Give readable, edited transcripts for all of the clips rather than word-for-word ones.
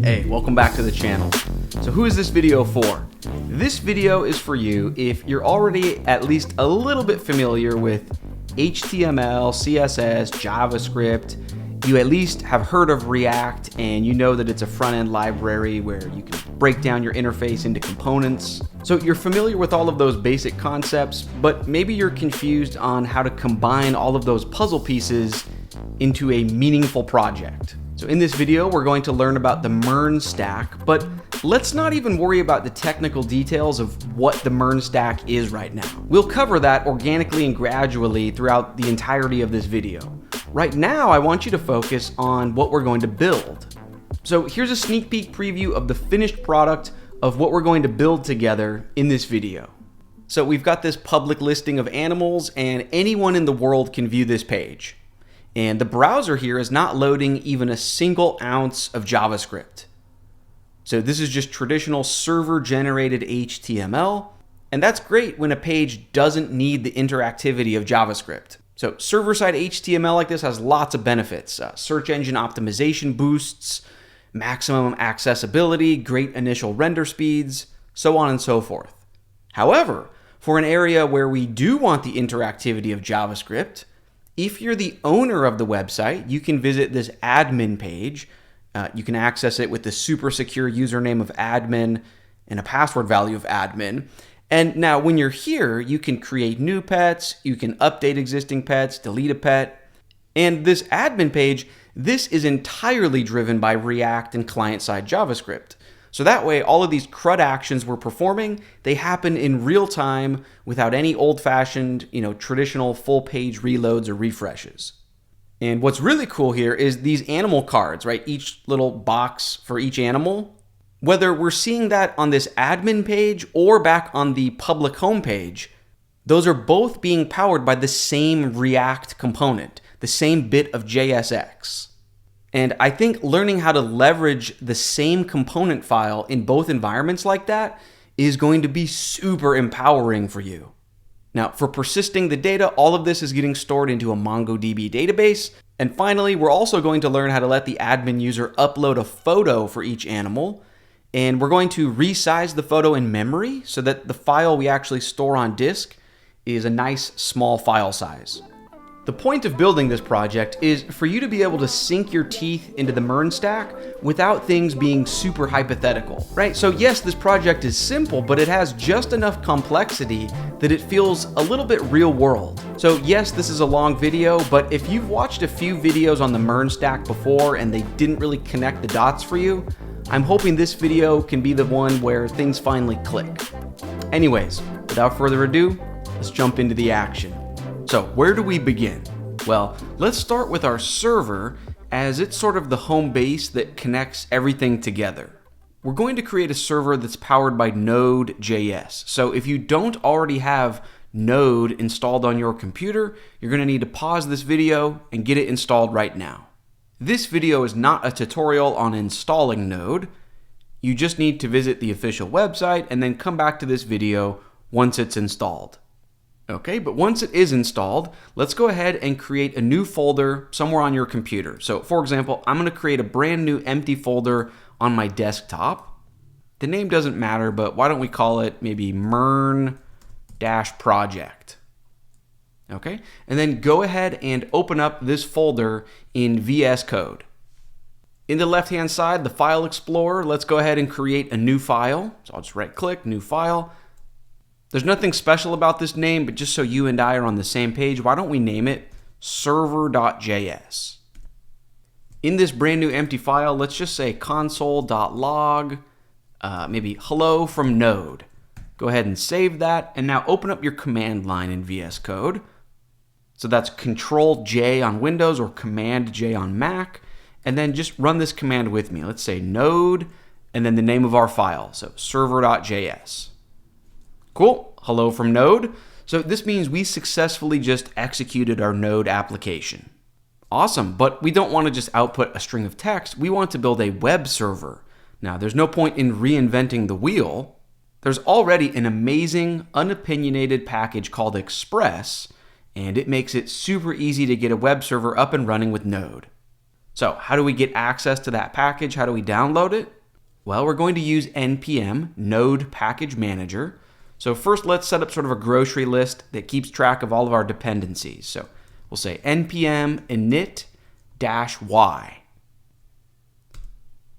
Hey, welcome back to the channel. So who is this video for? This video is for you if you're already at least a little bit familiar with HTML, CSS, JavaScript. You at least have heard of React and you know that it's a front-end library where you can break down your interface into components. So you're familiar with all of those basic concepts, but maybe you're confused on how to combine all of those puzzle pieces into a meaningful project. So in this video, we're going to learn about the MERN Stack, but let's not even worry about the technical details of what the MERN Stack is right now. We'll cover that organically and gradually throughout the entirety of this video. Right now, I want you to focus on what we're going to build. So here's a sneak peek preview of the finished product of what we're going to build together in this video. So we've got this public listing of animals, and anyone in the world can view this page. And the browser here is not loading even a single ounce of JavaScript. So this is just traditional server-generated HTML, and that's great when a page doesn't need the interactivity of JavaScript. So server-side HTML like this has lots of benefits. Search engine optimization boosts, maximum accessibility, great initial render speeds, so on and so forth. However, for an area where we do want the interactivity of JavaScript, if you're the owner of the website, you can visit this admin page. You can access it with the super secure username of admin and a password value of admin. And now when you're here, you can create new pets, you can update existing pets, delete a pet. And this admin page, this is entirely driven by React and client-side JavaScript. So that way, all of these CRUD actions we're performing, they happen in real time without any old-fashioned, traditional full-page reloads or refreshes. And what's really cool here is these animal cards, right? Each little box for each animal. Whether we're seeing that on this admin page or back on the public homepage, those are both being powered by the same React component, the same bit of JSX. And I think learning how to leverage the same component file in both environments like that is going to be super empowering for you. Now, for persisting the data, all of this is getting stored into a MongoDB database. And finally, we're also going to learn how to let the admin user upload a photo for each animal. And we're going to resize the photo in memory so that the file we actually store on disk is a nice small file size. The point of building this project is for you to be able to sink your teeth into the MERN Stack without things being super hypothetical, right? So yes, this project is simple, but it has just enough complexity that it feels a little bit real world. So yes, this is a long video, but if you've watched a few videos on the MERN Stack before and they didn't really connect the dots for you, I'm hoping this video can be the one where things finally click. Anyways, without further ado, let's jump into the action. So where do we begin? Well, let's start with our server, as it's sort of the home base that connects everything together. We're going to create a server that's powered by Node.js. So if you don't already have Node installed on your computer, you're going to need to pause this video and get it installed right now. This video is not a tutorial on installing Node. You just need to visit the official website and then come back to this video once it's installed. Okay, but once it is installed, let's go ahead and create a new folder somewhere on your computer. So for example, I'm going to create a brand new empty folder on my desktop. The name doesn't matter, but why don't we call it maybe MERN-project. Okay, and then go ahead and open up this folder in VS Code. In the left-hand side, the File Explorer, let's go ahead and create a new file. So I'll just right-click, New File. There's nothing special about this name, but just so you and I are on the same page, why don't we name it server.js. In this brand new empty file, let's just say console.log, maybe hello from Node. Go ahead and save that, and now open up your command line in VS Code. So that's Control-J on Windows or Command-J on Mac, and then just run this command with me. Let's say node, and then the name of our file, so server.js. Cool, hello from Node. So this means we successfully just executed our Node application. Awesome, but we don't want to just output a string of text. We want to build a web server. Now, there's no point in reinventing the wheel. There's already an amazing, unopinionated package called Express, and it makes it super easy to get a web server up and running with Node. So how do we get access to that package? How do we download it? Well, we're going to use npm node package manager. So first, let's set up sort of a grocery list that keeps track of all of our dependencies. So we'll say npm init-y.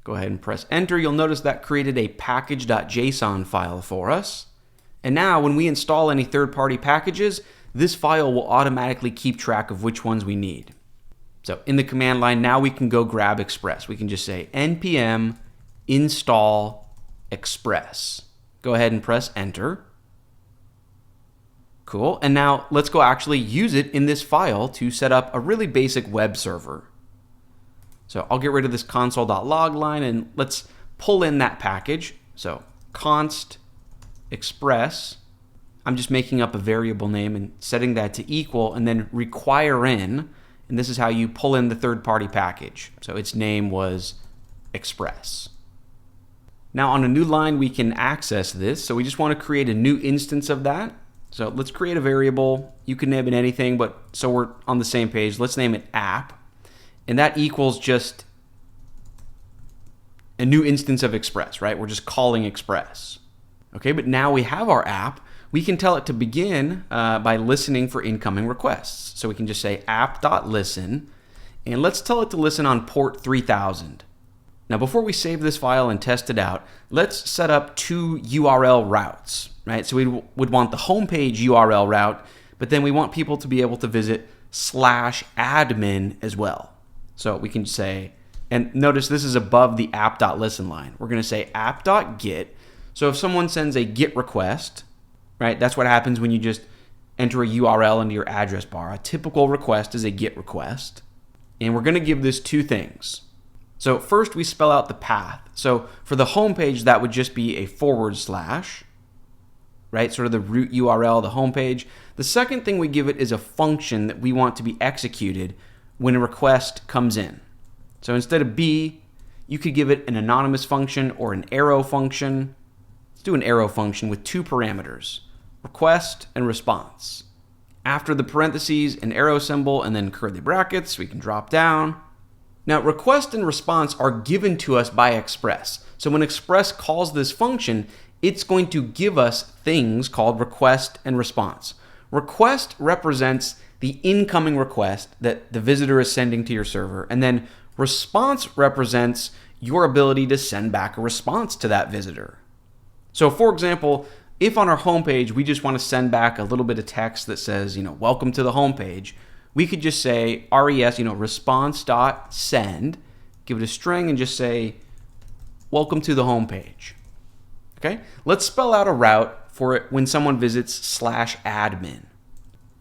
Go ahead and press enter. You'll notice that created a package.json file for us. And now when we install any third-party packages, this file will automatically keep track of which ones we need. So in the command line, now we can go grab Express. We can just say npm install express. Go ahead and press enter. Cool. And now let's go actually use it in this file to set up a really basic web server. So I'll get rid of this console.log line and let's pull in that package. So const express. I'm just making up a variable name and setting that to equal, and then require in, and this is how you pull in the third-party package. So its name was express. Now on a new line we can access this, so we just want to create a new instance of that. So let's create a variable. You can name it anything, but so we're on the same page, let's name it app. And that equals just a new instance of Express, right? We're just calling Express. Okay, but now we have our app. We can tell it to begin by listening for incoming requests. So we can just say app.listen, and let's tell it to listen on port 3000. Now before we save this file and test it out, let's set up two URL routes, right? So we would want the homepage URL route, but then we want people to be able to visit /admin as well. So we can say, and notice this is above the app.listen line. We're going to say app.get. So if someone sends a GET request, right, that's what happens when you just enter a URL into your address bar. A typical request is a GET request. And we're going to give this two things. So first we spell out the path. So for the home page, that would just be a /, right, sort of the root URL, the home page. The second thing we give it is a function that we want to be executed when a request comes in. So instead of B, you could give it an anonymous function or an arrow function. Let's do an arrow function with two parameters, request and response. After the parentheses, an arrow symbol, and then curly brackets, we can drop down. Now, request and response are given to us by Express. So when Express calls this function, it's going to give us things called request and response. Request represents the incoming request that the visitor is sending to your server, and then response represents your ability to send back a response to that visitor. So for example, if on our homepage we just want to send back a little bit of text that says, welcome to the homepage, we could just say res, response.send, give it a string and just say, welcome to the homepage. Okay, let's spell out a route for it when someone visits /admin.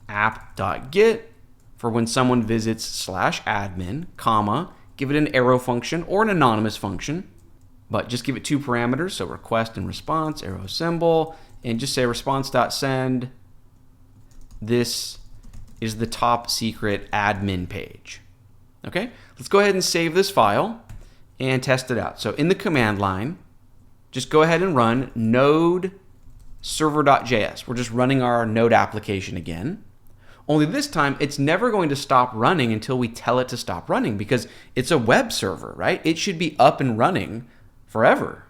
App.get for when someone visits /admin, comma, give it an arrow function or an anonymous function, but just give it two parameters, so request and response, arrow symbol, and just say response.send. This is the top secret admin page. Okay, let's go ahead and save this file and test it out. So in the command line, just go ahead and run node server.js. We're just running our Node application again. Only this time, it's never going to stop running until we tell it to stop running because it's a web server, right? It should be up and running forever.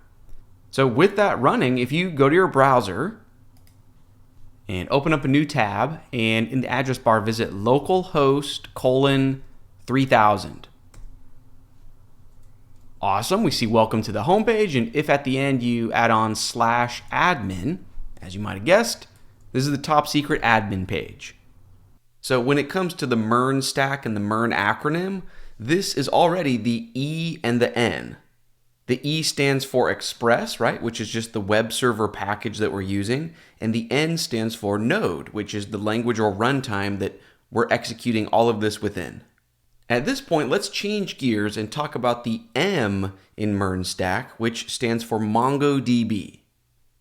So with that running, if you go to your browser and open up a new tab and in the address bar, visit localhost:3000. Awesome, we see welcome to the homepage, and if at the end you add on /admin, as you might have guessed, this is the top secret admin page. So when it comes to the MERN stack and the MERN acronym, this is already the E and the N. The E stands for Express, right, which is just the web server package that we're using, and the N stands for Node, which is the language or runtime that we're executing all of this within. At this point, let's change gears and talk about the M in MERN Stack, which stands for MongoDB.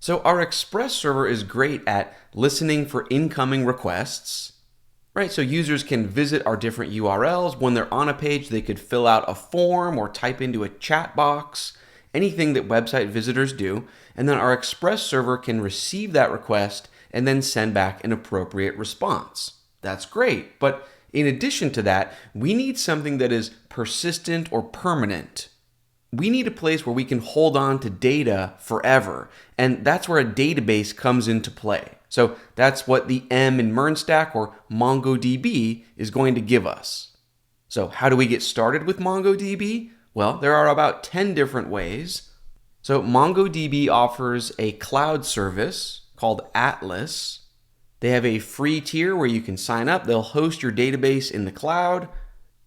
So our Express server is great at listening for incoming requests, right? So users can visit our different URLs. When they're on a page, they could fill out a form or type into a chat box, anything that website visitors do. And then our Express server can receive that request and then send back an appropriate response. That's great, but in addition to that, we need something that is persistent or permanent. we need a place where we can hold on to data forever. And that's where a database comes into play. So that's what the M in MERN Stack, or MongoDB, is going to give us. So how do we get started with MongoDB? Well, there are about 10 different ways. So MongoDB offers a cloud service called Atlas. They have a free tier where you can sign up. They'll host your database in the cloud.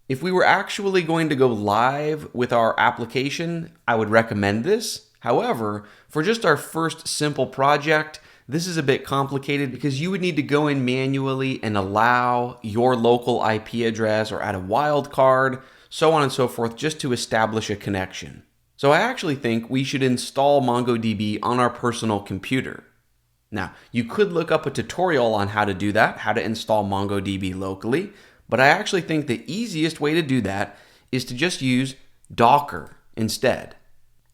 If we were actually going to go live with our application, I would recommend this. However, for just our first simple project, this is a bit complicated because you would need to go in manually and allow your local IP address or add a wildcard, so on and so forth, just to establish a connection. So I actually think we should install MongoDB on our personal computer. Now, you could look up a tutorial on how to do that, how to install MongoDB locally, but I actually think the easiest way to do that is to just use Docker instead.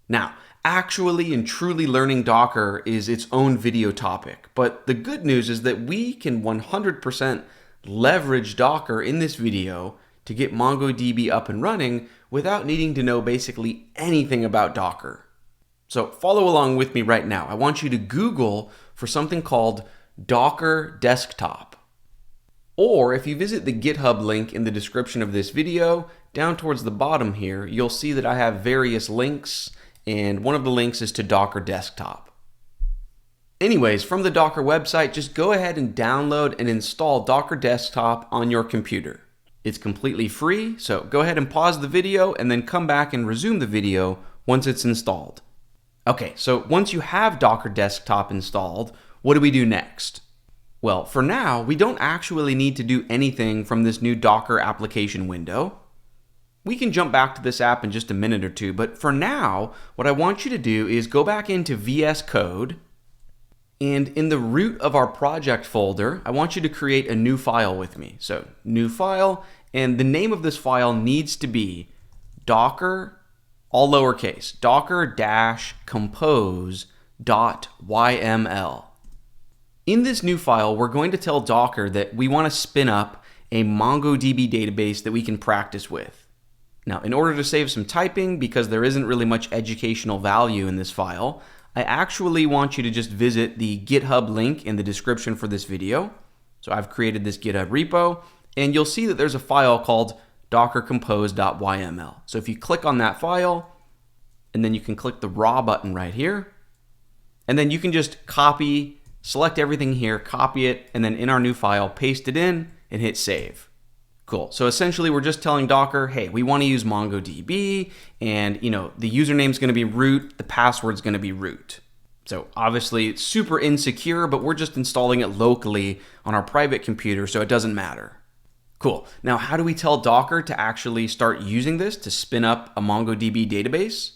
Now, actually and truly learning Docker is its own video topic, but the good news is that we can 100% leverage Docker in this video to get MongoDB up and running without needing to know basically anything about Docker. So follow along with me right now. I want you to Google for something called Docker Desktop. Or if you visit the GitHub link in the description of this video, down towards the bottom here, you'll see that I have various links, and one of the links is to Docker Desktop. Anyways, from the Docker website, just go ahead and download and install Docker Desktop on your computer. It's completely free, so go ahead and pause the video and then come back and resume the video once it's installed. Okay, so once you have Docker Desktop installed, what do we do next? Well, for now, we don't actually need to do anything from this new Docker application window. We can jump back to this app in just a minute or two, but for now, what I want you to do is go back into VS Code, and in the root of our project folder, I want you to create a new file with me. So, new file, and the name of this file needs to be Docker, all lowercase, docker-compose.yml. In this new file, we're going to tell Docker that we want to spin up a MongoDB database that we can practice with. Now, in order to save some typing, because there isn't really much educational value in this file, I actually want you to just visit the GitHub link in the description for this video. So I've created this GitHub repo, and you'll see that there's a file called docker-compose.yml. So if you click on that file, and then you can click the raw button right here, and then you can just select everything here, copy it, and then in our new file, paste it in and hit save. Cool. So essentially we're just telling Docker, hey, we want to use MongoDB, and the username is going to be root, the password is going to be root. So obviously it's super insecure, but we're just installing it locally on our private computer, so it doesn't matter. Cool. Now, how do we tell Docker to actually start using this to spin up a MongoDB database?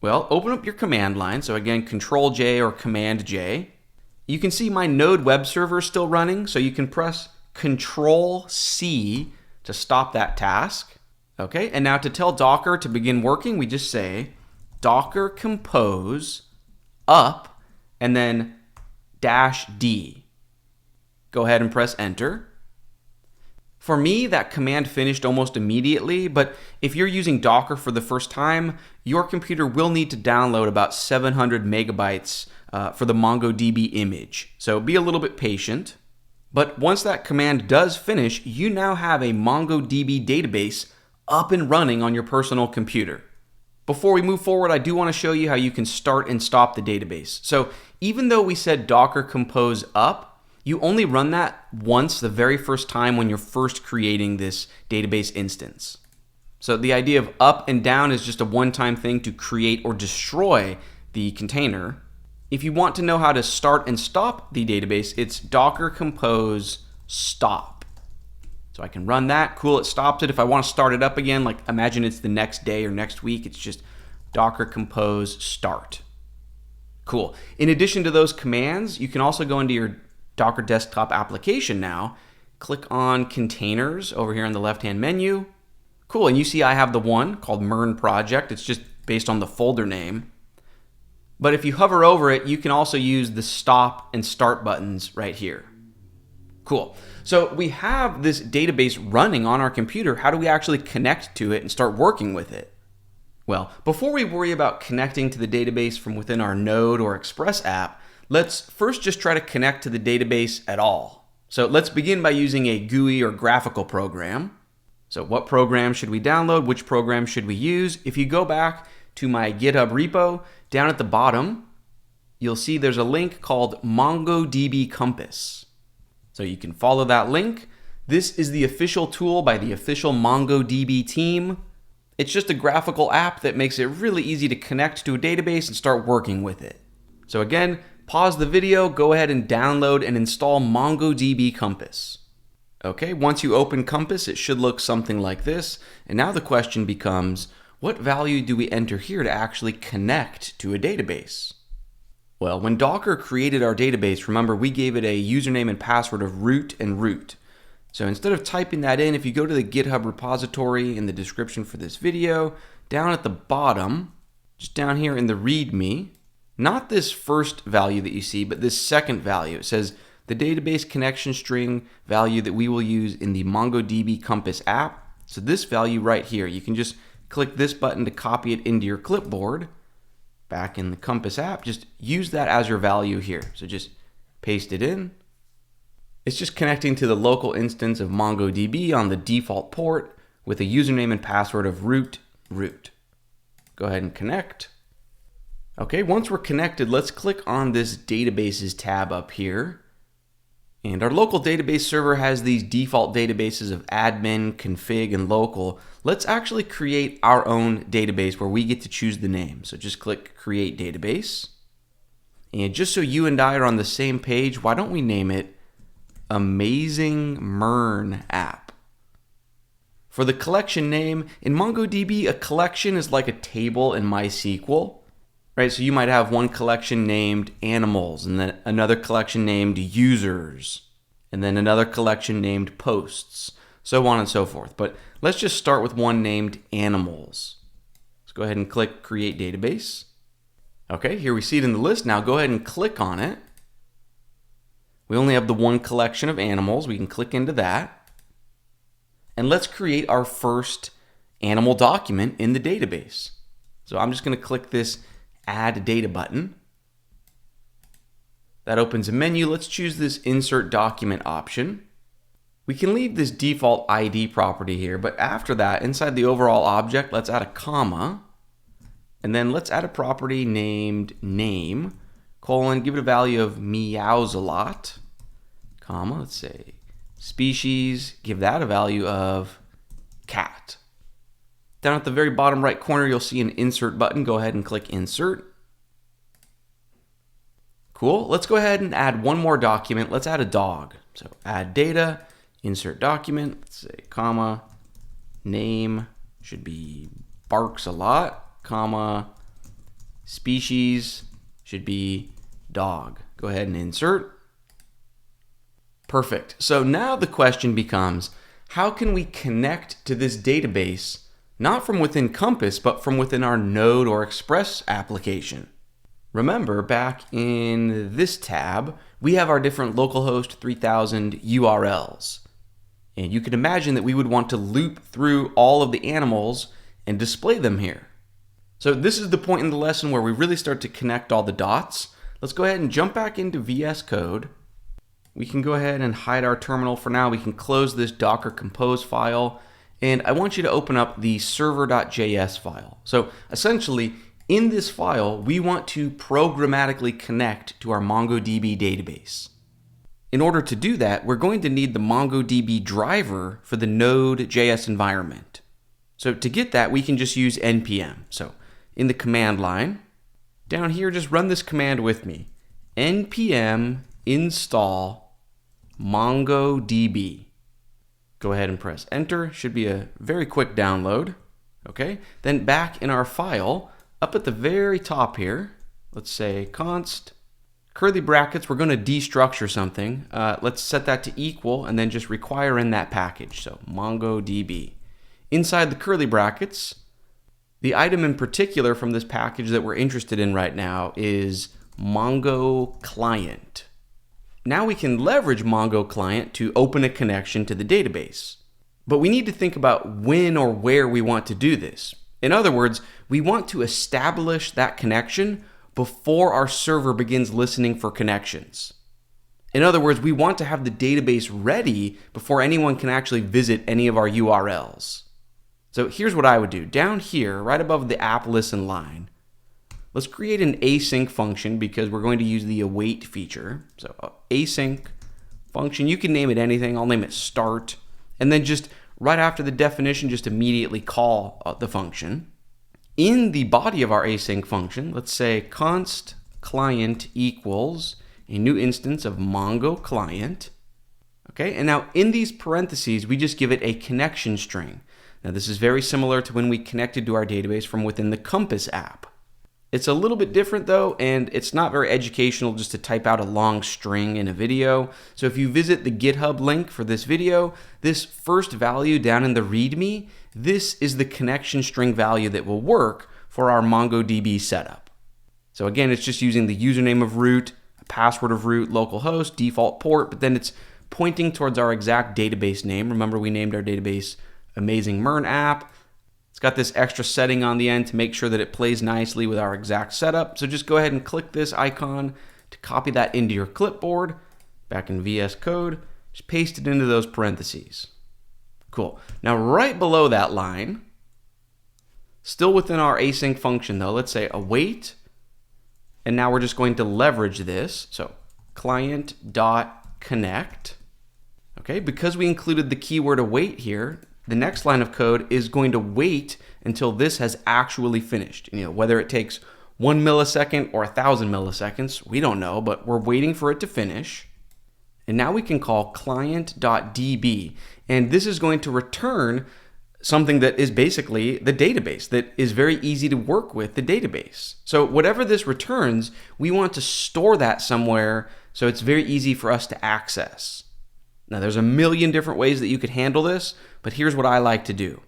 Well, open up your command line. So again, Control-J or Command-J. You can see my Node web server is still running, so you can press Control-C to stop that task. Okay, and now to tell Docker to begin working, we just say docker compose up and then -d. Go ahead and press enter. For me, that command finished almost immediately, but if you're using Docker for the first time, your computer will need to download about 700 megabytes for the MongoDB image. So be a little bit patient. But once that command does finish, you now have a MongoDB database up and running on your personal computer. Before we move forward, I do want to show you how you can start and stop the database. So even though we said docker compose up, you only run that once the very first time when you're first creating this database instance. So the idea of up and down is just a one-time thing to create or destroy the container. If you want to know how to start and stop the database, it's docker compose stop. So I can run that, cool, it stops it. If I want to start it up again, like imagine it's the next day or next week, it's just docker compose start. Cool. In addition to those commands, you can also go into your Docker Desktop application now, click on containers over here in the left-hand menu. Cool, and you see I have the one called MERN project. It's just based on the folder name. But if you hover over it, you can also use the stop and start buttons right here. Cool. So we have this database running on our computer. How do we actually connect to it and start working with it? Well, before we worry about connecting to the database from within our Node or Express app, let's first just try to connect to the database at all. So let's begin by using a GUI or graphical program. So what program should we download? Which program should we use? If you go back to my GitHub repo, down at the bottom, you'll see there's a link called MongoDB Compass. So you can follow that link. This is the official tool by the official MongoDB team. It's just a graphical app that makes it really easy to connect to a database and start working with it. So again, pause the video, go ahead and download and install MongoDB Compass. Okay, once you open Compass, it should look something like this. And now the question becomes, what value do we enter here to actually connect to a database? Well, when Docker created our database, remember we gave it a username and password of root and root. So instead of typing that in, if you go to the GitHub repository in the description for this video, down at the bottom, just down here in the README, not this first value that you see, but this second value, it says the database connection string value that we will use in the MongoDB Compass app. So this value right here, you can just click this button to copy it into your clipboard. Back in the Compass app, just use that as your value here. So just paste it in. It's just connecting to the local instance of MongoDB on the default port with a username and password of root. Go ahead and connect. Okay, once we're connected, let's click on this Databases tab up here. And our local database server has these default databases of admin, config, and local. Let's actually create our own database where we get to choose the name. So just click Create Database. And just so you and I are on the same page, why don't we name it Amazing MERN App? For the collection name, in MongoDB, a collection is like a table in MySQL. Right, so you might have one collection named animals, and then another collection named users, and then another collection named posts, so on and so forth. But let's just start with one named animals. Let's go ahead and click Create Database. Okay, here we see it in the list. Now go ahead and click on it. We only have the one collection of animals. We can click into that. And let's create our first animal document in the database. So I'm just going to click this Add Data button. That opens a menu. Let's choose this Insert Document option. We can leave this default ID property here, but after that, inside the overall object, let's add a comma. And then let's add a property named name, colon, give it a value of meows a lot, comma, let's say species, give that a value of cat. Down at the very bottom right corner, you'll see an Insert button. Go ahead and click Insert. Cool. Let's go ahead and add one more document. Let's add a dog. So add data, insert document, let's say, comma, name should be barks a lot, comma, species should be dog. Go ahead and insert. Perfect. So now the question becomes, how can we connect to this database not from within Compass, but from within our Node or Express application? Remember, back in this tab, we have our different localhost 3000 URLs. And you can imagine that we would want to loop through all of the animals and display them here. So this is the point in the lesson where we really start to connect all the dots. Let's go ahead and jump back into VS Code. We can go ahead and hide our terminal for now. We can close this Docker Compose file. And I want you to open up the server.js file. So essentially, in this file, we want to programmatically connect to our MongoDB database. In order to do that, we're going to need the MongoDB driver for the Node.js environment. So to get that, we can just use npm. So in the command line, down here, just run this command with me. npm install MongoDB. Go ahead and press enter. Should be a very quick download. Okay. Then back in our file, up at the very top here, let's say const curly brackets. We're going to destructure something. Let's set that to equal and then just require in that package. So MongoDB. Inside the curly brackets, the item in particular from this package that we're interested in right now is Mongo Client. Now we can leverage Mongo Client to open a connection to the database. But we need to think about when or where we want to do this. In other words, we want to establish that connection before our server begins listening for connections. In other words, we want to have the database ready before anyone can actually visit any of our URLs. So here's what I would do. Down here, right above the app listen line, let's create an async function because we're going to use the await feature. So async function, you can name it anything. I'll name it start. And then just right after the definition, just immediately call the function. In the body of our async function, let's say const client equals a new instance of Mongo client. Okay, and now in these parentheses, we just give it a connection string. Now this is very similar to when we connected to our database from within the Compass app. It's a little bit different though, and it's not very educational just to type out a long string in a video. So if you visit the GitHub link for this video, this first value down in the README, this is the connection string value that will work for our MongoDB setup. So again, it's just using the username of root, a password of root, localhost, default port, but then it's pointing towards our exact database name. Remember, we named our database Amazing MERN app. It's got this extra setting on the end to make sure that it plays nicely with our exact setup. So just go ahead and click this icon to copy that into your clipboard. Back in VS Code, just paste it into those parentheses. Cool. Now right below that line, still within our async function though, let's say await. And now we're just going to leverage this. So client.connect. Okay, because we included the keyword await here, the next line of code is going to wait until this has actually finished. Whether it takes 1 millisecond or 1,000 milliseconds, we don't know, but we're waiting for it to finish. And now we can call client.db, and this is going to return something that is basically the database, that is very easy to work with, the database. So whatever this returns, we want to store that somewhere so it's very easy for us to access. Now there's a million different ways that you could handle this, but here's what I like to do.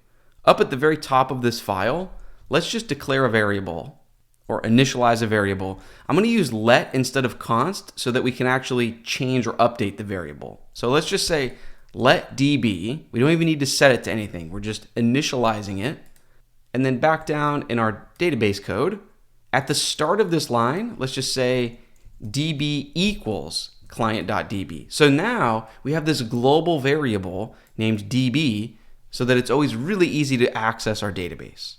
Up at the very top of this file, let's just declare a variable or initialize a variable. I'm going to use let instead of const so that we can actually change or update the variable. So let's just say let db. We don't even need to set it to anything. We're just initializing it. And then back down in our database code, at the start of this line, let's just say db equals client.db. So now we have this global variable named db so that it's always really easy to access our database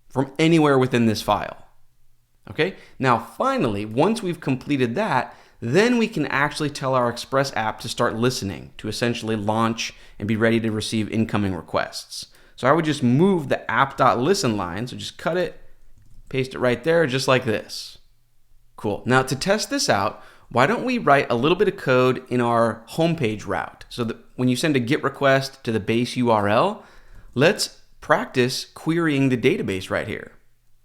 from anywhere within this file. Okay, now finally, once we've completed that, then we can actually tell our Express app to start listening, to essentially launch and be ready to receive incoming requests. So I would just move the app.listen line, so just cut it, paste it right there, just like this. Cool. Now to test this out, why don't we write a little bit of code in our homepage route so that when you send a GET request to the base URL, let's practice querying the database right here.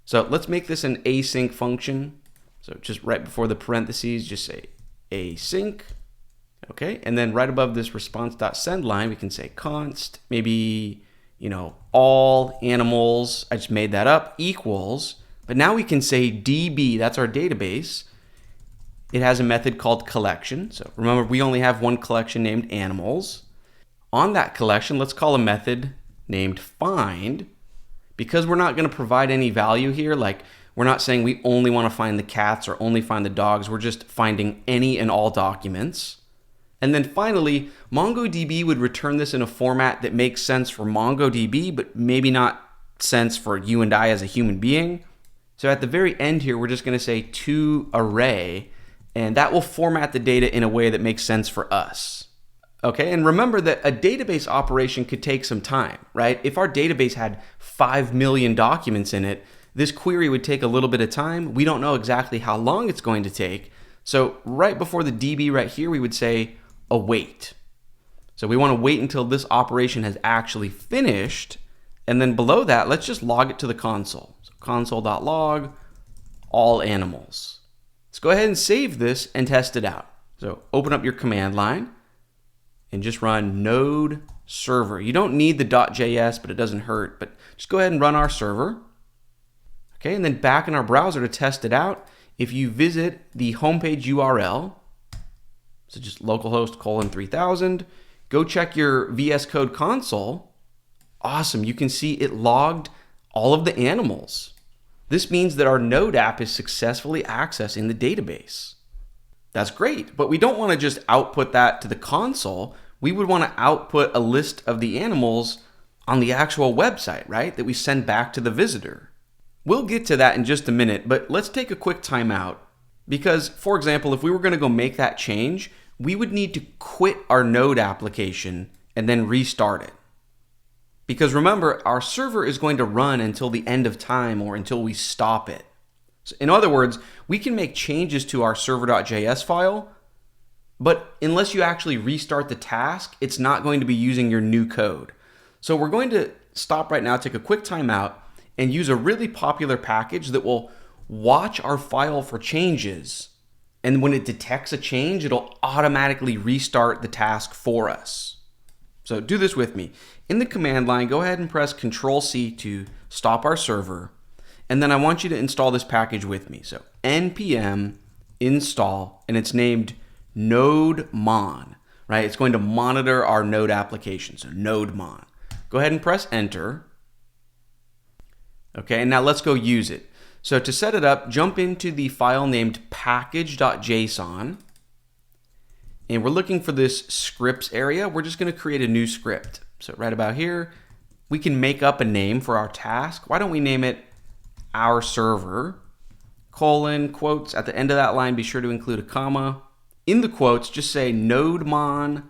So let's make this an async function. So just right before the parentheses, just say async. Okay, and then right above this response.send line, we can say const, maybe, all animals, I just made that up, equals, but now we can say db, that's our database. It has a method called collection. So remember, we only have one collection named animals. On that collection, let's call a method named find. Because we're not going to provide any value here, like we're not saying we only want to find the cats or only find the dogs. We're just finding any and all documents. And then finally, MongoDB would return this in a format that makes sense for MongoDB, but maybe not sense for you and I as a human being. So at the very end here, we're just going to say toArray, and that will format the data in a way that makes sense for us. Okay, and remember that a database operation could take some time, right? If our database had 5 million documents in it, this query would take a little bit of time. We don't know exactly how long it's going to take. So right before the DB right here, we would say await. So we want to wait until this operation has actually finished. And then below that, let's just log it to the console. So console.log, all animals. Let's go ahead and save this and test it out. So open up your command line and just run node server. You don't need the .js, but it doesn't hurt. But just go ahead and run our server. Okay, and then back in our browser to test it out, if you visit the homepage URL, so just localhost :3000, go check your VS Code console. Awesome, you can see it logged all of the animals. This means that our Node app is successfully accessing the database. That's great, but we don't want to just output that to the console. We would want to output a list of the animals on the actual website, right? That we send back to the visitor. We'll get to that in just a minute, but let's take a quick time out. Because, for example, if we were going to go make that change, we would need to quit our Node application and then restart it. Because remember, our server is going to run until the end of time or until we stop it. So in other words, we can make changes to our server.js file, but unless you actually restart the task, it's not going to be using your new code. So we're going to stop right now, take a quick time out, and use a really popular package that will watch our file for changes. And when it detects a change, it'll automatically restart the task for us. So do this with me. In the command line, go ahead and press Control-C to stop our server. And then I want you to install this package with me. So npm install, and it's named NodeMon, right? It's going to monitor our Node application, so NodeMon. Go ahead and press enter. Okay, and now let's go use it. So to set it up, jump into the file named package.json. And we're looking for this scripts area. We're just going to create a new script. So right about here, we can make up a name for our task. Why don't we name it our server, colon, quotes. At the end of that line, be sure to include a comma. In the quotes, just say NodeMon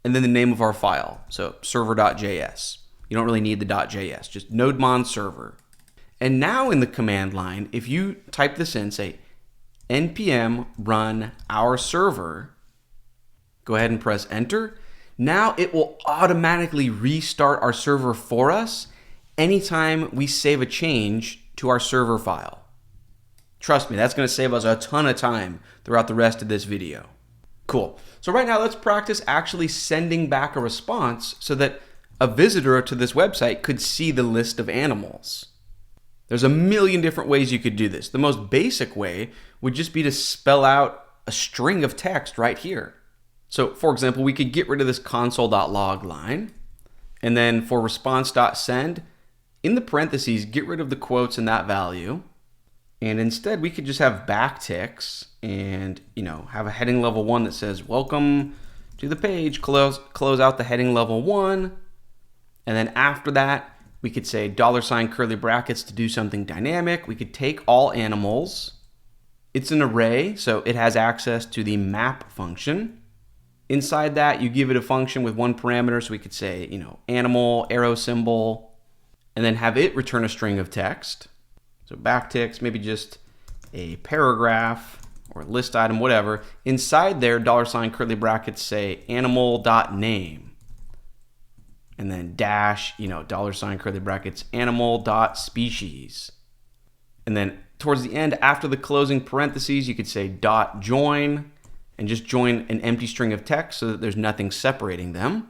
and then the name of our file. So server.js. You don't really need the .js, just NodeMon server. And now in the command line, if you type this in, say npm run our server, go ahead and press enter. Now it will automatically restart our server for us anytime we save a change to our server file. Trust me, that's going to save us a ton of time throughout the rest of this video. Cool. So right now let's practice actually sending back a response so that a visitor to this website could see the list of animals. There's a million different ways you could do this. The most basic way would just be to spell out a string of text right here. So for example, we could get rid of this console.log line, and then for response.send, in the parentheses, get rid of the quotes and that value. And instead we could just have backticks and, have a heading level 1 that says, welcome to the page, close out the heading level 1. And then after that, we could say $ curly brackets to do something dynamic. We could take all animals. It's an array, so it has access to the map function. Inside that, you give it a function with one parameter, so we could say, animal, arrow symbol, and then have it return a string of text. So backticks, maybe just a paragraph or list item, whatever. Inside there, $ curly brackets say animal.name. And then dash, $ curly brackets animal.species. And then towards the end, after the closing parentheses, you could say .join and just join an empty string of text so that there's nothing separating them.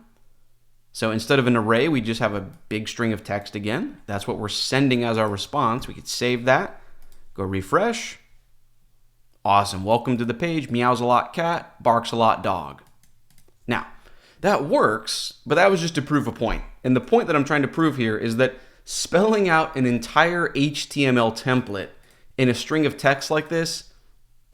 So instead of an array, we just have a big string of text again. That's what we're sending as our response. We could save that, go refresh. Awesome, welcome to the page, meows a lot cat, barks a lot dog. Now, that works, but that was just to prove a point. And the point that I'm trying to prove here is that spelling out an entire HTML template in a string of text like this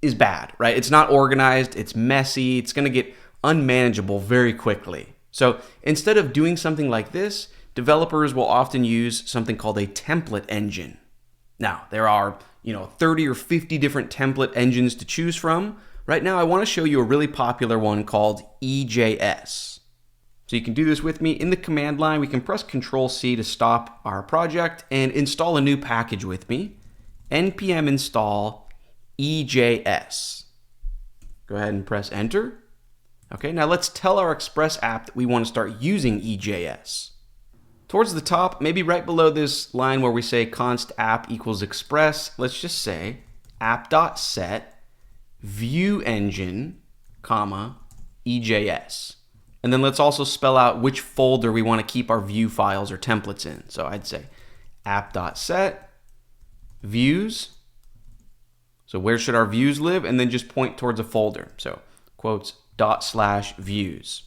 is bad, right? It's not organized, it's messy, it's gonna get unmanageable very quickly. So instead of doing something like this, developers will often use something called a template engine. Now, there are 30 or 50 different template engines to choose from. Right now, I want to show you a really popular one called EJS. So you can do this with me. In the command line, we can press Control-C to stop our project and install a new package with me. npm install EJS. Go ahead and press enter. Okay, now let's tell our Express app that we want to start using EJS. Towards the top, maybe right below this line where we say const app equals express, let's just say app.set view engine, EJS. And then let's also spell out which folder we want to keep our view files or templates in. So I'd say app.set views. So where should our views live? And then just point towards a folder. So quotes /views.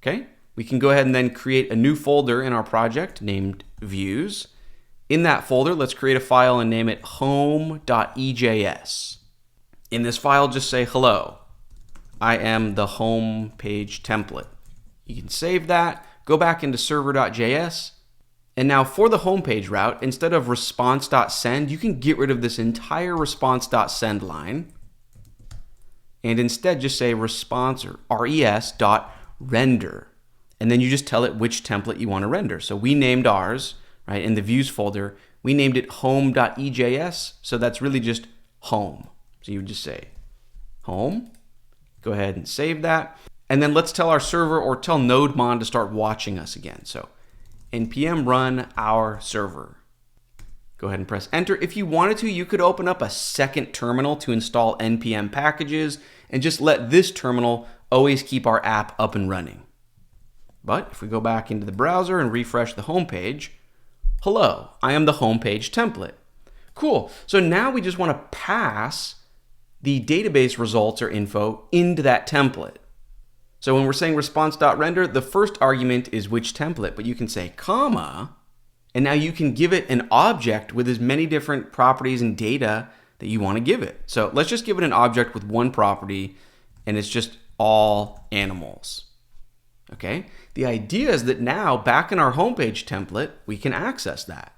Okay, we can go ahead and then create a new folder in our project named views. In that folder, let's create a file and name it home.ejs. In this file, just say, hello, I am the home page template. You can save that, go back into server.js, and now for the home page route, instead of response.send, you can get rid of this entire response.send line, and instead just say response or res.render. And then you just tell it which template you want to render. So we named ours, right, in the views folder, we named it home.ejs, so that's really just home. So you would just say home, go ahead and save that. And then let's tell our server or tell NodeMon to start watching us again. So npm run our server. Go ahead and press enter. If you wanted to, you could open up a second terminal to install npm packages and just let this terminal always keep our app up and running. But if we go back into the browser and refresh the home page, hello, I am the home page template. Cool. So now we just want to pass the database results or info into that template. So when we're saying response.render, the first argument is which template, but you can say comma, and now you can give it an object with as many different properties and data that you want to give it. So let's just give it an object with one property, and it's just all animals. Okay? The idea is that now back in our homepage template, we can access that.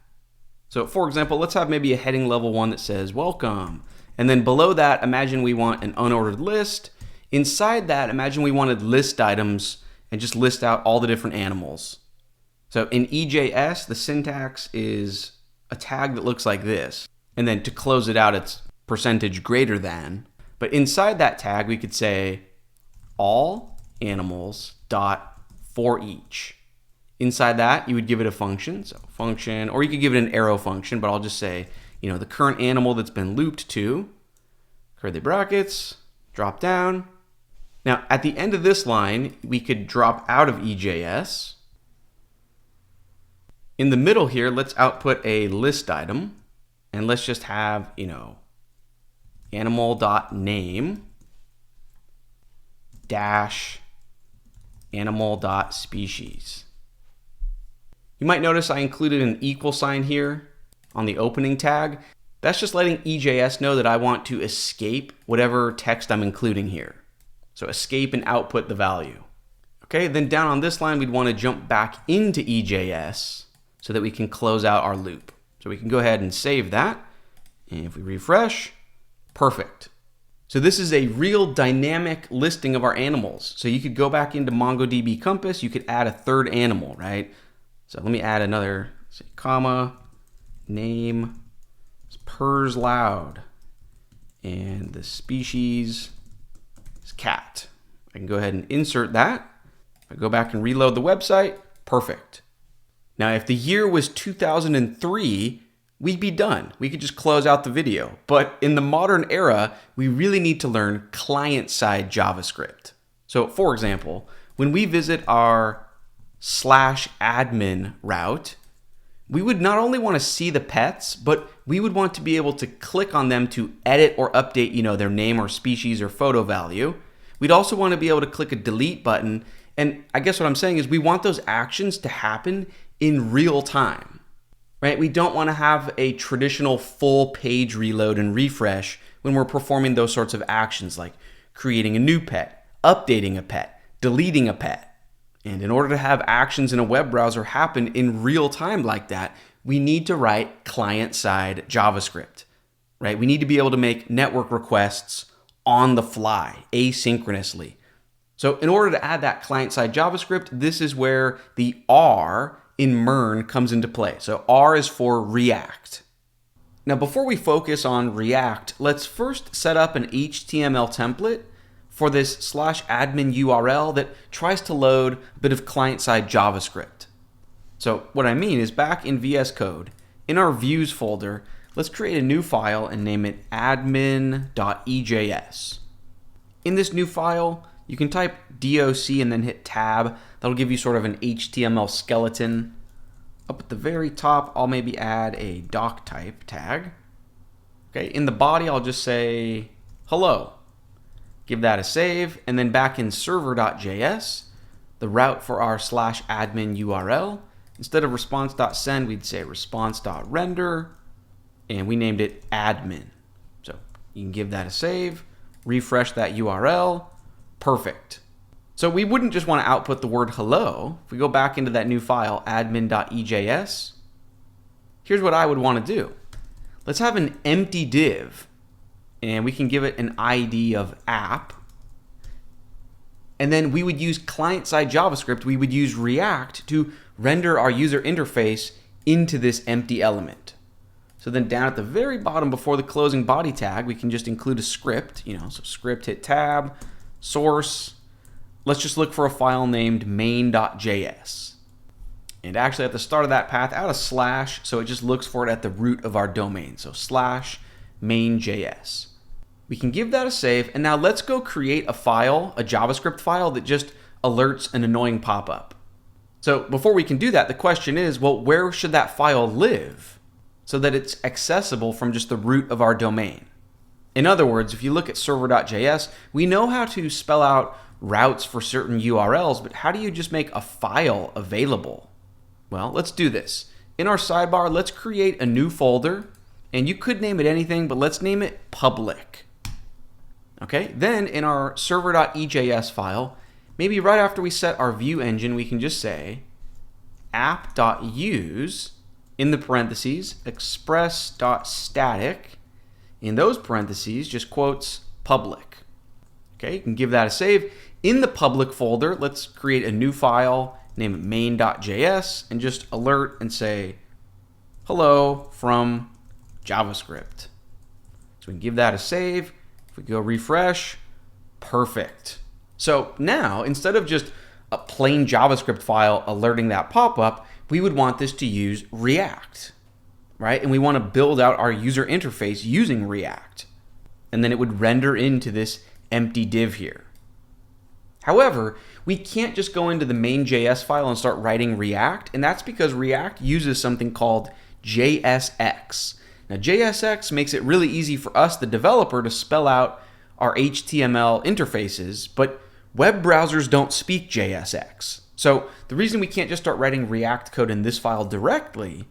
So for example, let's have maybe a heading level one that says welcome. And then below that, imagine we want an unordered list. Inside that, imagine we wanted list items and just list out all the different animals. So in EJS, the syntax is a tag that looks like this. And then to close it out, it's percentage greater than. But inside that tag, we could say all animals dot for each. Inside that, you would give it a function, so function, or you could give it an arrow function, but I'll just say, the current animal that's been looped to, curly brackets, drop down. Now, at the end of this line, we could drop out of EJS. In the middle here, let's output a list item, and let's just have, animal.name dash animal.species. You might notice I included an equal sign here on the opening tag. That's just letting EJS know that I want to escape whatever text I'm including here. So escape and output the value. Okay, then down on this line, we'd want to jump back into EJS so that we can close out our loop. So we can go ahead and save that. And if we refresh, perfect. So this is a real dynamic listing of our animals. So you could go back into MongoDB Compass, you could add a third animal, right? So let me add another, say, comma, name, purrs loud, and the species is cat. I can go ahead and insert that. If I go back and reload the website, perfect. Now, if the year was 2003, we'd be done. We could just close out the video. But in the modern era, we really need to learn client-side JavaScript. So for example, when we visit our /admin route, we would not only want to see the pets, but we would want to be able to click on them to edit or update, their name or species or photo value. We'd also want to be able to click a delete button. And I guess what I'm saying is we want those actions to happen in real time, right? We don't want to have a traditional full page reload and refresh when we're performing those sorts of actions like creating a new pet, updating a pet, deleting a pet. And in order to have actions in a web browser happen in real time like that, we need to write client-side JavaScript, right? We need to be able to make network requests on the fly, asynchronously. So in order to add that client-side JavaScript, this is where the R in MERN comes into play. So R is for React. Now, before we focus on React, let's first set up an HTML template for this /admin URL that tries to load a bit of client-side JavaScript. So what I mean is back in VS Code, in our views folder, let's create a new file and name it admin.ejs. In this new file, you can type doc and then hit tab. That'll give you sort of an HTML skeleton. Up at the very top, I'll maybe add a doc type tag. Okay, in the body, I'll just say hello. Give that a save, and then back in server.js, the route for our /admin URL Instead of response.send, we'd say response.render, and we named it admin. So you can give that a save, refresh that URL, perfect. So we wouldn't just want to output the word hello. If we go back into that new file, admin.ejs, here's what I would want to do. Let's have an empty div, and we can give it an ID of app. And then we would use client-side JavaScript, we would use React to render our user interface into this empty element. So then down at the very bottom before the closing body tag, we can just include a script, so script, hit tab, source. Let's just look for a file named main.js. And actually at the start of that path, add a slash, so it just looks for it at the root of our domain. So slash main.js. We can give that a save, and now let's go create a file, a JavaScript file that just alerts an annoying pop-up. So before we can do that, the question is, well, where should that file live so that it's accessible from just the root of our domain? In other words, if you look at server.js, we know how to spell out routes for certain URLs, but how do you just make a file available? Well, let's do this. In our sidebar, let's create a new folder, and you could name it anything, but let's name it public. Okay, then in our server.ejs file, maybe right after we set our view engine, we can just say app.use in the parentheses, express.static, in those parentheses, just quotes public. Okay, you can give that a save. In the public folder, let's create a new file, name it main.js, and just alert and say hello from JavaScript. So we can give that a save. If we go refresh, perfect. So now, instead of just a plain JavaScript file alerting that pop-up, we would want this to use React, right? And we want to build out our user interface using React. And then it would render into this empty div here. However, we can't just go into the main.js file and start writing React, and that's because React uses something called JSX. Now, JSX makes it really easy for us, the developer, to spell out our HTML interfaces, but web browsers don't speak JSX. So the reason we can't just start writing React code in this file directly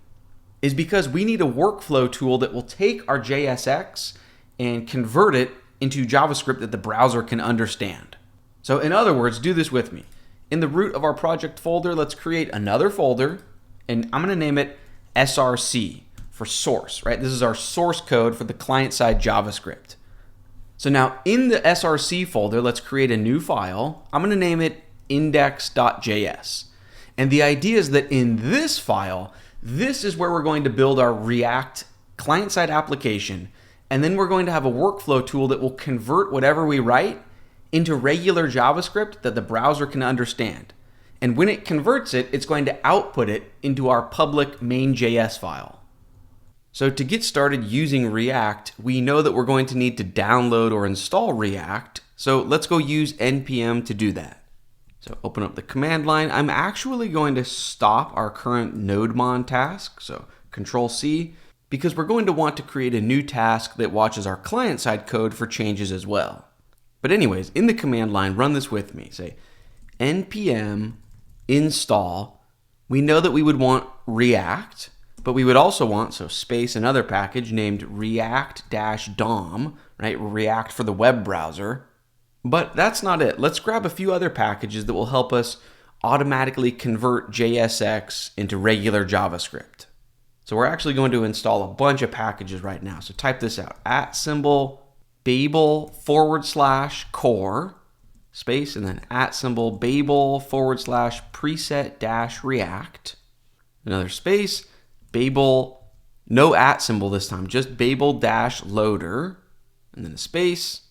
is because we need a workflow tool that will take our JSX and convert it into JavaScript that the browser can understand. So in other words, do this with me. In the root of our project folder, let's create another folder, and I'm going to name it src for source, right? This is our source code for the client-side JavaScript. So now in the src folder, let's create a new file. I'm going to name it index.js. And the idea is that in this file, this is where we're going to build our React client-side application, and then we're going to have a workflow tool that will convert whatever we write into regular JavaScript that the browser can understand. And when it converts it, it's going to output it into our public main.js file. So to get started using React, we know that we're going to need to download or install React. So let's go use npm to do that. So open up the command line. I'm actually going to stop our current NodeMon task, so Control-C, because we're going to want to create a new task that watches our client-side code for changes as well. But anyways, in the command line, run this with me. Say npm install. We know that we would want React, but we would also want, so space another package named react-dom, right? React for the web browser. But that's not it. Let's grab a few other packages that will help us automatically convert JSX into regular JavaScript. So we're actually going to install a bunch of packages right now. So type this out, @Babel/core space, and then @Babel/preset-react, another space, Babel, no @ symbol this time, just Babel-loader, and then a space.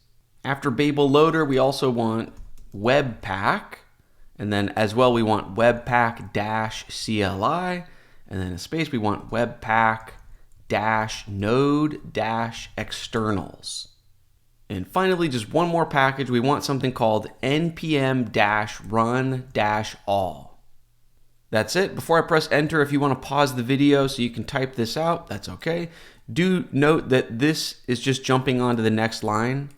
After Babel loader, we also want Webpack, and then as well we want Webpack-CLI, and then a space, we want Webpack-node-externals. And finally, just one more package, we want something called npm-run-all. That's it. Before I press enter, if you want to pause the video so you can type this out, that's okay. Do note that this is just jumping onto the next line.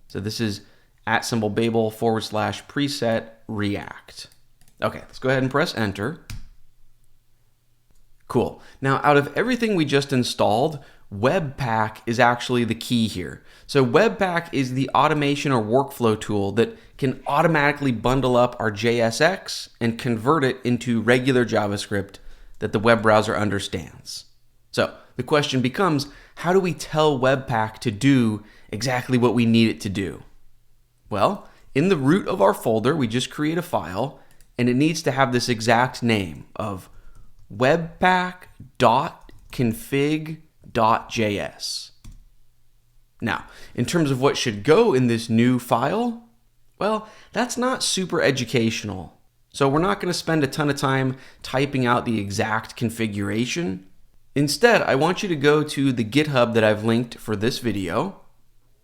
So this is @Babel/preset-react. Okay, let's go ahead and press enter. Cool. Now, out of everything we just installed, Webpack is actually the key here. So Webpack is the automation or workflow tool that can automatically bundle up our JSX and convert it into regular JavaScript that the web browser understands. So the question becomes, how do we tell Webpack to do exactly what we need it to do? Well, in the root of our folder, we just create a file, and it needs to have this exact name of webpack.config.js. Now, in terms of what should go in this new file, well, that's not super educational. So we're not going to spend a ton of time typing out the exact configuration. Instead, I want you to go to the GitHub that I've linked for this video.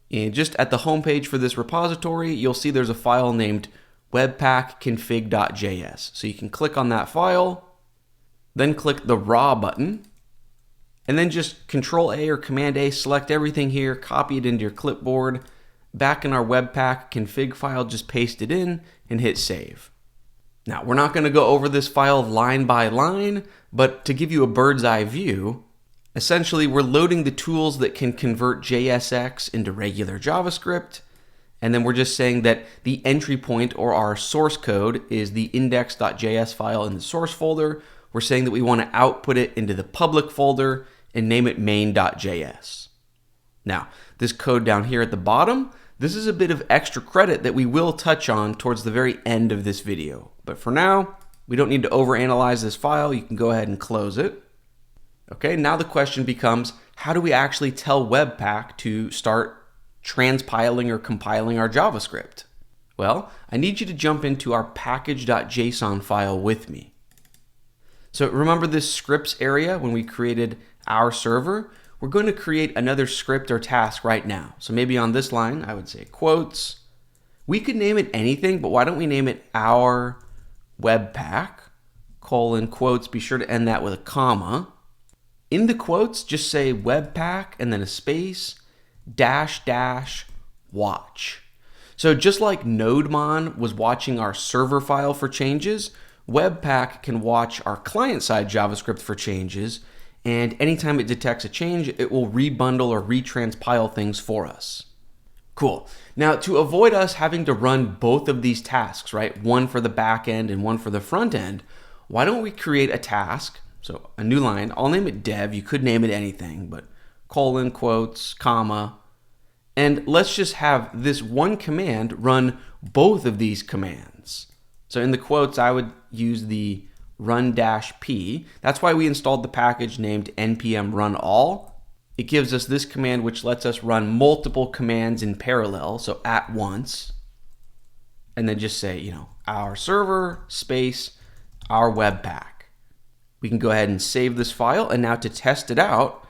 And just at the homepage for this repository, you'll see there's a file named webpack.config.js. So you can click on that file, then click the raw button, and then just Control A or Command A, select everything here, copy it into your clipboard. Back in our Webpack config file, just paste it in and hit save. Now, we're not going to go over this file line by line, but to give you a bird's eye view, essentially we're loading the tools that can convert JSX into regular JavaScript, and then we're just saying that the entry point or our source code is the index.js file in the source folder. We're saying that we want to output it into the public folder and name it main.js. Now, this code down here at the bottom, this is a bit of extra credit that we will touch on towards the very end of this video. But for now, we don't need to overanalyze this file. You can go ahead and close it. Okay, now the question becomes, how do we actually tell Webpack to start transpiling or compiling our JavaScript? Well, I need you to jump into our package.json file with me. So remember this scripts area when we created our server? We're going to create another script or task right now. So maybe on this line, I would say quotes. We could name it anything, but why don't we name it our Webpack, colon, quotes, be sure to end that with a comma. In the quotes, just say Webpack and then a space, dash, dash, watch. So just like NodeMon was watching our server file for changes, Webpack can watch our client-side JavaScript for changes, and anytime it detects a change, it will rebundle or retranspile things for us. Cool. Now, to avoid us having to run both of these tasks, right, one for the back end and one for the front end, why don't we create a task, so a new line, I'll name it dev, you could name it anything, but colon, quotes, comma, and let's just have this one command run both of these commands. So in the quotes, I would use the run-p. That's why we installed the package named npm run all. It gives us this command which lets us run multiple commands in parallel, so at once. And then just say, our server space, our Webpack. We can go ahead and save this file, and now to test it out,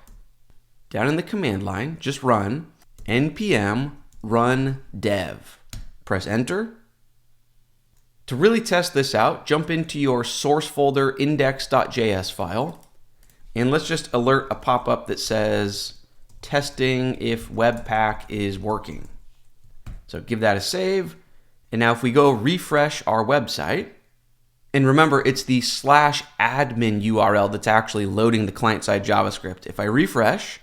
down in the command line, just run npm run dev. Press enter. To really test this out, jump into your source folder index.js file, and let's just alert a pop-up that says testing if Webpack is working. So give that a save, and now if we go refresh our website, and remember it's the /admin URL that's actually loading the client-side JavaScript. If I refresh,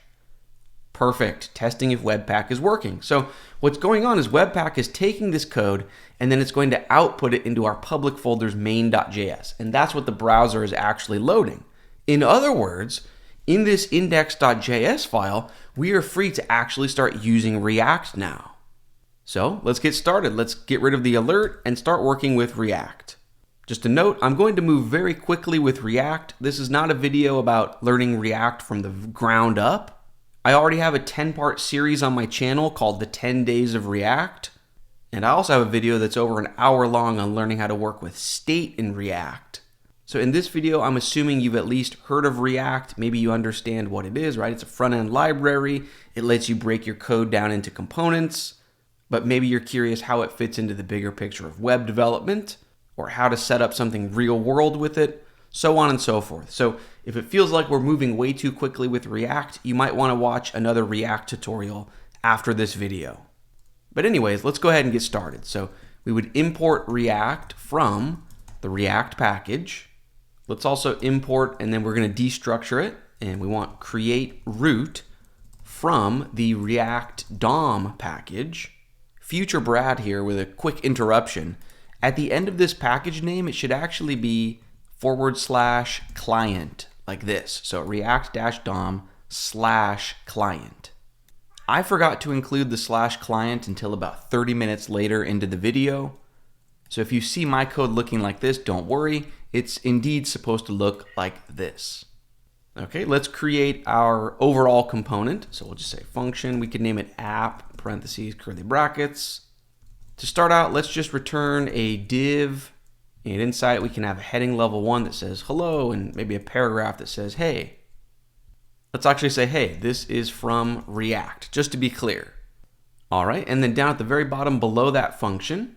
perfect, testing if Webpack is working. So what's going on is Webpack is taking this code and then it's going to output it into our public folder's main.js. And that's what the browser is actually loading. In other words, in this index.js file, we are free to actually start using React now. So let's get started. Let's get rid of the alert and start working with React. Just a note, I'm going to move very quickly with React. This is not a video about learning React from the ground up. I already have a 10-part series on my channel called The 10 Days of React. And I also have a video that's over an hour long on learning how to work with state in React. So in this video, I'm assuming you've at least heard of React. Maybe you understand what it is, right? It's a front-end library. It lets you break your code down into components. But maybe you're curious how it fits into the bigger picture of web development, or how to set up something real world with it, so on and so forth. So if it feels like we're moving way too quickly with React, you might want to watch another React tutorial after this video. But anyways, let's go ahead and get started. So we would import React from the React package, Let's also import, and then we're going to destructure it, and we want create root from the React DOM package. Future Brad here with a quick interruption. At the end of this package name, it should actually be /client, like this. So react-dom/client. I forgot to include the /client until about 30 minutes later into the video. So if you see my code looking like this, don't worry. It's indeed supposed to look like this. Okay, let's create our overall component. So we'll just say function. We could name it app, parentheses, curly brackets. To start out, let's just return a div. And inside it, we can have a heading level 1 that says hello, and maybe a paragraph that says hey. Let's actually say, hey, this is from React, just to be clear. All right, and then down at the very bottom below that function,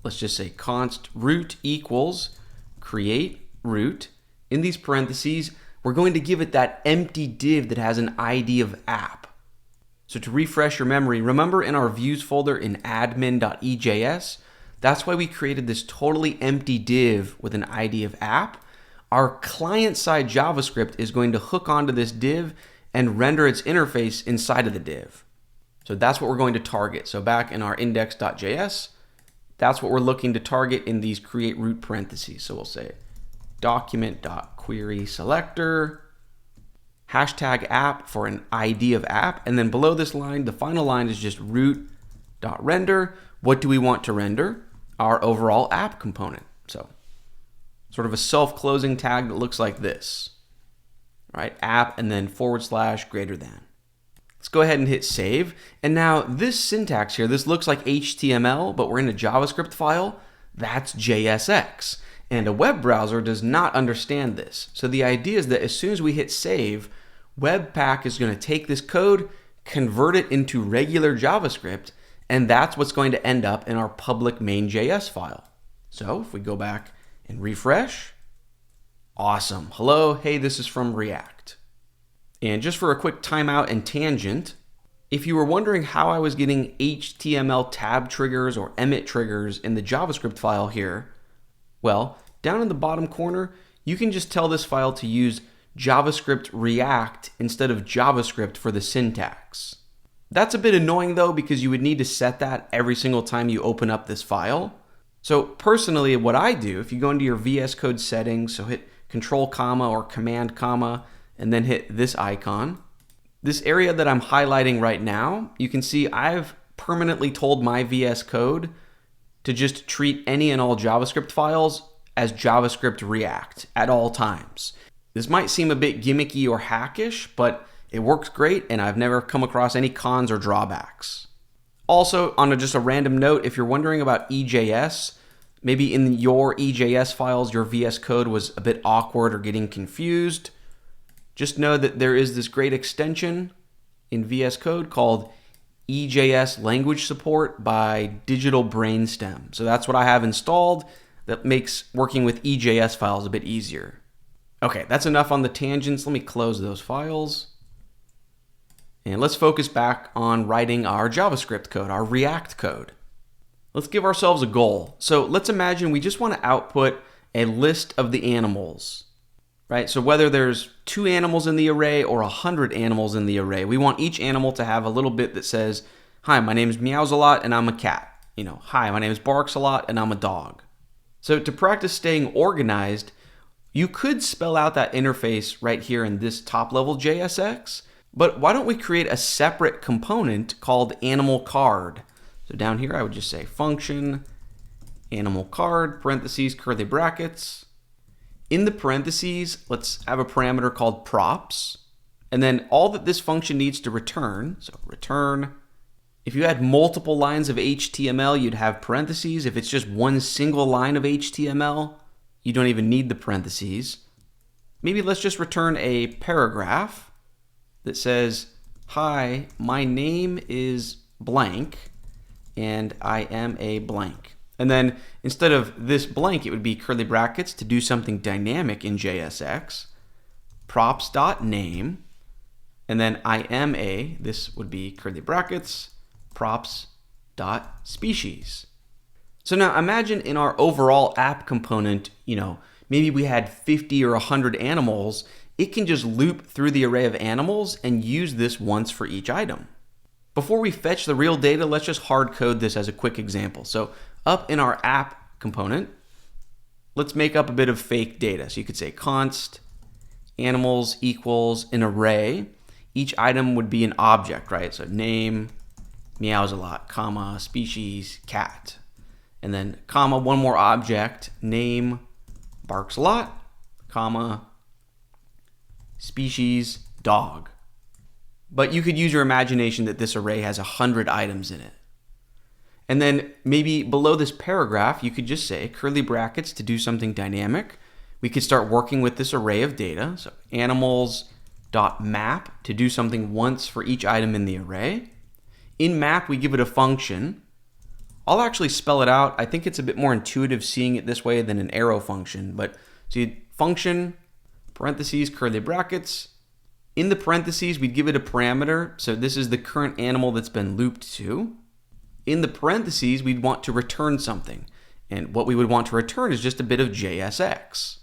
let's just say const root equals create root. In these parentheses, we're going to give it that empty div that has an ID of app. So to refresh your memory, remember in our views folder in admin.ejs, that's why we created this totally empty div with an ID of app. Our client-side JavaScript is going to hook onto this div and render its interface inside of the div. So that's what we're going to target. So back in our index.js, that's what we're looking to target in these create root parentheses. So we'll say document.query selector, hashtag app for an ID of app. And then below this line, the final line is just root.render. What do we want to render? Our overall app component. So sort of a self-closing tag that looks like this, right? App and then / greater than. Let's go ahead and hit save. And now this syntax here, this looks like HTML, but we're in a JavaScript file. That's JSX. And a web browser does not understand this. So the idea is that as soon as we hit save, Webpack is going to take this code, convert it into regular JavaScript, and that's what's going to end up in our public main.js file. So if we go back and refresh, awesome. Hello, hey, this is from React. And just for a quick timeout and tangent, if you were wondering how I was getting HTML tab triggers or emit triggers in the JavaScript file here, well, down in the bottom corner, you can just tell this file to use JavaScript React instead of JavaScript for the syntax. That's a bit annoying though, because you would need to set that every single time you open up this file. So personally, what I do, if you go into your VS Code settings, so hit Control comma or Command comma, and then hit this icon. This area that I'm highlighting right now, you can see I've permanently told my VS Code to just treat any and all JavaScript files as JavaScript React at all times. This might seem a bit gimmicky or hackish, but it works great, and I've never come across any cons or drawbacks. Also, on just a random note, if you're wondering about EJS, maybe in your EJS files, your VS Code was a bit awkward or getting confused, just know that there is this great extension in VS Code called EJS language support by Digital Brainstem. So that's what I have installed that makes working with EJS files a bit easier. Okay, that's enough on the tangents. Let me close those files. And let's focus back on writing our JavaScript code, our React code. Let's give ourselves a goal. So let's imagine we just want to output a list of the animals, right? So whether there's 2 animals in the array or 100 animals in the array, we want each animal to have a little bit that says, hi, my name is Meows-a-lot and I'm a cat. Hi, my name is Barks-a-lot and I'm a dog. So to practice staying organized, you could spell out that interface right here in this top level JSX, but why don't we create a separate component called animal card? So down here, I would just say function, animal card, parentheses, curly brackets. In the parentheses, let's have a parameter called props. And then all that this function needs to return, so return. If you had multiple lines of HTML, you'd have parentheses. If it's just one single line of HTML, you don't even need the parentheses. Maybe let's just return a paragraph that says, hi, my name is blank, and I am a blank. And then instead of this blank, it would be curly brackets to do something dynamic in JSX, props.name, and then I am a, this would be curly brackets, props.species. So now imagine in our overall app component, maybe we had 50 or 100 animals, it can just loop through the array of animals and use this once for each item. Before we fetch the real data, let's just hard code this as a quick example. So up in our app component, let's make up a bit of fake data. So you could say const animals equals an array. Each item would be an object, right? So name, meows a lot, comma, species, cat. And then comma, one more object, name, barks a lot, comma, species, dog. But you could use your imagination that this array has 100 items in it. And then maybe below this paragraph, you could just say curly brackets to do something dynamic. We could start working with this array of data. So animals.map to do something once for each item in the array. In map, we give it a function. I'll actually spell it out. I think it's a bit more intuitive seeing it this way than an arrow function. But see, function, parentheses, curly brackets. In the parentheses, we'd give it a parameter. So this is the current animal that's been looped to. In the parentheses, we'd want to return something. And what we would want to return is just a bit of JSX.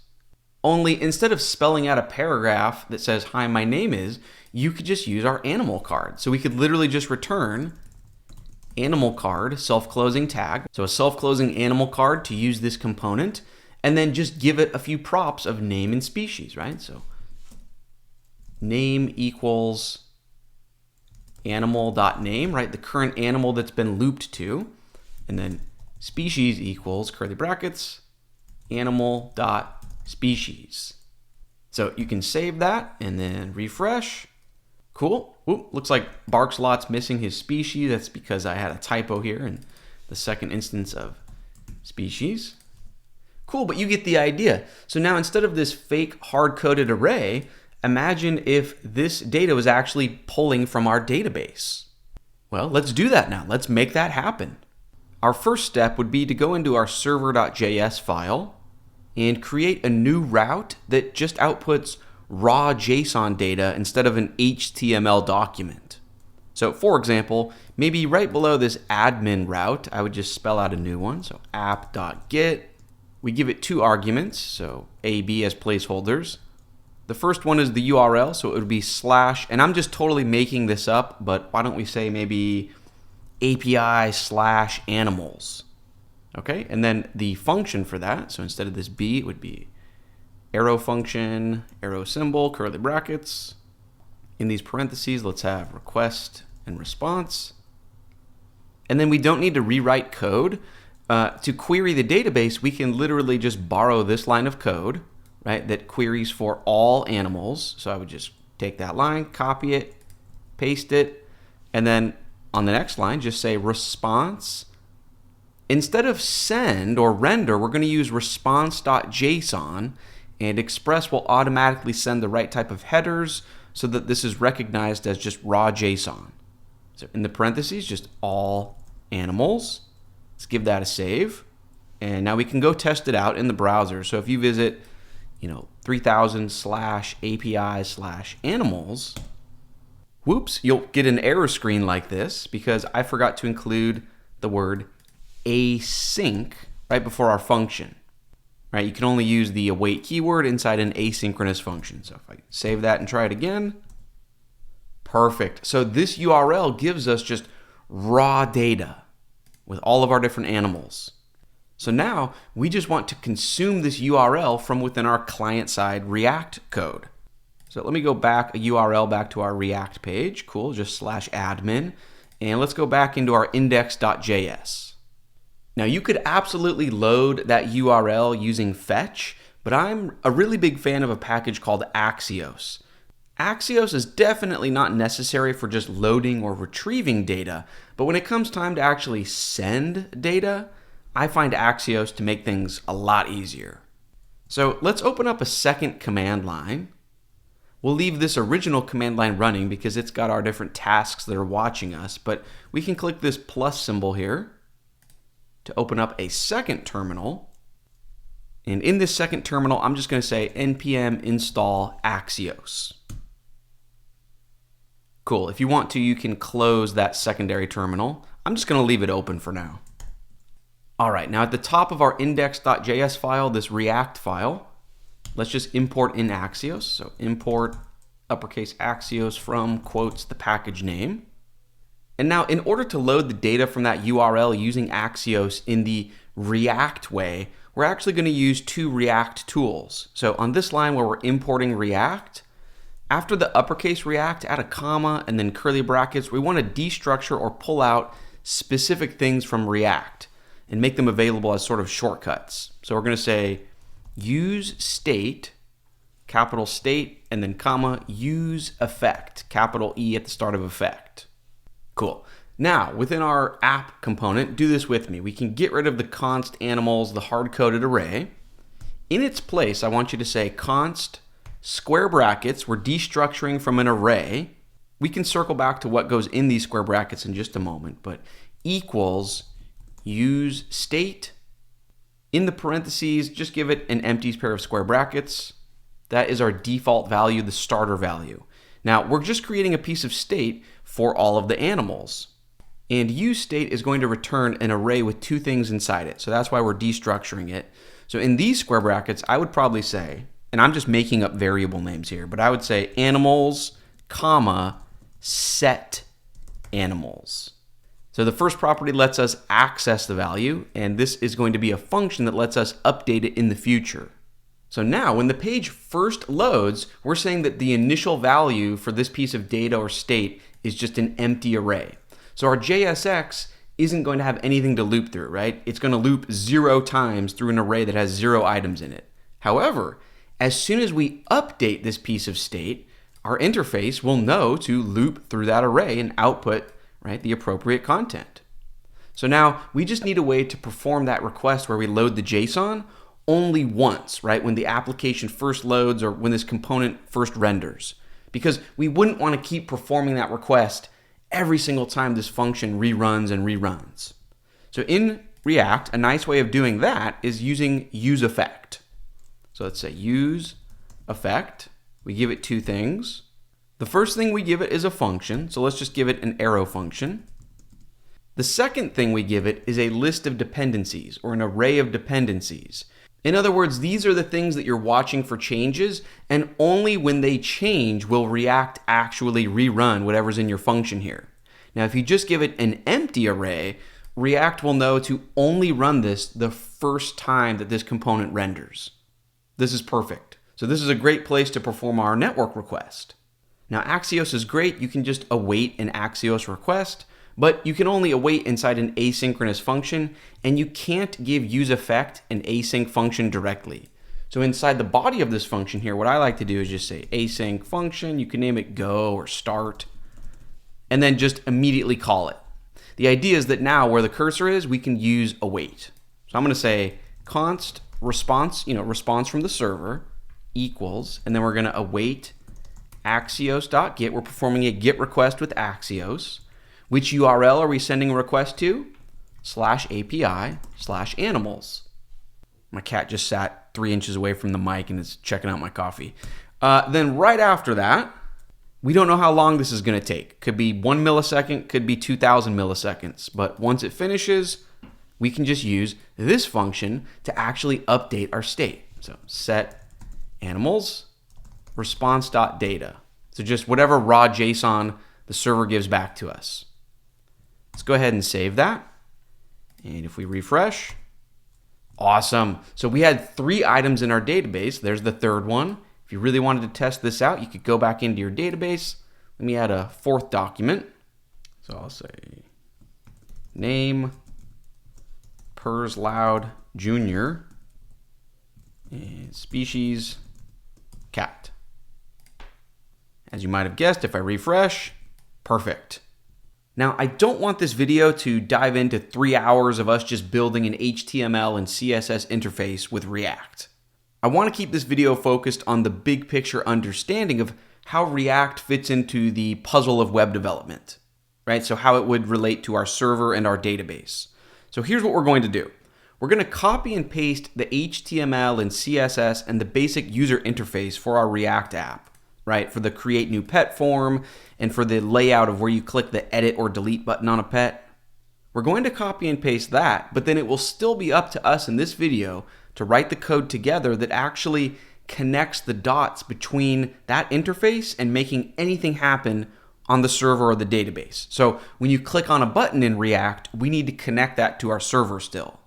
Only instead of spelling out a paragraph that says, hi, my name is, you could just use our animal card. So we could literally just return animal card, self-closing tag. So a self-closing animal card to use this component, and then just give it a few props of name and species, right? So name equals animal.name, right? The current animal that's been looped to. And then species equals curly brackets, animal.species. So you can save that and then refresh. Cool. Oop, looks like barks a lot's missing his species. That's because I had a typo here in the second instance of species. Cool, but you get the idea. So now instead of this fake hard-coded array, imagine if this data was actually pulling from our database. Well, let's do that now. Let's make that happen. Our first step would be to go into our server.js file and create a new route that just outputs raw JSON data instead of an HTML document. So for example, maybe right below this admin route, I would just spell out a new one. So app.get. We give it two arguments, so A, B as placeholders. The first one is the URL, so it would be /, and I'm just totally making this up, but why don't we say maybe API/animals. Okay, and then the function for that, so instead of this B, it would be arrow function, arrow symbol, curly brackets. In these parentheses, let's have request and response. And then we don't need to rewrite code. To query the database, we can literally just borrow this line of code, right, that queries for all animals. So I would just take that line, copy it, paste it, and then on the next line, just say response. Instead of send or render, we're going to use response.json, and Express will automatically send the right type of headers so that this is recognized as just raw JSON. So in the parentheses, just all animals. Let's give that a save. And now we can go test it out in the browser. So if you visit 3000/API/animals, whoops, you'll get an error screen like this because I forgot to include the word async right before our function. Right? You can only use the await keyword inside an asynchronous function. So if I save that and try it again, perfect. So this URL gives us just raw data with all of our different animals. So now we just want to consume this URL from within our client-side React code. So let me go back a URL back to our React page. Cool, just /admin. And let's go back into our index.js. Now you could absolutely load that URL using fetch, but I'm a really big fan of a package called Axios. Axios is definitely not necessary for just loading or retrieving data, but when it comes time to actually send data, I find Axios to make things a lot easier. So let's open up a second command line. We'll leave this original command line running because it's got our different tasks that are watching us, but we can click this plus symbol here to open up a second terminal. And in this second terminal, I'm just going to say npm install Axios. Cool. If you want to, you can close that secondary terminal. I'm just going to leave it open for now. All right, now at the top of our index.js file, this React file, let's just import in Axios. So import uppercase Axios from quotes the package name. And now in order to load the data from that URL using Axios in the React way, we're actually going to use two React tools. So on this line where we're importing React, after the uppercase React, add a comma and then curly brackets. We want to destructure or pull out specific things from React and make them available as sort of shortcuts. So we're going to say use state, capital state, and then comma, use effect, capital E at the start of effect. Cool. Now, within our app component, do this with me. We can get rid of the const animals, the hard-coded array. In its place, I want you to say const square brackets. We're destructuring from an array. We can circle back to what goes in these square brackets in just a moment, but equals use state. In the parentheses, just give it an empty pair of square brackets. That is our default value, the starter value. Now, we're just creating a piece of state for all of the animals. And use state is going to return an array with two things inside it. So that's why we're destructuring it. So in these square brackets, I would probably say, and I'm just making up variable names here, but I would say animals, comma, set animals. So the first property lets us access the value, and this is going to be a function that lets us update it in the future. So now when the page first loads, we're saying that the initial value for this piece of data or state is just an empty array. So our JSX isn't going to have anything to loop through, right? It's going to loop 0 times through an array that has 0 items in it. However, as soon as we update this piece of state, our interface will know to loop through that array and output, right, the appropriate content. So now we just need a way to perform that request where we load the JSON only once, right, when the application first loads or when this component first renders. Because we wouldn't want to keep performing that request every single time this function reruns and reruns. So in React, a nice way of doing that is using use effect. So let's say use effect. We give it two things. The first thing we give it is a function, so let's just give it an arrow function. The second thing we give it is a list of dependencies or an array of dependencies. In other words, these are the things that you're watching for changes, and only when they change will React actually rerun whatever's in your function here. Now, if you just give it an empty array, React will know to only run this the first time that this component renders. This is perfect. So this is a great place to perform our network request. Now, Axios is great. You can just await an Axios request, but you can only await inside an asynchronous function, and you can't give useEffect an async function directly. So inside the body of this function here, what I like to do is just say async function. You can name it go or start, and then just immediately call it. The idea is that now where the cursor is, we can use await. So I'm going to say const response, response from the server equals, and then we're going to await Axios.get. We're performing a GET request with Axios. Which URL are we sending a request to? /API/animals. My cat just sat 3 inches away from the mic and is checking out my coffee. Then right after that, we don't know how long this is going to take. Could be 1 millisecond, could be 2,000 milliseconds. But once it finishes, we can just use this function to actually update our state. So set animals response.data. So just whatever raw JSON the server gives back to us. Let's go ahead and save that. And if we refresh, awesome. So we had 3 items in our database. There's the third one. If you really wanted to test this out, you could go back into your database. Let me add a 4th document. So I'll say name Pers Loud Jr. and species cat. As you might have guessed, if I refresh, perfect. Now, I don't want this video to dive into 3 hours of us just building an HTML and CSS interface with React. I want to keep this video focused on the big picture understanding of how React fits into the puzzle of web development, right? So how it would relate to our server and our database. So here's what we're going to do. We're going to copy and paste the HTML and CSS and the basic user interface for our React app, right? For the create new pet form and for the layout of where you click the edit or delete button on a pet. We're going to copy and paste that, but then it will still be up to us in this video to write the code together that actually connects the dots between that interface and making anything happen on the server or the database. So when you click on a button in React, we need to connect that to our server still.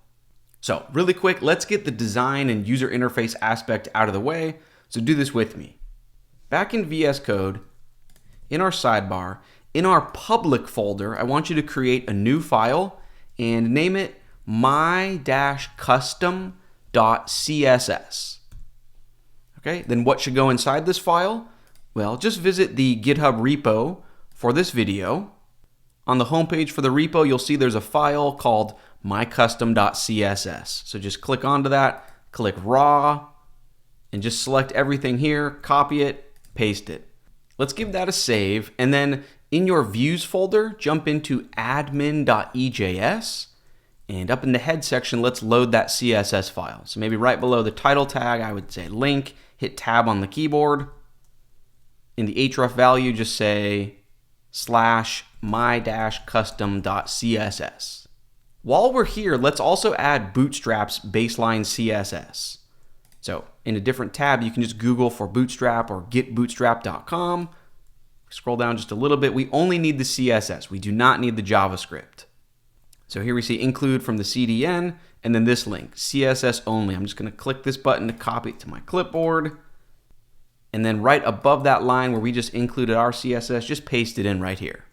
So really quick, let's get the design and user interface aspect out of the way. So do this with me. Back in VS Code, in our sidebar, in our public folder, I want you to create a new file and name it my-custom.css. Okay, then what should go inside this file? Well, just visit the GitHub repo for this video. On the homepage for the repo, you'll see there's a file called mycustom.css. So just click onto that, click raw, and just select everything here, copy it, paste it. Let's give that a save, and then in your views folder, jump into admin.ejs, and up in the head section, let's load that CSS file. So maybe right below the title tag, I would say link, hit tab on the keyboard. In the href value, just say /my-custom.css. While we're here, let's also add Bootstrap's baseline CSS. So in a different tab, you can just Google for Bootstrap or getbootstrap.com. Scroll down just a little bit. We only need the CSS. We do not need the JavaScript. So here we see include from the CDN, and then this link, CSS only. I'm just going to click this button to copy it to my clipboard. And then right above that line where we just included our CSS, just paste it in right here.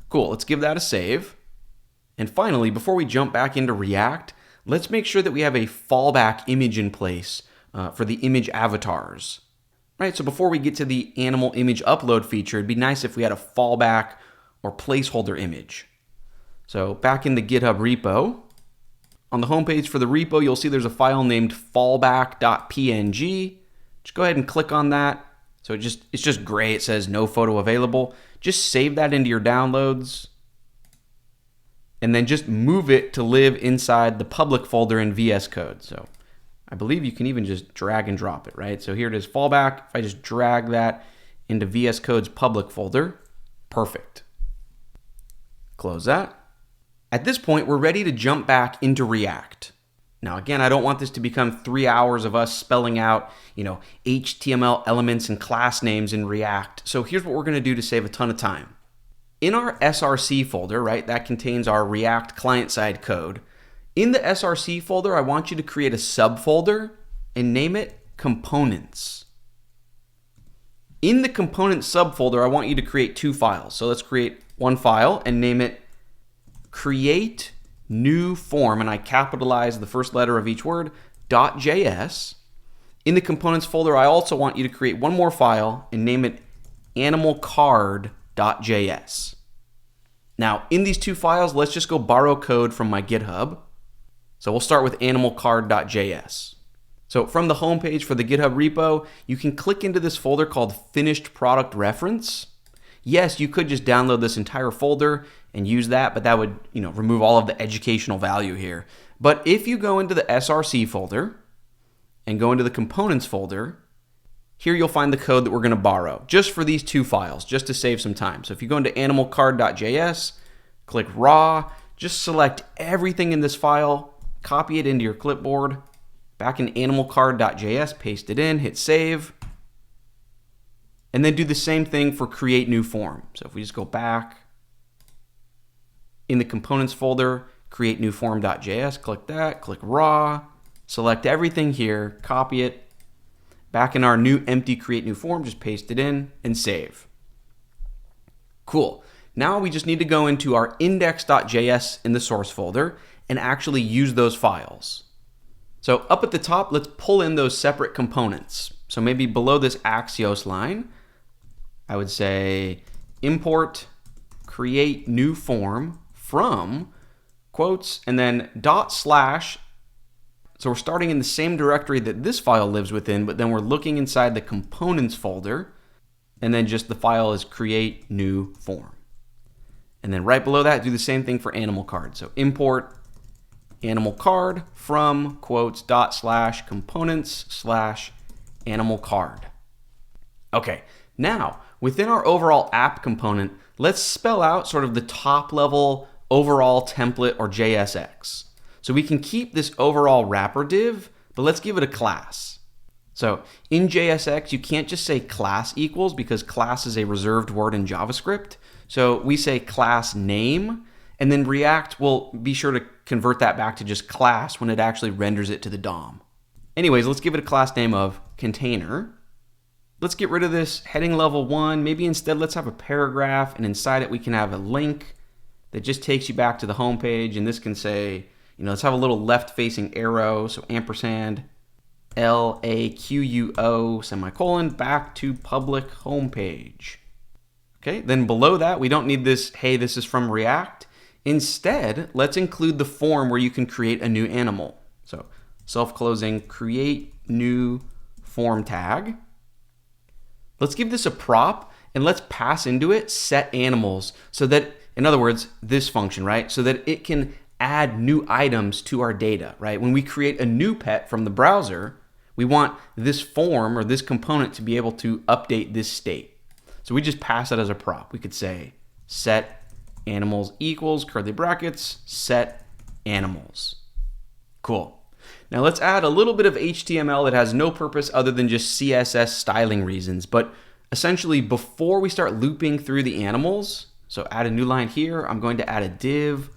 Cool, let's give that a save. And finally, before we jump back into React, let's make sure that we have a fallback image in place for the image avatars. Right, so before we get to the animal image upload feature, it'd be nice if we had a fallback or placeholder image. So back in the GitHub repo, on the homepage for the repo, you'll see there's a file named fallback.png. Just go ahead and click on that. So it's just gray. It says no photo available. Just save that into your downloads, and then just move it to live inside the public folder in VS Code. So I believe you can even just drag and drop it, right? So here it is, fallback. If I just drag that into VS Code's public folder, perfect. Close that. At this point, we're ready to jump back into React. Now, again, I don't want this to become 3 hours of us spelling out, HTML elements and class names in React. So here's what we're going to do to save a ton of time. In our SRC folder, right, that contains our React client-side code. In the SRC folder, I want you to create a subfolder and name it components. In the components subfolder, I want you to create 2 files. So let's create one file and name it create new form, and I capitalize the first letter of each word, .js. In the components folder, I also want you to create one more file and name it animalcard.js. Now, in these 2 files, let's just go borrow code from my GitHub. So we'll start with animalcard.js. So from the homepage for the GitHub repo, you can click into this folder called finished product reference. Yes, you could just download this entire folder and use that, but that would, remove all of the educational value here. But if you go into the SRC folder and go into the components folder, here you'll find the code that we're going to borrow just for these 2 files, just to save some time. So if you go into animalcard.js, click raw, just select everything in this file, copy it into your clipboard, back in animalcard.js, paste it in, hit save, and then do the same thing for create new form. So if we just go back in the components folder, create new form.js, click that, click raw, select everything here, copy it, back in our new empty create new form, just paste it in and save. Cool. Now we just need to go into our index.js in the source folder and actually use those files. So up at the top, let's pull in those separate components. So maybe below this Axios line, I would say import create new form from quotes and then /. So we're starting in the same directory that this file lives within, but then we're looking inside the components folder, and then just the file is create new form. And then right below that, do the same thing for animal card. So import animal card from quotes // components / animal card. Okay, now within our overall app component, let's spell out sort of the top level overall template or JSX. So we can keep this overall wrapper div, but let's give it a class. So in JSX, you can't just say class equals because class is a reserved word in JavaScript. So we say class name, and then React will be sure to convert that back to just class when it actually renders it to the DOM. Anyways, let's give it a class name of container. Let's get rid of this heading level 1. Maybe instead let's have a paragraph, and inside it we can have a link that just takes you back to the home page. And this can say, let's have a little left-facing arrow. So ampersand LAQUO semicolon back to public homepage. Okay, then below that, we don't need this, hey, this is from React. Instead, let's include the form where you can create a new animal. So self-closing, create new form tag. Let's give this a prop and let's pass into it set animals so that, in other words, this function, right? So that it can add new items to our data, right? When we create a new pet from the browser, we want this form or this component to be able to update this state. So we just pass it as a prop. We could say set animals equals curly brackets, set animals. Cool. Now let's add a little bit of HTML that has no purpose other than just CSS styling reasons. But essentially before we start looping through the animals, so add a new line here, I'm going to add a div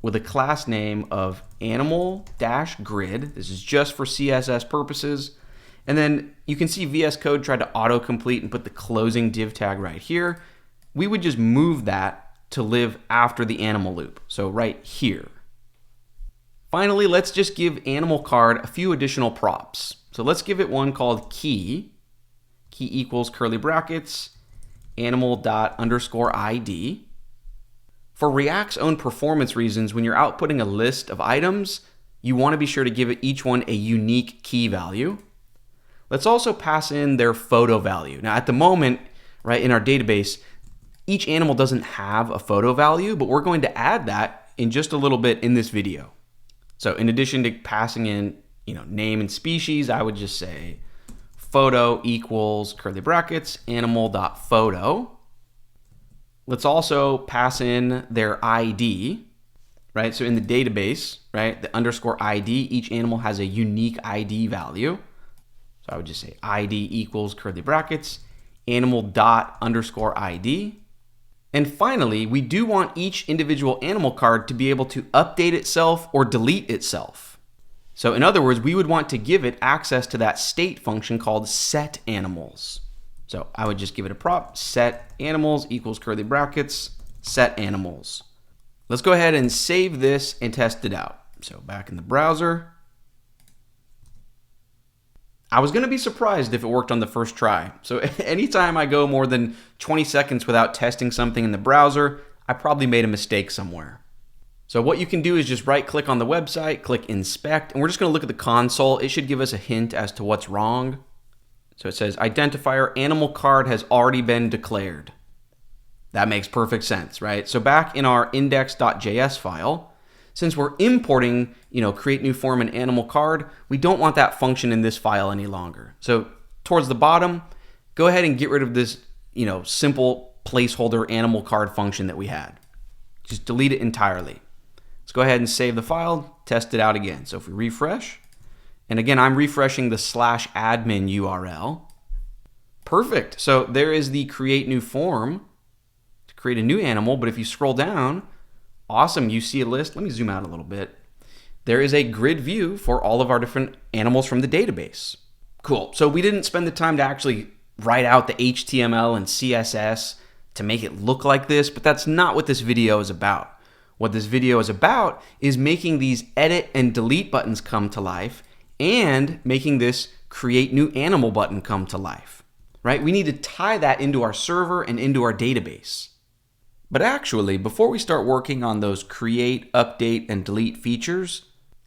with a class name of animal-grid. This is just for CSS purposes. And then you can see VS Code tried to autocomplete and put the closing div tag right here. We would just move that to live after the animal loop. So right here. Finally, let's just give animal card a few additional props. So let's give it one called key equals curly brackets, animal._ID. For React's own performance reasons, when you're outputting a list of items, you want to be sure to give it each one a unique key value. Let's also pass in their photo value. Now at the moment, right, in our database, each animal doesn't have a photo value, but we're going to add that in just a little bit in this video. So in addition to passing in, name and species, I would just say photo equals curly brackets, animal.photo. Let's also pass in their ID, right? So in the database, right, the _ID, each animal has a unique ID value. So I would just say ID equals curly brackets, animal._ID. And finally, we do want each individual animal card to be able to update itself or delete itself. So in other words, we would want to give it access to that state function called set animals. So I would just give it a prop, set animals equals curly brackets, set animals. Let's go ahead and save this and test it out. So back in the browser. I was going to be surprised if it worked on the first try. So anytime I go more than 20 seconds without testing something in the browser, I probably made a mistake somewhere. So what you can do is just right click on the website, click inspect, and we're just going to look at the console. It should give us a hint as to what's wrong. So it says identifier animal card has already been declared. That makes perfect sense, right? So back in our index.js file, since we're importing, create new form and animal card, we don't want that function in this file any longer. So towards the bottom, go ahead and get rid of this, simple placeholder animal card function that we had. Just delete it entirely. Let's go ahead and save the file, test it out again. So if we refresh, and again, I'm refreshing the /admin URL. Perfect. So there is the create new form to create a new animal. But if you scroll down, awesome, you see a list. Let me zoom out a little bit. There is a grid view for all of our different animals from the database. Cool. So we didn't spend the time to actually write out the HTML and CSS to make it look like this, but that's not what this video is about. What this video is about is making these edit and delete buttons come to life and making this create new animal button come to life, right? We need to tie that into our server and into our database. But actually, before we start working on those create, update, and delete features,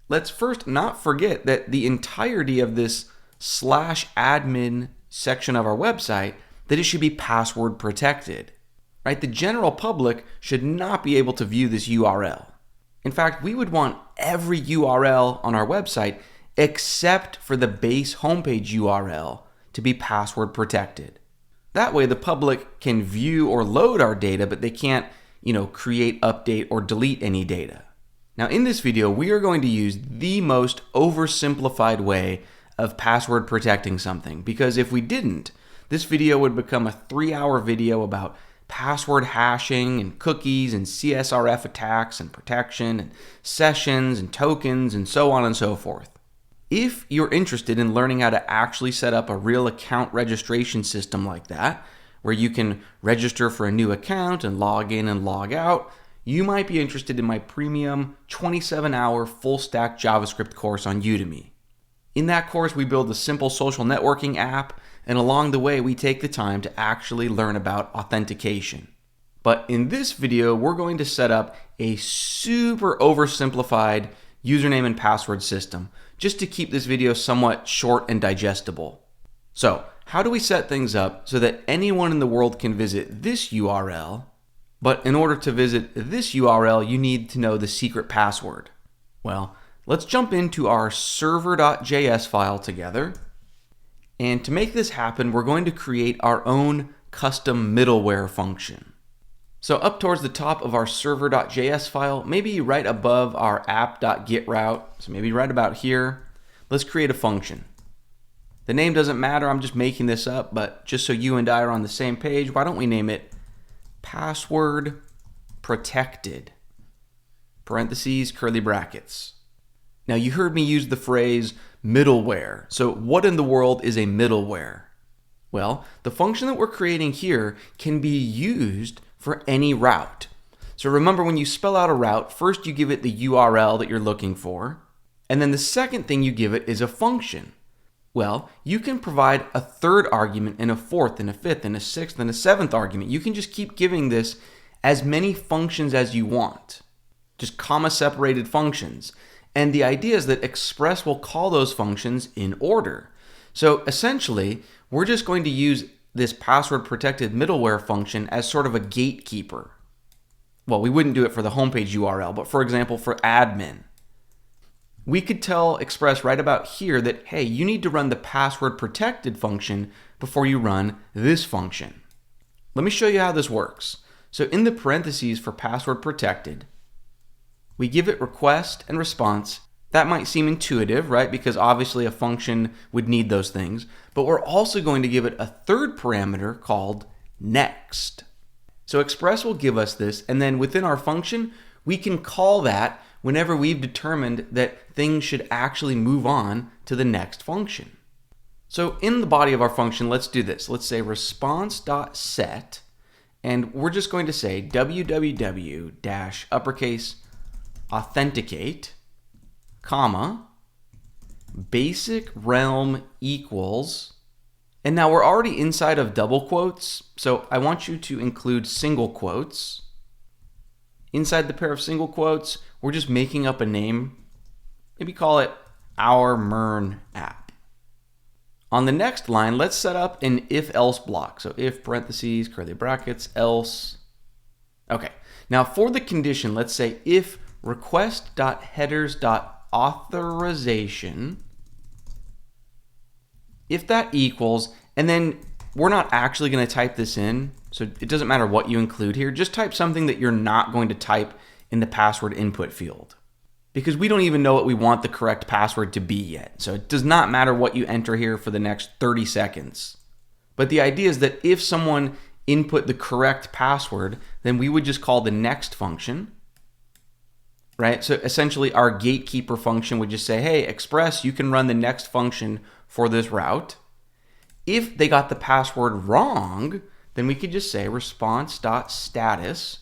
let's first not forget that the entirety of this /admin section of our website, that it should be password protected, right? The general public should not be able to view this URL. In fact, we would want every URL on our website except for the base homepage URL to be password protected. That way the public can view or load our data, but they can't, create, update, or delete any data. Now in this video, we are going to use the most oversimplified way of password protecting something, because if we didn't, this video would become a 3-hour video about password hashing and cookies and CSRF attacks and protection and sessions and tokens and so on and so forth. If you're interested in learning how to actually set up a real account registration system like that, where you can register for a new account and log in and log out, you might be interested in my premium 27-hour full stack JavaScript course on Udemy. In that course, we build a simple social networking app, and along the way, we take the time to actually learn about authentication. But in this video, we're going to set up a super oversimplified username and password system, just to keep this video somewhat short and digestible. So, how do we set things up so that anyone in the world can visit this URL, but in order to visit this URL, you need to know the secret password? Well, let's jump into our server.js file together. And to make this happen, we're going to create our own custom middleware function. So up towards the top of our server.js file, maybe right above our app.get route, so maybe right about here, let's create a function. The name doesn't matter, I'm just making this up, but just so you and I are on the same page, why don't we name it password protected, parentheses, curly brackets. Now you heard me use the phrase middleware. So what in the world is a middleware? Well, the function that we're creating here can be used for any route. So remember, when you spell out a route, first you give it the URL that you're looking for, and then the second thing you give it is a function. Well, you can provide a third argument and a fourth and a fifth and a sixth and a seventh argument. You can just keep giving this as many functions as you want, just comma-separated functions. And the idea is that Express will call those functions in order. So essentially, we're just going to use this password protected middleware function as sort of a gatekeeper. Well, we wouldn't do it for the homepage URL, but for example, for admin. We could tell Express right about here that, hey, you need to run the password protected function before you run this function. Let me show you how this works. So in the parentheses for password protected, we give it request and response. That might seem intuitive, right? Because obviously a function would need those things. But we're also going to give it a third parameter called next. So Express will give us this, and then within our function, we can call that whenever we've determined that things should actually move on to the next function. So in the body of our function, let's do this. Let's say response.set, and we're just going to say www-uppercase authenticate, comma, basic realm equals, and now we're already inside of double quotes, so I want you to include single quotes. Inside the pair of single quotes, we're just making up a name. Maybe call it our MERN app. On the next line, let's set up an if-else block. So if parentheses, curly brackets, else. Okay, now for the condition, let's say if request.headers.authorization, if that equals, and then we're not actually going to type this in, so it doesn't matter what you include here, just type something that you're not going to type in the password input field, because we don't even know what we want the correct password to be yet. So it does not matter what you enter here for the next 30 seconds. But the idea is that if someone input the correct password, then we would just call the next function, right? So essentially our gatekeeper function would just say, hey, Express, you can run the next function for this route. If they got the password wrong, then we could just say response.status,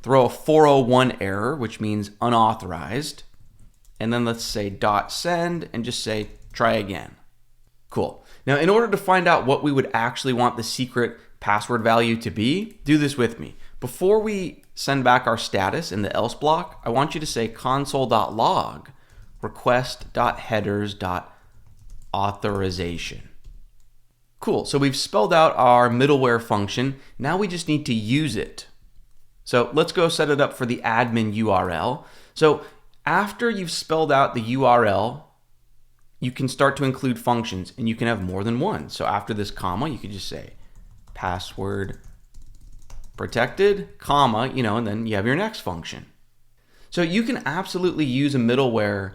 throw a 401 error, which means unauthorized, and then let's say .send and just say try again. Cool. Now, in order to find out what we would actually want the secret password value to be, do this with me. Before we send back our status in the else block, I want you to say console.log request.headers.authorization. Cool, so we've spelled out our middleware function. Now we just need to use it. So let's go set it up for the admin URL. So after you've spelled out the URL, you can start to include functions, and you can have more than one. So after this comma, you could just say password protected, comma, and then you have your next function. So you can absolutely use a middleware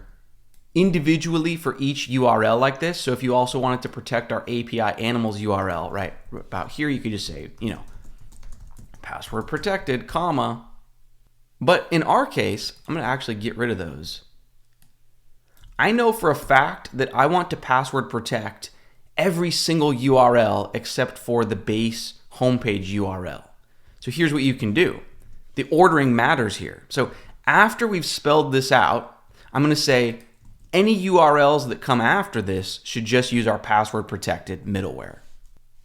individually for each URL like this. So if you also wanted to protect our API animals URL, right about here, you could just say, password protected, comma. But in our case, I'm going to actually get rid of those. I know for a fact that I want to password protect every single URL except for the base homepage URL. So here's what you can do. The ordering matters here. So after we've spelled this out, I'm going to say any URLs that come after this should just use our password protected middleware.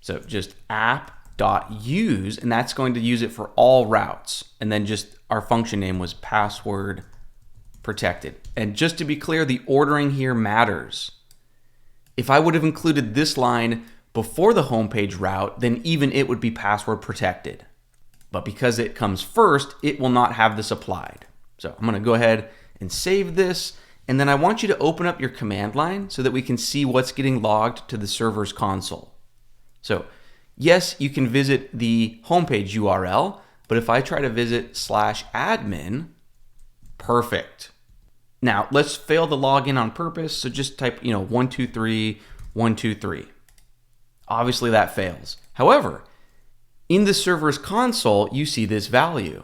So just app.use, and that's going to use it for all routes. And then just our function name was password protected. And just to be clear, the ordering here matters. If I would have included this line before the homepage route, then even it would be password protected. But because it comes first, it will not have this applied. So I'm going to go ahead and save this. And then I want you to open up your command line so that we can see what's getting logged to the server's console. So yes, you can visit the homepage URL, but if I try to visit /admin, perfect. Now let's fail the login on purpose. So just type, 123, 123. Obviously that fails. However, in the server's console, you see this value.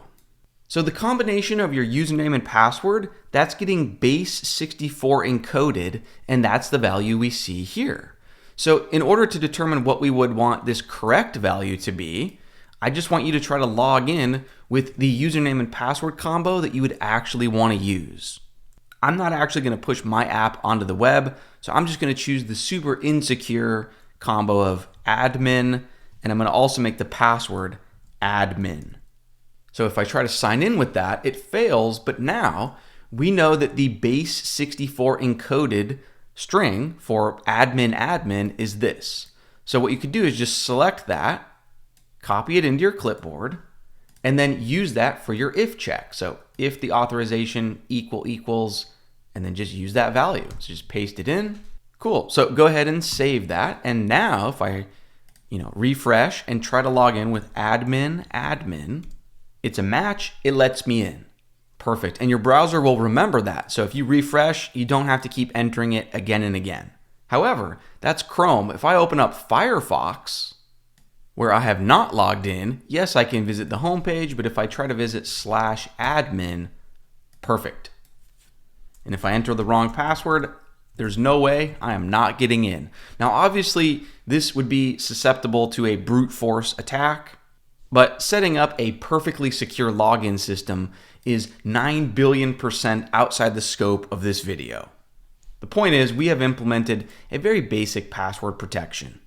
So the combination of your username and password, that's getting base 64 encoded, and that's the value we see here. So in order to determine what we would want this correct value to be, I just want you to try to log in with the username and password combo that you would actually want to use. I'm not actually going to push my app onto the web, so I'm just going to choose the super insecure combo of admin, and I'm going to also make the password admin. So if I try to sign in with that, it fails, but now we know that the base 64 encoded string for admin is this. So what you could do is just select that, copy it into your clipboard, and then use that for your if check. So if the authorization equals, and then just use that value. So just paste it in. Cool. So go ahead and save that. And now if I, refresh and try to log in with admin, it's a match, it lets me in. Perfect. And your browser will remember that. So if you refresh, you don't have to keep entering it again and again. However, that's Chrome. If I open up Firefox, where I have not logged in, yes, I can visit the homepage, but if I try to visit /admin, perfect. And if I enter the wrong password, there's no way I am not getting in. Now, obviously, this would be susceptible to a brute force attack, but setting up a perfectly secure login system is 9 billion% outside the scope of this video. The point is, we have implemented a very basic password protection.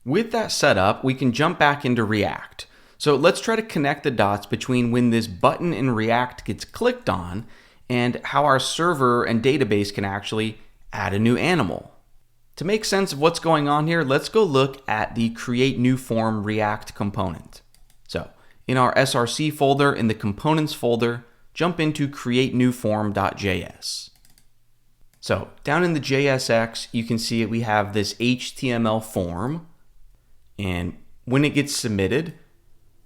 With that set up, we can jump back into React. So let's try to connect the dots between when this button in React gets clicked on and how our server and database can actually add a new animal. To make sense of what's going on here, let's go look at the Create New Form React component. So in our SRC folder, in the components folder, jump into createnewform.js. So down in the JSX, you can see we have this HTML form, and when it gets submitted,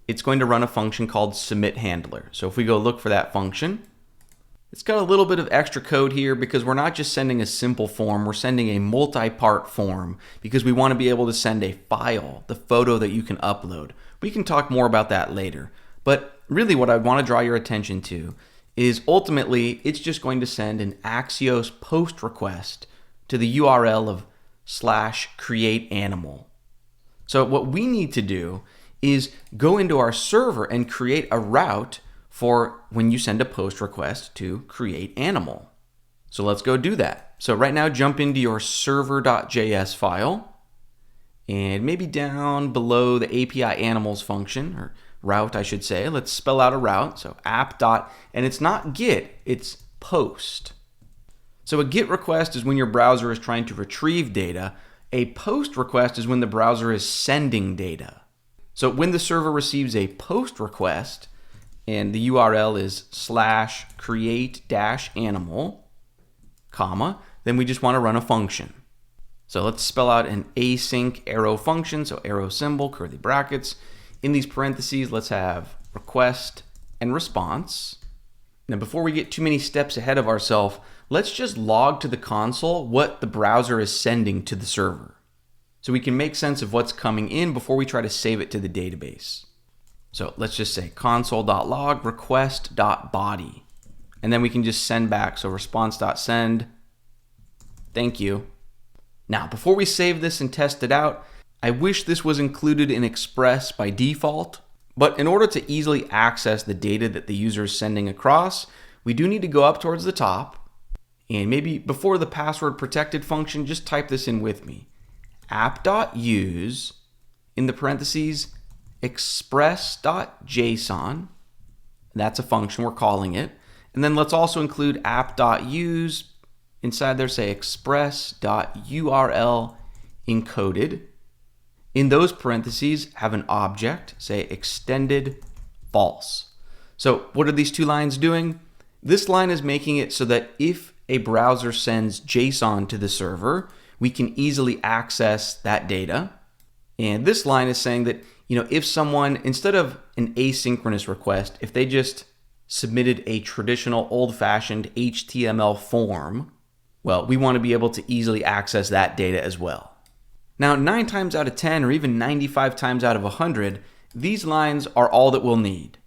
it's going to run a function called submit handler. So if we go look for that function, it's got a little bit of extra code here because we're not just sending a simple form, we're sending a multi-part form because we want to be able to send a file, the photo that you can upload. We can talk more about that later. But really what I want to draw your attention to is ultimately it's just going to send an Axios post request to the URL of /createAnimal. So what we need to do is go into our server and create a route for when you send a post request to createAnimal. So let's go do that. So right now jump into your server.js file and maybe down below the API animals function, or route I should say, let's spell out a route. So app dot, and it's not get, it's post. So a GET request is when your browser is trying to retrieve data. A POST request is when the browser is sending data. So when the server receives a POST request and the URL is /create-animal, comma, then we just want to run a function. So let's spell out an async arrow function. So arrow symbol, curly brackets. In these parentheses, let's have request and response. Now, before we get too many steps ahead of ourselves, let's just log to the console what the browser is sending to the server, so we can make sense of what's coming in before we try to save it to the database. So let's just say console.log request.body, and then we can just send back. So response.send, thank you. Now, before we save this and test it out, I wish this was included in Express by default, but in order to easily access the data that the user is sending across, we do need to go up towards the top, and maybe before the password protected function, just type this in with me. app.use, in the parentheses, express.json, that's a function, we're calling it. And then let's also include app.use, inside there say express.url encoded. In those parentheses, have an object, say extended false. So what are these two lines doing? This line is making it so that if a browser sends JSON to the server, we can easily access that data. And this line is saying that, if someone, instead of an asynchronous request, if they just submitted a traditional old-fashioned HTML form, well, we want to be able to easily access that data as well. Now, 9 times out of 10, or even 95 times out of 100, these lines are all that we'll need,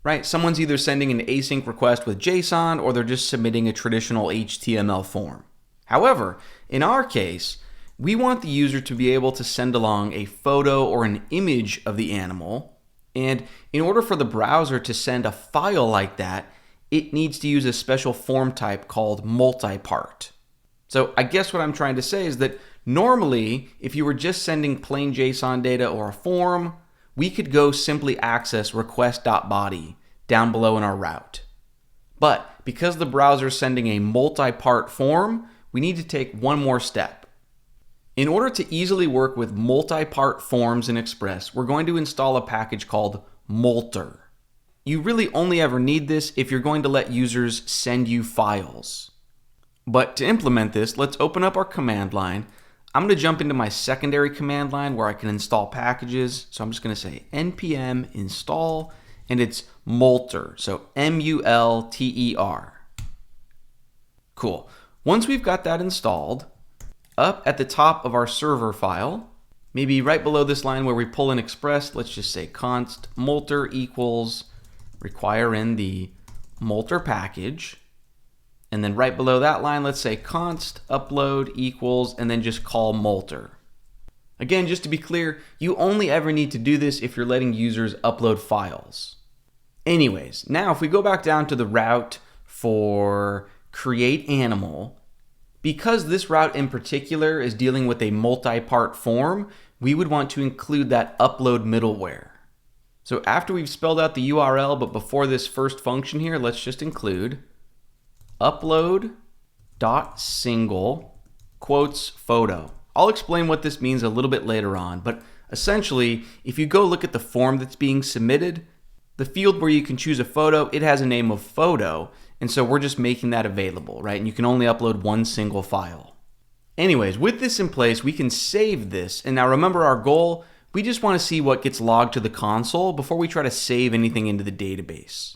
right? Someone's either sending an async request with JSON, or they're just submitting a traditional HTML form. However, in our case, we want the user to be able to send along a photo or an image of the animal, and in order for the browser to send a file like that, it needs to use a special form type called multipart. So I guess what I'm trying to say is that normally, if you were just sending plain JSON data or a form, we could go simply access request.body down below in our route. But because the browser is sending a multi-part form, we need to take one more step. In order to easily work with multi-part forms in Express, we're going to install a package called Molter. You really only ever need this if you're going to let users send you files. But to implement this, let's open up our command line. I'm going to jump into my secondary command line where I can install packages. So I'm just going to say npm install, and it's Molter, so M-U-L-T-E-R. Cool. Once we've got that installed, up at the top of our server file, maybe right below this line where we pull in Express, let's just say const molter equals require in the molter package. And then right below that line, let's say const upload equals, and then just call molter. Again, just to be clear, you only ever need to do this if you're letting users upload files. Anyways, now if we go back down to the route for create animal, because this route in particular is dealing with a multi-part form, we would want to include that upload middleware. So after we've spelled out the URL, but before this first function here, let's just include upload.single quotes photo. I'll explain what this means a little bit later on, but essentially, if you go look at the form that's being submitted, the field where you can choose a photo, it has a name of photo, and so we're just making that available, right? And you can only upload one single file. Anyways, with this in place, we can save this, and now remember our goal, we just want to see what gets logged to the console before we try to save anything into the database.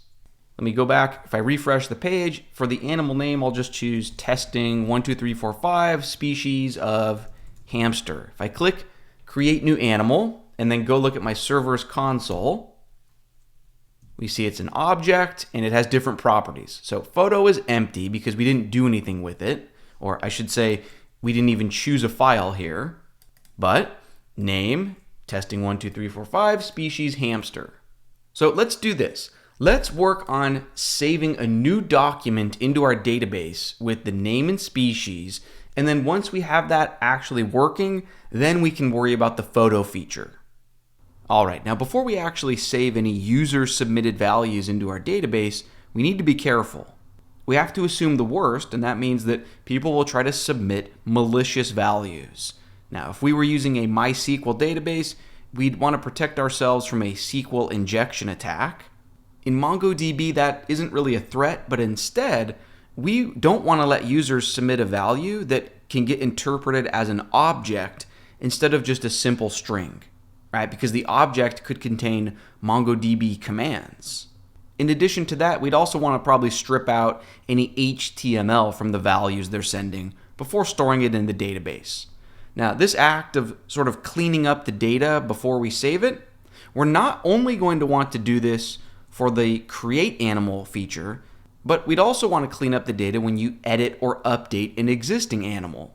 Let me go back. If I refresh the page, for the animal name, I'll just choose testing 1, 2, 3, 4, 5 species of hamster. If I click create new animal and then go look at my server's console, we see it's an object and it has different properties. So photo is empty because we didn't do anything with it, or I should say we didn't even choose a file here. But name, testing 1, 2, 3, 4, 5 species hamster. So let's do this. Let's work on saving a new document into our database with the name and species, and then once we have that actually working, then we can worry about the photo feature. All right, now before we actually save any user-submitted values into our database, we need to be careful. We have to assume the worst, and that means that people will try to submit malicious values. Now, if we were using a MySQL database, we'd want to protect ourselves from a SQL injection attack. In MongoDB, that isn't really a threat, but instead, we don't want to let users submit a value that can get interpreted as an object instead of just a simple string, right? Because the object could contain MongoDB commands. In addition to that, we'd also want to probably strip out any HTML from the values they're sending before storing it in the database. Now, this act of sort of cleaning up the data before we save it, we're not only going to want to do this for the create animal feature, but we'd also want to clean up the data when you edit or update an existing animal,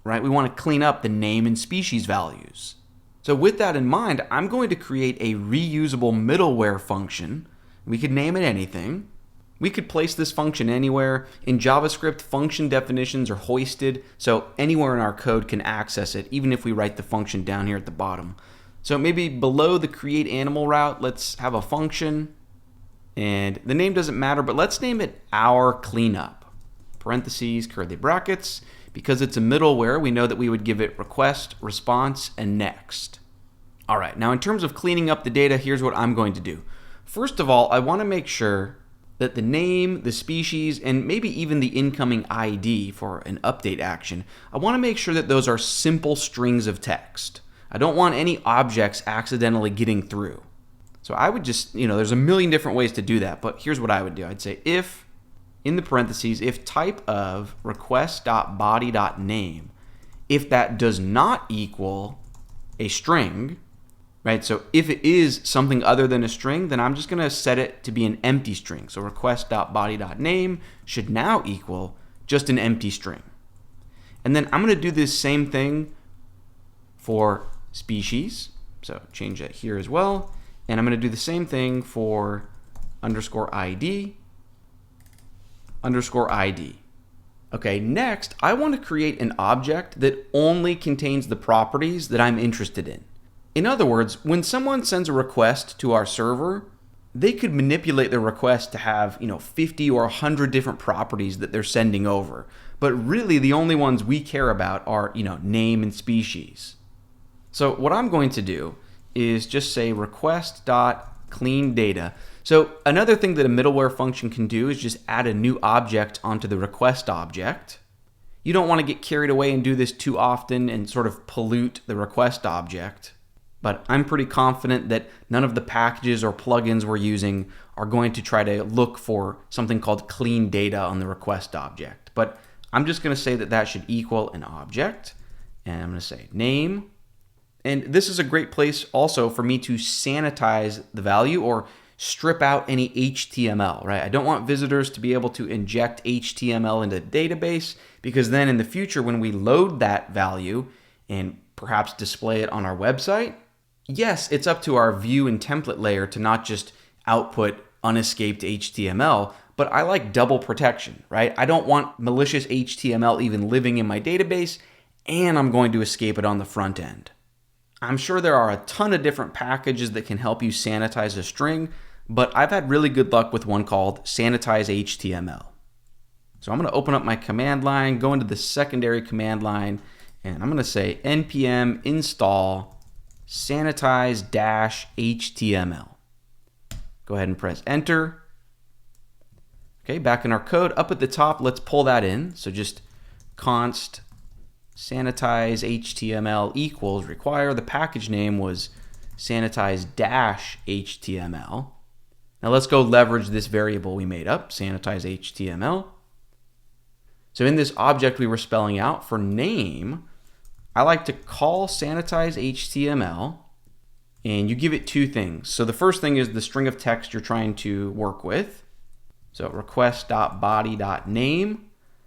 right? We want to clean up the name and species values. So with that in mind, I'm going to create a reusable middleware function. We could name it anything. We could place this function anywhere. In JavaScript, function definitions are hoisted, so anywhere in our code can access it, even if we write the function down here at the bottom. So maybe below the create animal route, let's have a function. And the name doesn't matter, but let's name it our cleanup. Parentheses, curly brackets. Because it's a middleware, we know that we would give it request, response, and next. All right, now in terms of cleaning up the data, here's what I'm going to do. First of all, I want to make sure that the name, the species, and maybe even the incoming ID for an update action, I want to make sure that those are simple strings of text. I don't want any objects accidentally getting through. So I would just, there's a million different ways to do that, but here's what I would do. I'd say if, in the parentheses, if type of request.body.name, if that does not equal a string, right? So if it is something other than a string, then I'm just going to set it to be an empty string. So request.body.name should now equal just an empty string. And then I'm going to do this same thing for species. So change that here as well. And I'm going to do the same thing for _ID. Okay, next, I want to create an object that only contains the properties that I'm interested in. In other words, when someone sends a request to our server, they could manipulate the request to have, 50 or 100 different properties that they're sending over. But really, the only ones we care about are, name and species. So what I'm going to do is just say request.cleanData. So another thing that a middleware function can do is just add a new object onto the request object. You don't want to get carried away and do this too often and sort of pollute the request object. But I'm pretty confident that none of the packages or plugins we're using are going to try to look for something called clean data on the request object. But I'm just going to say that that should equal an object. And I'm going to say name. And this is a great place also for me to sanitize the value or strip out any HTML, right? I don't want visitors to be able to inject HTML into the database, because then in the future when we load that value and perhaps display it on our website, yes, it's up to our view and template layer to not just output unescaped HTML, but I like double protection, right? I don't want malicious HTML even living in my database, and I'm going to escape it on the front end. I'm sure there are a ton of different packages that can help you sanitize a string, but I've had really good luck with one called Sanitize HTML. So I'm going to open up my command line, go into the secondary command line, and I'm going to say npm install sanitize-html. Go ahead and press enter. Okay, back in our code, up at the top, let's pull that in. So just const sanitize HTML equals require. The package name was sanitize-html. Now let's go leverage this variable we made up, sanitize HTML. So in this object we were spelling out for name, I like to call sanitize HTML, and you give it two things. So the first thing is the string of text you're trying to work with. So request.body.name.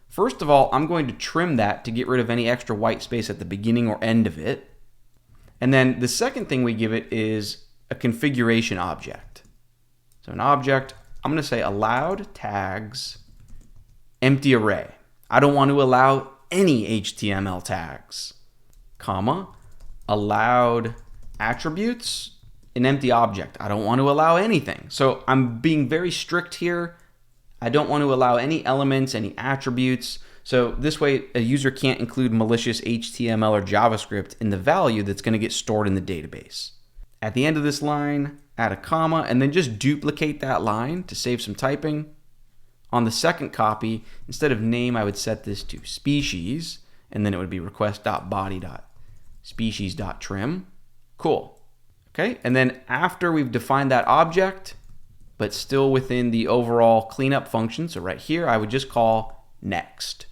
First of all, I'm going to trim that to get rid of any extra white space at the beginning or end of it. And then the second thing we give it is a configuration object. So an object, I'm going to say allowed tags empty array. I don't want to allow any HTML tags, comma, allowed attributes, an empty object. I don't want to allow anything. So I'm being very strict here. I don't want to allow any elements, any attributes. So this way a user can't include malicious HTML or JavaScript in the value that's going to get stored in the database. At the end of this line, add a comma, and then just duplicate that line to save some typing. On the second copy, instead of name, I would set this to species, and then it would be request.body.species.trim. Cool. Okay, and then after we've defined that object, but still within the overall cleanup function. So right here, I would just call next.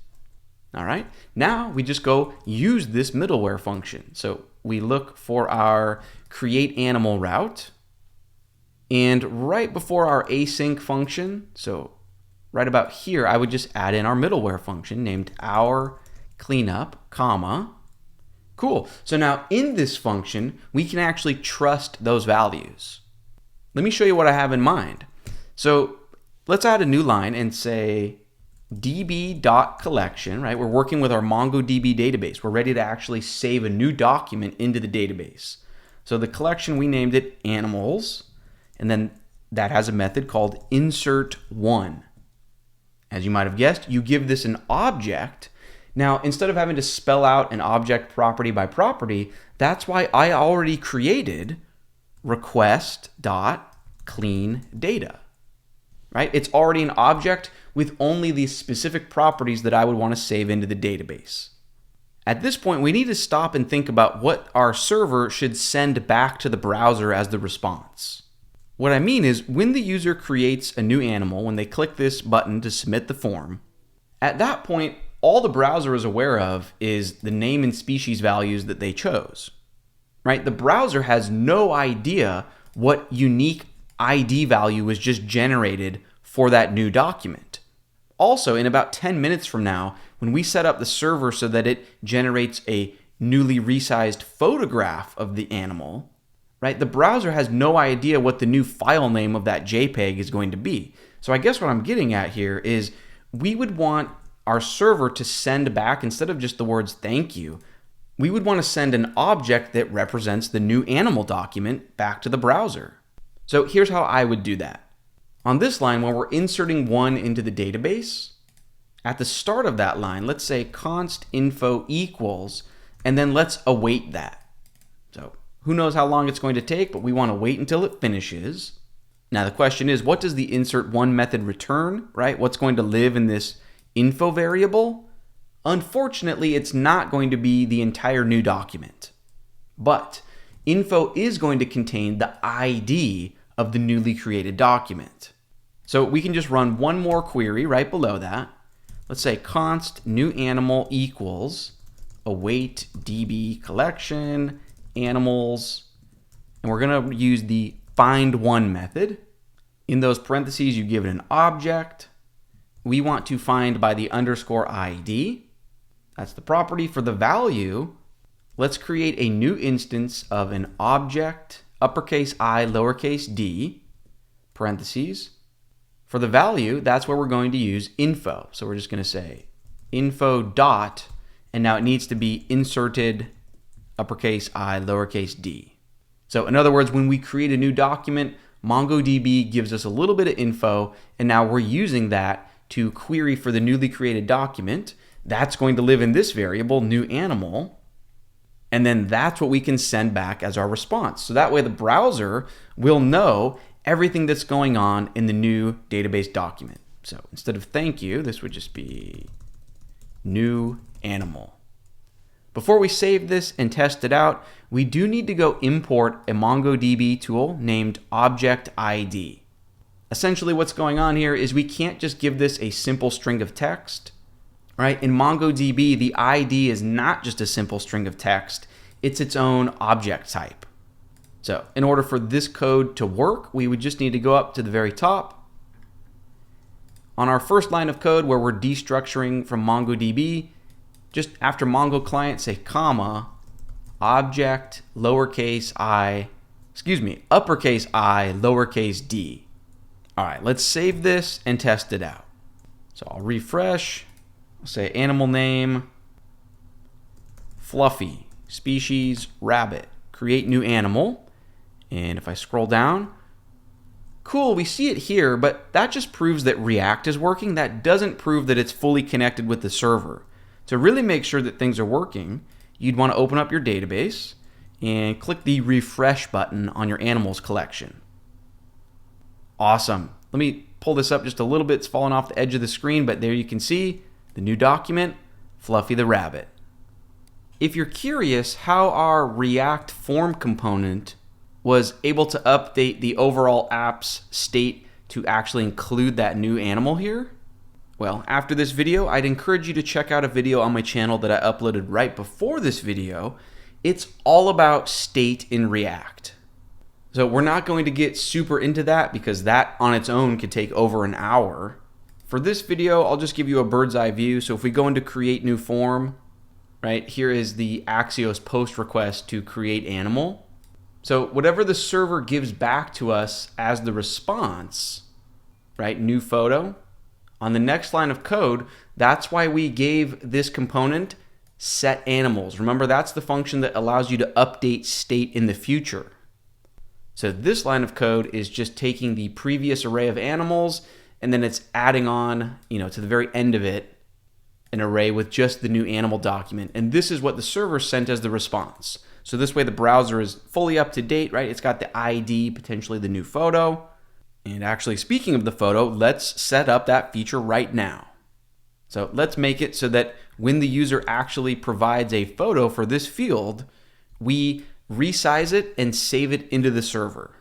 All right, now we just go use this middleware function. So we look for our create animal route, and right before our async function, so right about here, I would just add in our middleware function named our cleanup, comma. Cool. So now in this function, we can actually trust those values. Let me show you what I have in mind. So let's add a new line and say db.collection, right? We're working with our MongoDB database. We're ready to actually save a new document into the database. So the collection, we named it animals, and then that has a method called insert1. As you might have guessed, you give this an object. Now, instead of having to spell out an object property by property, that's why I already created request.cleanData, right? It's already an object with only these specific properties that I would want to save into the database. At this point, we need to stop and think about what our server should send back to the browser as the response. What I mean is, when the user creates a new animal, when they click this button to submit the form, at that point, all the browser is aware of is the name and species values that they chose, right? The browser has no idea what unique ID value was just generated for that new document. Also, in about 10 minutes from now, when we set up the server so that it generates a newly resized photograph of the animal, right? The browser has no idea what the new file name of that JPEG is going to be. So I guess what I'm getting at here is we would want our server to send back, instead of just the words thank you, we would want to send an object that represents the new animal document back to the browser. So here's how I would do that. On this line, when we're inserting one into the database, at the start of that line, let's say const info equals, and then let's await that. So who knows how long it's going to take, but we want to wait until it finishes. Now the question is, what does the insert one method return, right? What's going to live in this info variable? Unfortunately, it's not going to be the entire new document, but info is going to contain the ID of the newly created document. So we can just run one more query right below that. Let's say const new animal equals await db collection animals, and we're going to use the find one method. In those parentheses, you give it an object. We want to find by the underscore ID. That's the property. For the value, let's create a new instance of an object, uppercase I, lowercase d, parentheses. For the value, that's where we're going to use info. So we're just going to say info dot, and now it needs to be inserted uppercase I, lowercase d. So in other words, when we create a new document, MongoDB gives us a little bit of info, and now we're using that to query for the newly created document. That's going to live in this variable, new animal, and then that's what we can send back as our response. So that way the browser will know everything that's going on in the new database document. So instead of thank you, this would just be new animal. Before we save this and test it out, we do need to go import a MongoDB tool named Object ID. Essentially what's going on here is we can't just give this a simple string of text, right? In MongoDB, the ID is not just a simple string of text, it's its own object type. So in order for this code to work, we would just need to go up to the very top. On our first line of code where we're destructuring from MongoDB, just after Mongo client, say comma, object, uppercase I, lowercase d. All right, let's save this and test it out. So I'll refresh, I'll say animal name, Fluffy, species, rabbit, create new animal. And if I scroll down, cool, we see it here, but that just proves that React is working. That doesn't prove that it's fully connected with the server. To really make sure that things are working, you'd want to open up your database and click the refresh button on your animals collection. Awesome. Let me pull this up just a little bit. It's falling off the edge of the screen, but there you can see the new document, Fluffy the rabbit. If you're curious how our React form component was able to update the overall app's state to actually include that new animal here? Well, after this video, I'd encourage you to check out a video on my channel that I uploaded right before this video. It's all about state in React. So we're not going to get super into that because that on its own could take over an hour. For this video, I'll just give you a bird's eye view. So if we go into create new form, right, here is the Axios post request to create animal. So whatever the server gives back to us as the response, right, new photo, on the next line of code, that's why we gave this component set animals. Remember, that's the function that allows you to update state in the future. So this line of code is just taking the previous array of animals and then it's adding on, to the very end of it, an array with just the new animal document. And this is what the server sent as the response. So this way the browser is fully up to date, right? It's got the ID, potentially the new photo. And actually, speaking of the photo, let's set up that feature right now. So let's make it so that when the user actually provides a photo for this field, we resize it and save it into the server.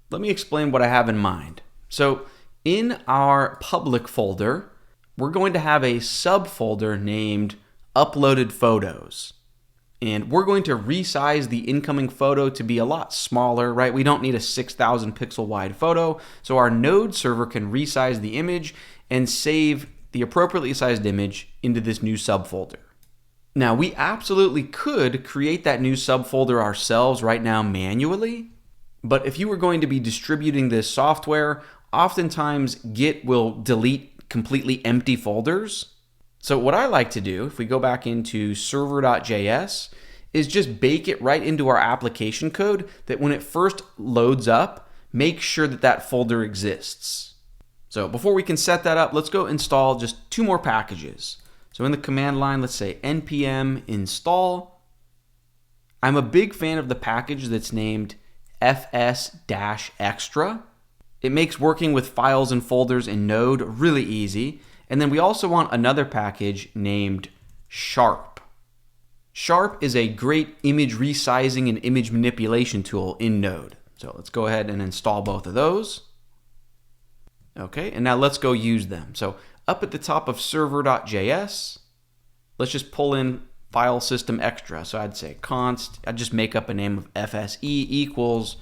Let me explain what I have in mind. So in our public folder, we're going to have a subfolder named uploaded photos. And we're going to resize the incoming photo to be a lot smaller, right? We don't need a 6,000 pixel wide photo. So our Node server can resize the image and save the appropriately sized image into this new subfolder. Now, we absolutely could create that new subfolder ourselves right now manually, but if you were going to be distributing this software, oftentimes Git will delete completely empty folders. So what I like to do, if we go back into server.js, is just bake it right into our application code that when it first loads up, make sure that that folder exists. So before we can set that up, let's go install just 2 more packages. So in the command line, let's say npm install. I'm a big fan of the package that's named fs-extra. It makes working with files and folders in Node really easy. And then we also want another package named Sharp. Sharp is a great image resizing and image manipulation tool in Node. So let's go ahead and install both of those. Okay, and now let's go use them. So up at the top of server.js, let's just pull in file system extra. So I'd say const, I'd just make up a name of fse equals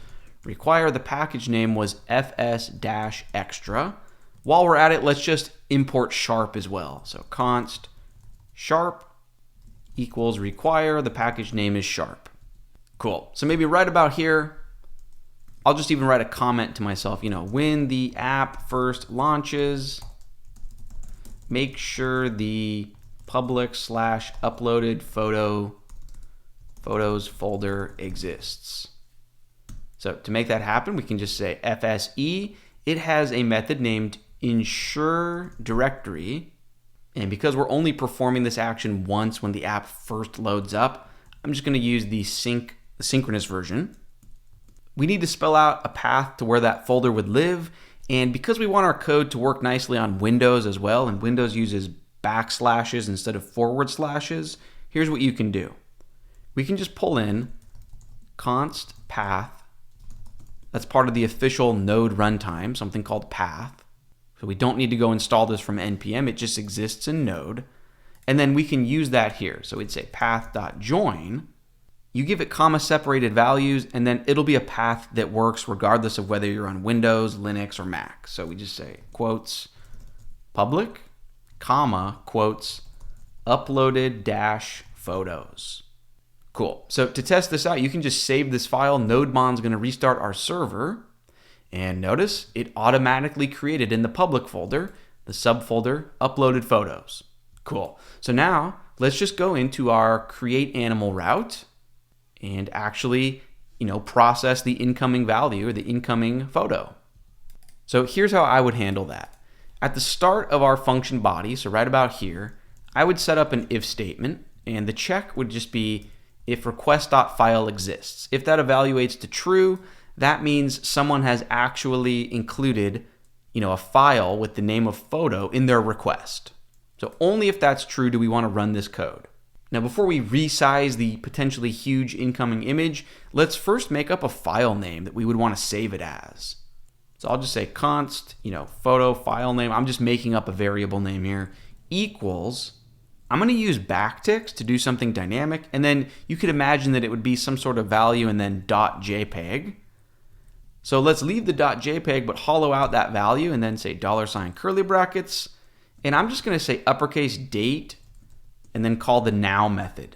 require the package name was fs-extra. While we're at it, let's just import Sharp as well. So const Sharp equals require, the package name is Sharp. Cool. So maybe right about here, I'll just even write a comment to myself, when the app first launches, make sure the public/uploaded photos folder exists. So to make that happen, we can just say fse. It has a method named ensure directory. And because we're only performing this action once when the app first loads up, I'm just going to use the synchronous version. We need to spell out a path to where that folder would live. And because we want our code to work nicely on Windows as well, and Windows uses backslashes instead of forward slashes, here's what you can do. We can just pull in const path. That's part of the official Node runtime, something called path. So we don't need to go install this from npm, it just exists in Node. And then we can use that here. So we'd say path.join. You give it comma separated values, and then it'll be a path that works regardless of whether you're on Windows, Linux, or Mac. So we just say quotes public, comma, quotes uploaded dash photos. Cool. So to test this out, you can just save this file. NodeMon's going to restart our server. And notice it automatically created in the public folder, the subfolder uploaded photos. Cool. So now let's just go into our create animal route and actually, process the incoming value or the incoming photo. So here's how I would handle that. At the start of our function body, so right about here, I would set up an if statement, and the check would just be if request.file exists. If that evaluates to true, that means someone has actually included, a file with the name of photo in their request. So only if that's true do we want to run this code. Now, before we resize the potentially huge incoming image, let's first make up a file name that we would want to save it as. So I'll just say const, photo file name. I'm just making up a variable name here, equals, I'm going to use backticks to do something dynamic. And then you could imagine that it would be some sort of value and then .jpeg. So let's leave the .jpeg, but hollow out that value and then say $ curly brackets. And I'm just going to say uppercase date and then call the now method.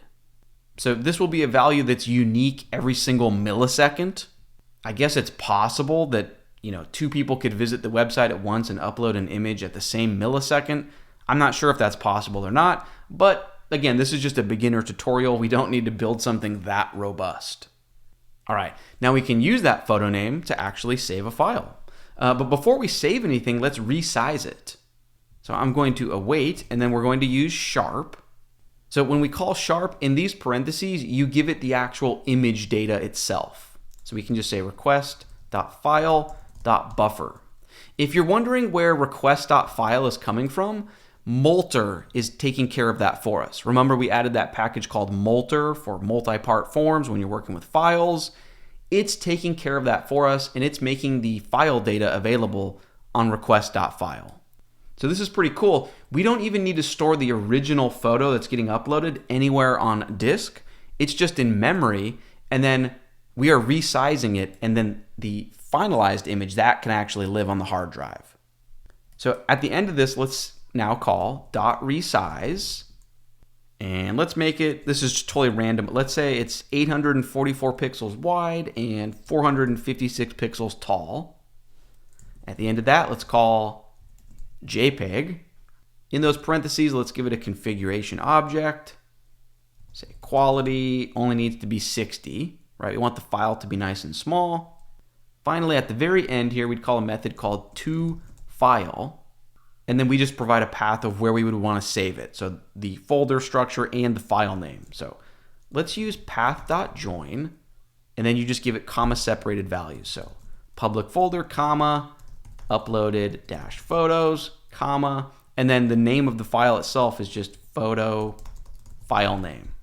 So this will be a value that's unique every single millisecond. I guess it's possible that, two people could visit the website at once and upload an image at the same millisecond. I'm not sure if that's possible or not, but again, this is just a beginner tutorial. We don't need to build something that robust. All right, now we can use that photo name to actually save a file. But before we save anything, let's resize it. So I'm going to await, and then we're going to use sharp. So when we call sharp, in these parentheses, you give it the actual image data itself. So we can just say request.file.buffer. If you're wondering where request.file is coming from, Molter is taking care of that for us. Remember, we added that package called Molter for multi-part forms when you're working with files. It's taking care of that for us, and it's making the file data available on request.file. So this is pretty cool. We don't even need to store the original photo that's getting uploaded anywhere on disk. It's just in memory, and then we are resizing it, and then the finalized image, that can actually live on the hard drive. So at the end of this, let's now call .resize, and let's make it, this is totally random, but let's say it's 844 pixels wide and 456 pixels tall. At the end of that, let's call JPEG. In those parentheses, let's give it a configuration object. Say quality only needs to be 60, right? We want the file to be nice and small. Finally, at the very end here, we'd call a method called toFile. And then we just provide a path of where we would want to save it. So the folder structure and the file name. So let's use path.join, and then you just give it comma separated values. So public folder, comma, uploaded dash photos, comma, and then the name of the file itself is just photo file name,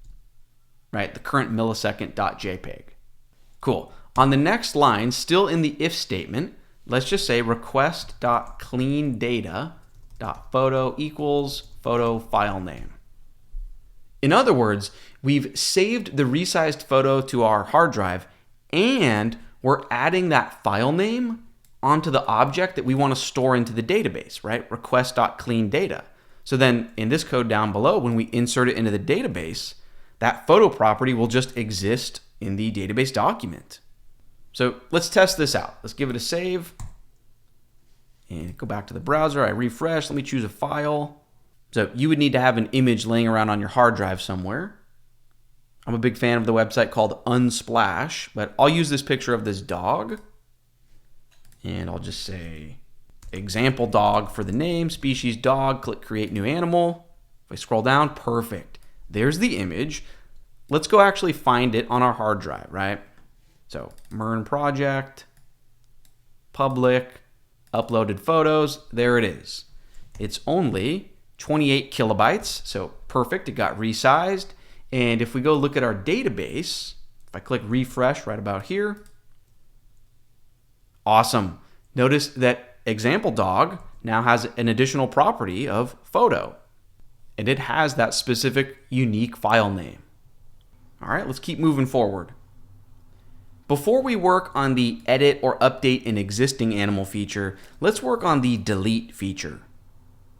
right? The current millisecond.jpg. Cool. On the next line, still in the if statement, let's just say request.cleanData.photo equals photo file name. In other words, we've saved the resized photo to our hard drive, and we're adding that file name onto the object that we want to store into the database, right? Request.cleanData. So then in this code down below, when we insert it into the database, that photo property will just exist in the database document. So let's test this out. Let's give it a save. And go back to the browser, I refresh, let me choose a file. So you would need to have an image laying around on your hard drive somewhere. I'm a big fan of the website called Unsplash, but I'll use this picture of this dog. And I'll just say example dog for the name, species dog, click create new animal. If I scroll down, perfect. There's the image. Let's go actually find it on our hard drive, right? So MERN project, public, uploaded photos, there it is. It's only 28 kilobytes, so perfect, it got resized. And if we go look at our database, if I click refresh right about here, awesome. Notice that example dog now has an additional property of photo, and it has that specific unique file name. All right, let's keep moving forward. Before we work on the edit or update an existing animal feature, let's work on the delete feature.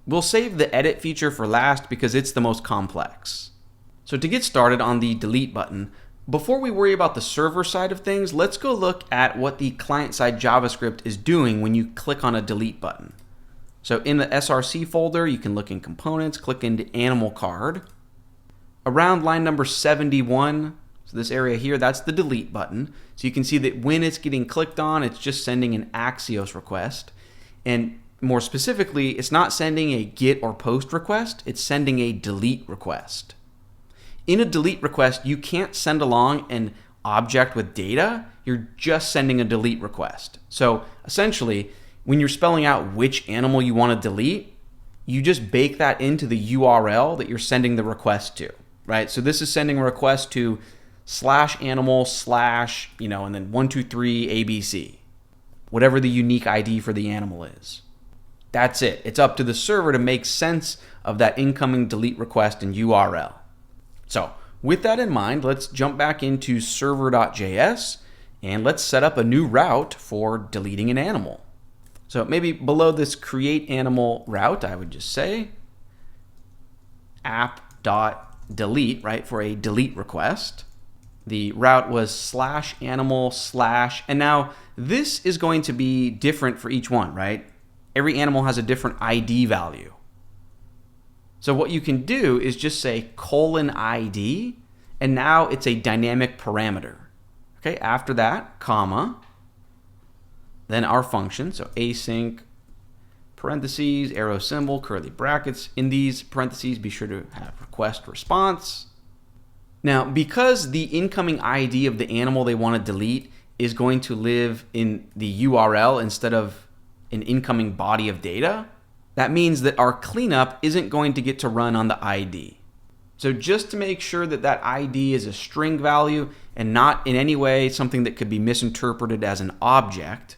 We'll save the edit feature for last because it's the most complex. So to get started on the delete button, before we worry about the server side of things, let's go look at what the client-side JavaScript is doing when you click on a delete button. So in the SRC folder, you can look in components, click into animal card. Around line number 71, so this area here, that's the delete button. So you can see that when it's getting clicked on, it's just sending an Axios request. And more specifically, it's not sending a get or post request, it's sending a delete request. In a delete request, you can't send along an object with data, you're just sending a delete request. So essentially, when you're spelling out which animal you want to delete, you just bake that into the URL that you're sending the request to, right? So this is sending a request to /animal/ and then 123 ABC. whatever the unique ID for the animal is. That's it. It's up to the server to make sense of that incoming delete request and URL. So with that in mind, let's jump back into server.js and let's set up a new route for deleting an animal. So maybe below this create animal route, I would just say app.delete, right, for a delete request. The route was /animal/ and now this is going to be different for each one, right? Every animal has a different ID value. So what you can do is just say :ID, and now it's a dynamic parameter. Okay, after that, comma, then our function, so async, parentheses, arrow symbol, curly brackets. In these parentheses, be sure to have request response. Now, because the incoming ID of the animal they want to delete is going to live in the URL instead of an incoming body of data, that means that our cleanup isn't going to get to run on the ID. So just to make sure that that ID is a string value and not in any way something that could be misinterpreted as an object,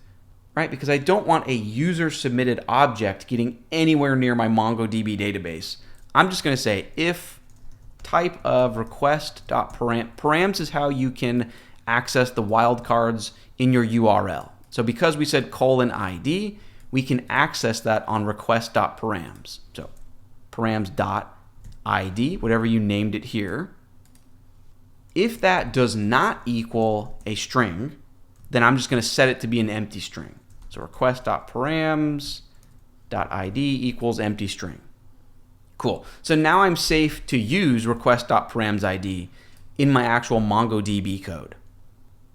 right? Because I don't want a user submitted object getting anywhere near my MongoDB database. I'm just going to say if type of request.params is how you can access the wildcards in your URL. So because we said :ID, we can access that on request.params. So params.id, whatever you named it here. If that does not equal a string, then I'm just going to set it to be an empty string. So request.params.id equals empty string. Cool. So now I'm safe to use request.paramsID in my actual MongoDB code.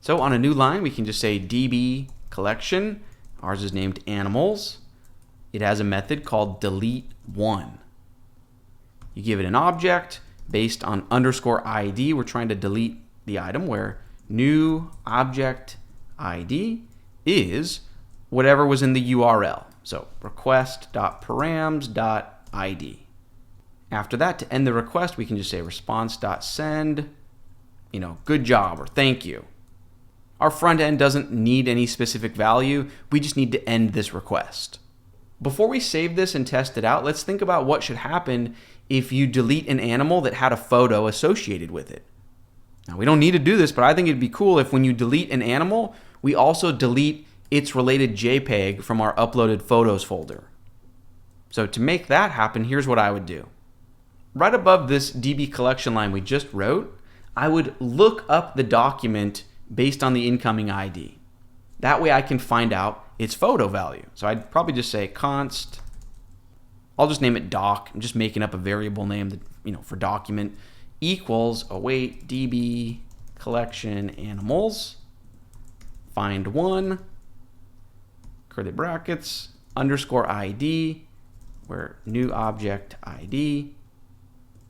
So on a new line, we can just say db collection. Ours is named animals. It has a method called delete1. You give it an object based on _ID. We're trying to delete the item where new object ID is whatever was in the URL. So request.params.id. After that, to end the request, we can just say response.send, good job or thank you. Our front end doesn't need any specific value. We just need to end this request. Before we save this and test it out, let's think about what should happen if you delete an animal that had a photo associated with it. Now, we don't need to do this, but I think it'd be cool if when you delete an animal, we also delete its related JPEG from our uploaded photos folder. So to make that happen, here's what I would do. Right above this DB collection line we just wrote, I would look up the document based on the incoming ID. That way I can find out its photo value. So I'd probably just say const, I'll just name it doc. I'm just making up a variable name that, for document, equals, await DB collection animals, find one, curly brackets, _ID, where new object ID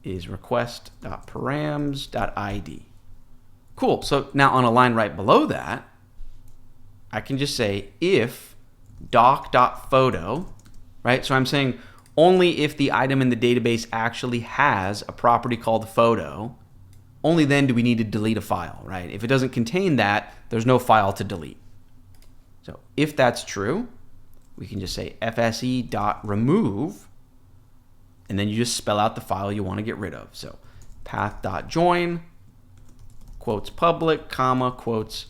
is request.params.id. Cool. So now on a line right below that, I can just say if doc.photo, right? So I'm saying only if the item in the database actually has a property called photo, only then do we need to delete a file, right? If it doesn't contain that, there's no file to delete. So if that's true, we can just say fse.remove, and then you just spell out the file you want to get rid of. So path.join, quotes public, comma, quotes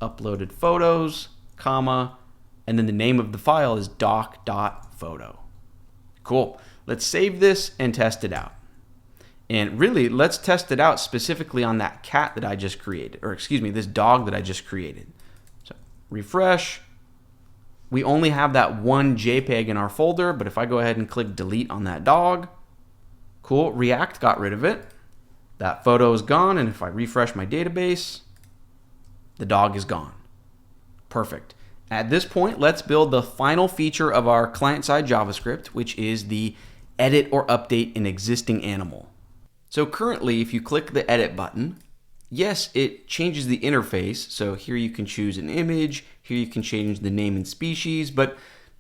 uploaded photos, comma, and then the name of the file is doc.photo. Cool. Let's save this and test it out. And really, let's test it out specifically on that cat that I just created, or excuse me, this dog that I just created. So refresh. We only have that one JPEG in our folder, but if I go ahead and click delete on that dog, cool, React got rid of it. That photo is gone, and if I refresh my database, the dog is gone. Perfect. At this point, let's build the final feature of our client-side JavaScript, which is the edit or update an existing animal. So currently, if you click the edit button, yes, it changes the interface. So here you can choose an image, here you can change the name and species, but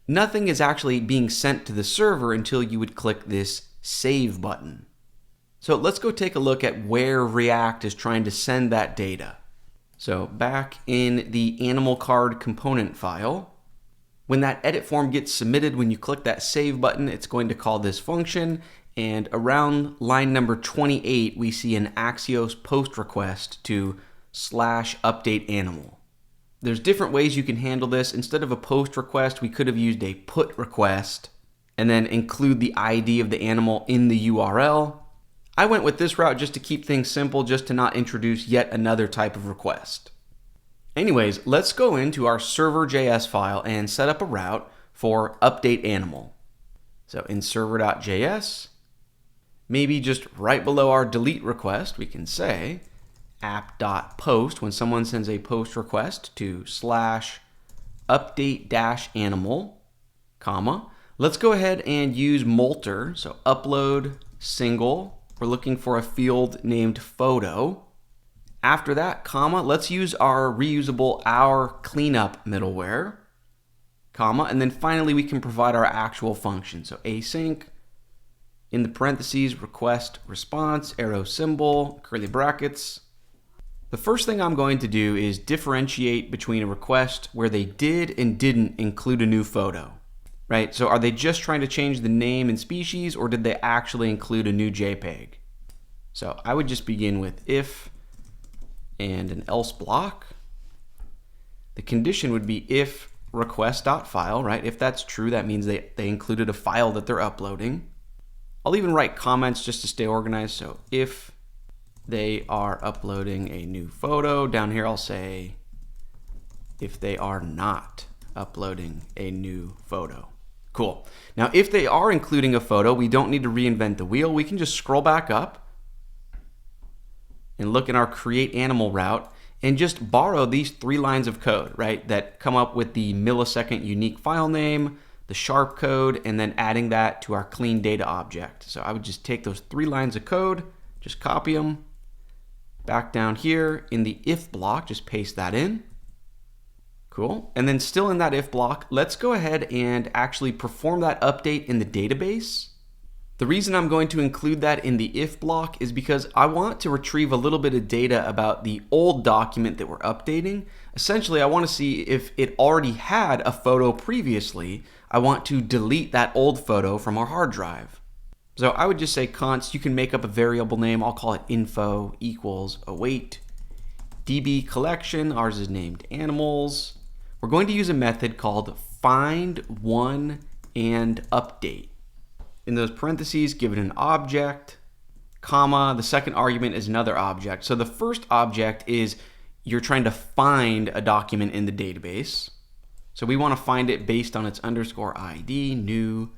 nothing is actually being sent to the server until you would click this save button. So let's go take a look at where React is trying to send that data. So back in the animal card component file, When that edit form gets submitted, when you click that save button, it's going to call this function. And around line number 28, we see an Axios post request to /update animal. There's different ways you can handle this. Instead of a post request, we could have used a put request and then include the ID of the animal in the URL. I went with this route just to keep things simple, just to not introduce yet another type of request. Anyways, let's go into our server.js file and set up a route for update animal. So in server.js, maybe just right below our delete request, we can say app.post when someone sends a post request to /update-animal, comma. Let's go ahead and use molter. So upload single. We're looking for a field named photo. After that, comma, let's use our reusable our cleanup middleware, comma, and then finally we can provide our actual function. So async, in the parentheses, request response, arrow symbol, curly brackets. The first thing I'm going to do is differentiate between a request where they did and didn't include a new photo, right? So are they just trying to change the name and species, or did they actually include a new JPEG? So I would just begin with if and an else block. The condition would be if request.file, right? If that's true, that means they included a file that they're uploading. I'll even write comments just to stay organized. So if they are uploading a new photo, down here I'll say if they are not uploading a new photo. Cool. Now if they are including a photo, we don't need to reinvent the wheel. We can just scroll back up and look in our create animal route and just borrow these 3 lines of code, right? That come up with the millisecond unique file name, the sharp code, and then adding that to our clean data object. So I would just take those 3 lines of code, just copy them, back down here in the if block, just paste that in. Cool. And then still in that if block, let's go ahead and actually perform that update in the database. The reason I'm going to include that in the if block is because I want to retrieve a little bit of data about the old document that we're updating. Essentially, I want to see if it already had a photo previously. I want to delete that old photo from our hard drive. So I would just say const, you can make up a variable name. I'll call it info equals await DB collection. Ours is named animals. We're going to use a method called find one and update. In those parentheses, give it an object, comma, the second argument is another object. So the first object is you're trying to find a document in the database. So we want to find it based on its underscore ID, new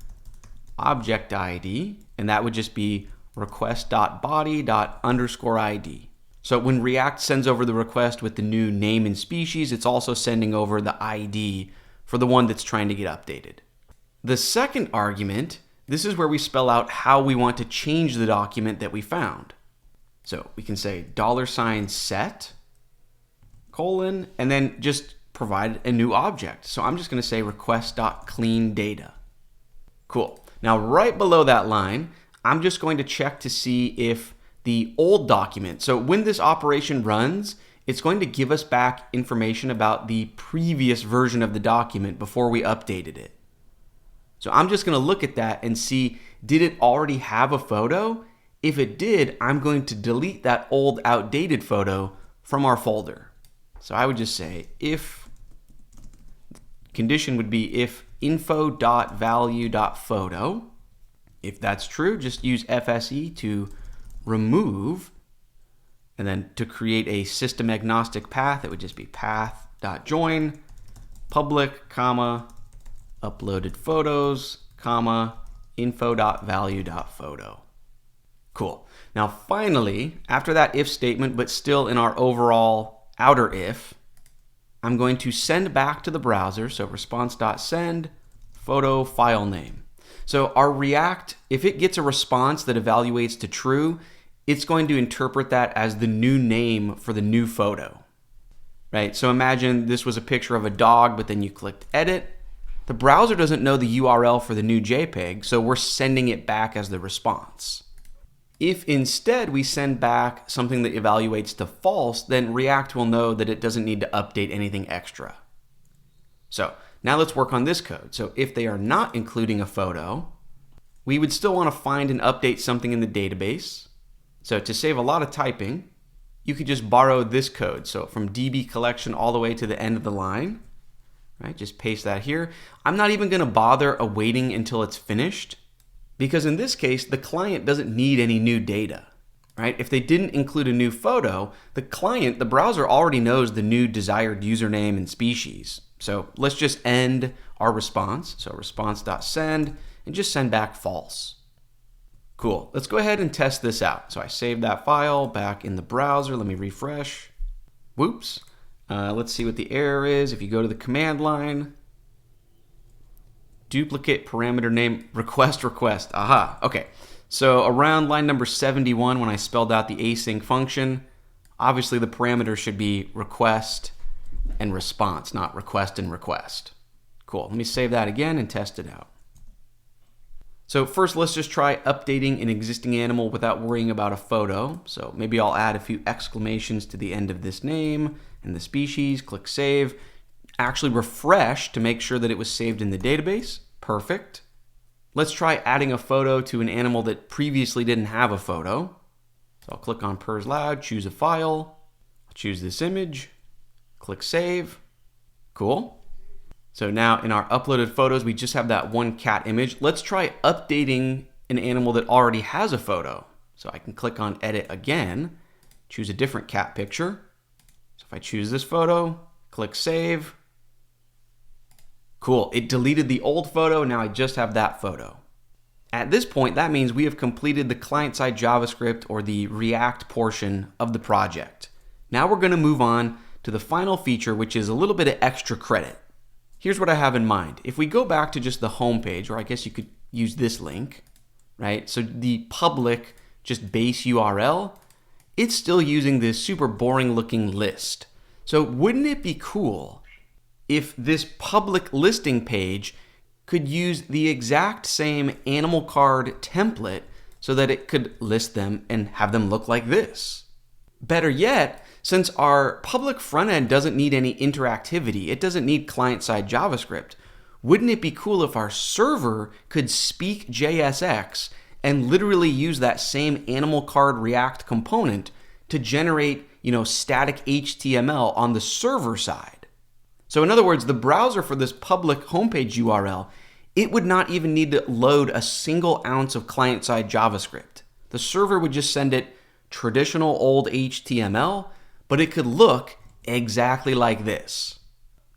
object ID, and that would just be request.body._ID. So when React sends over the request with the new name and species, it's also sending over the ID for the one that's trying to get updated. The second argument, this is where we spell out how we want to change the document that we found. So we can say $set, colon, and then just provide a new object. So I'm just going to say request.cleanData. Cool. Now right below that line, I'm just going to check to see if the old document, so when this operation runs, it's going to give us back information about the previous version of the document before we updated it. So I'm just going to look at that and see, did it already have a photo? If it did, I'm going to delete that old outdated photo from our folder. So I would just say if, condition would be if info.value.photo. If that's true, just use FSE to remove, and then to create a system agnostic path, it would just be path.join public, comma, uploaded photos, comma, info.value.photo. Cool. Now finally, after that if statement, but still in our overall outer if, I'm going to send back to the browser, so response.send photo file name. So our React, if it gets a response that evaluates to true, it's going to interpret that as the new name for the new photo, right? So imagine this was a picture of a dog, but then you clicked edit. The browser doesn't know the URL for the new JPEG, so we're sending it back as the response. If instead we send back something that evaluates to false, then React will know that it doesn't need to update anything extra. So Now let's work on this code. So if they are not including a photo, we would still want to find and update something in the database. So to save a lot of typing, you could just borrow this code. So from DB collection all the way to the end of the line, right? Just paste that here. I'm not even going to bother awaiting until it's finished, because in this case, the client doesn't need any new data, right? If they didn't include a new photo, the client, the browser already knows the new desired username and species. So let's just end our response. So response.send, and just send back false. Cool. Let's go ahead and test this out. So I saved that file back in the browser. Let me refresh. Whoops. Let's see what the error is. If you go to the command line, duplicate parameter name, request. Aha. Okay. So around line number 71, when I spelled out the async function, obviously the parameter should be request and response, not request and request. Cool. Let me save that again and test it out. So first, let's just try updating an existing animal without worrying about a photo. So maybe I'll add a few exclamations to the end of this name and the species, click save. Actually refresh to make sure that it was saved in the database. Perfect. Let's try adding a photo to an animal that previously didn't have a photo. So I'll click on pers loud, choose a file, I'll choose this image, click save. Cool. So now in our uploaded photos, we just have that one cat image. Let's try updating an animal that already has a photo. So I can click on edit again, choose a different cat picture. So if I choose this photo, click save. Cool, it deleted the old photo, now I just have that photo. At this point, that means we have completed the client-side JavaScript or the React portion of the project. Now we're gonna move on to the final feature, which is a little bit of extra credit. Here's what I have in mind. If we go back to just the home page, or I guess you could use this link, right? So the public, just base URL, it's still using this super boring looking list. So wouldn't it be cool if this public listing page could use the exact same animal card template so that it could list them and have them look like this? Better yet, since our public front end doesn't need any interactivity, it doesn't need client-side JavaScript, wouldn't it be cool if our server could speak JSX and literally use that same animal card React component to generate, static HTML on the server side? So in other words, the browser for this public homepage URL, it would not even need to load a single ounce of client-side JavaScript. The server would just send it traditional old HTML, but it could look exactly like this.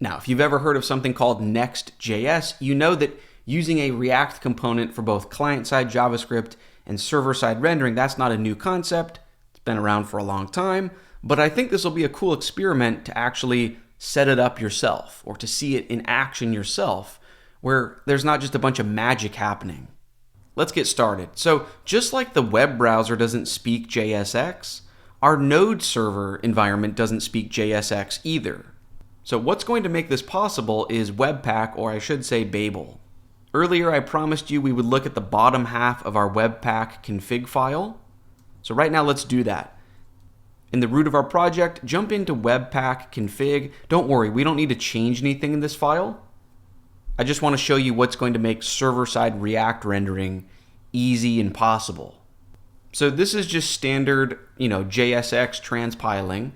Now, if you've ever heard of something called Next.js, you know that using a React component for both client-side JavaScript and server-side rendering, that's not a new concept. It's been around for a long time, but I think this will be a cool experiment to actually set it up yourself or to see it in action yourself, where there's not just a bunch of magic happening. Let's get started. So just like the web browser doesn't speak JSX, our Node server environment doesn't speak JSX either. So what's going to make this possible is Webpack, or I should say Babel. Earlier I promised you we would look at the bottom half of our Webpack config file. So right now let's do that. In the root of our project, jump into Webpack config. Don't worry, we don't need to change anything in this file. I just want to show you what's going to make server-side React rendering easy and possible. So this is just standard, JSX transpiling.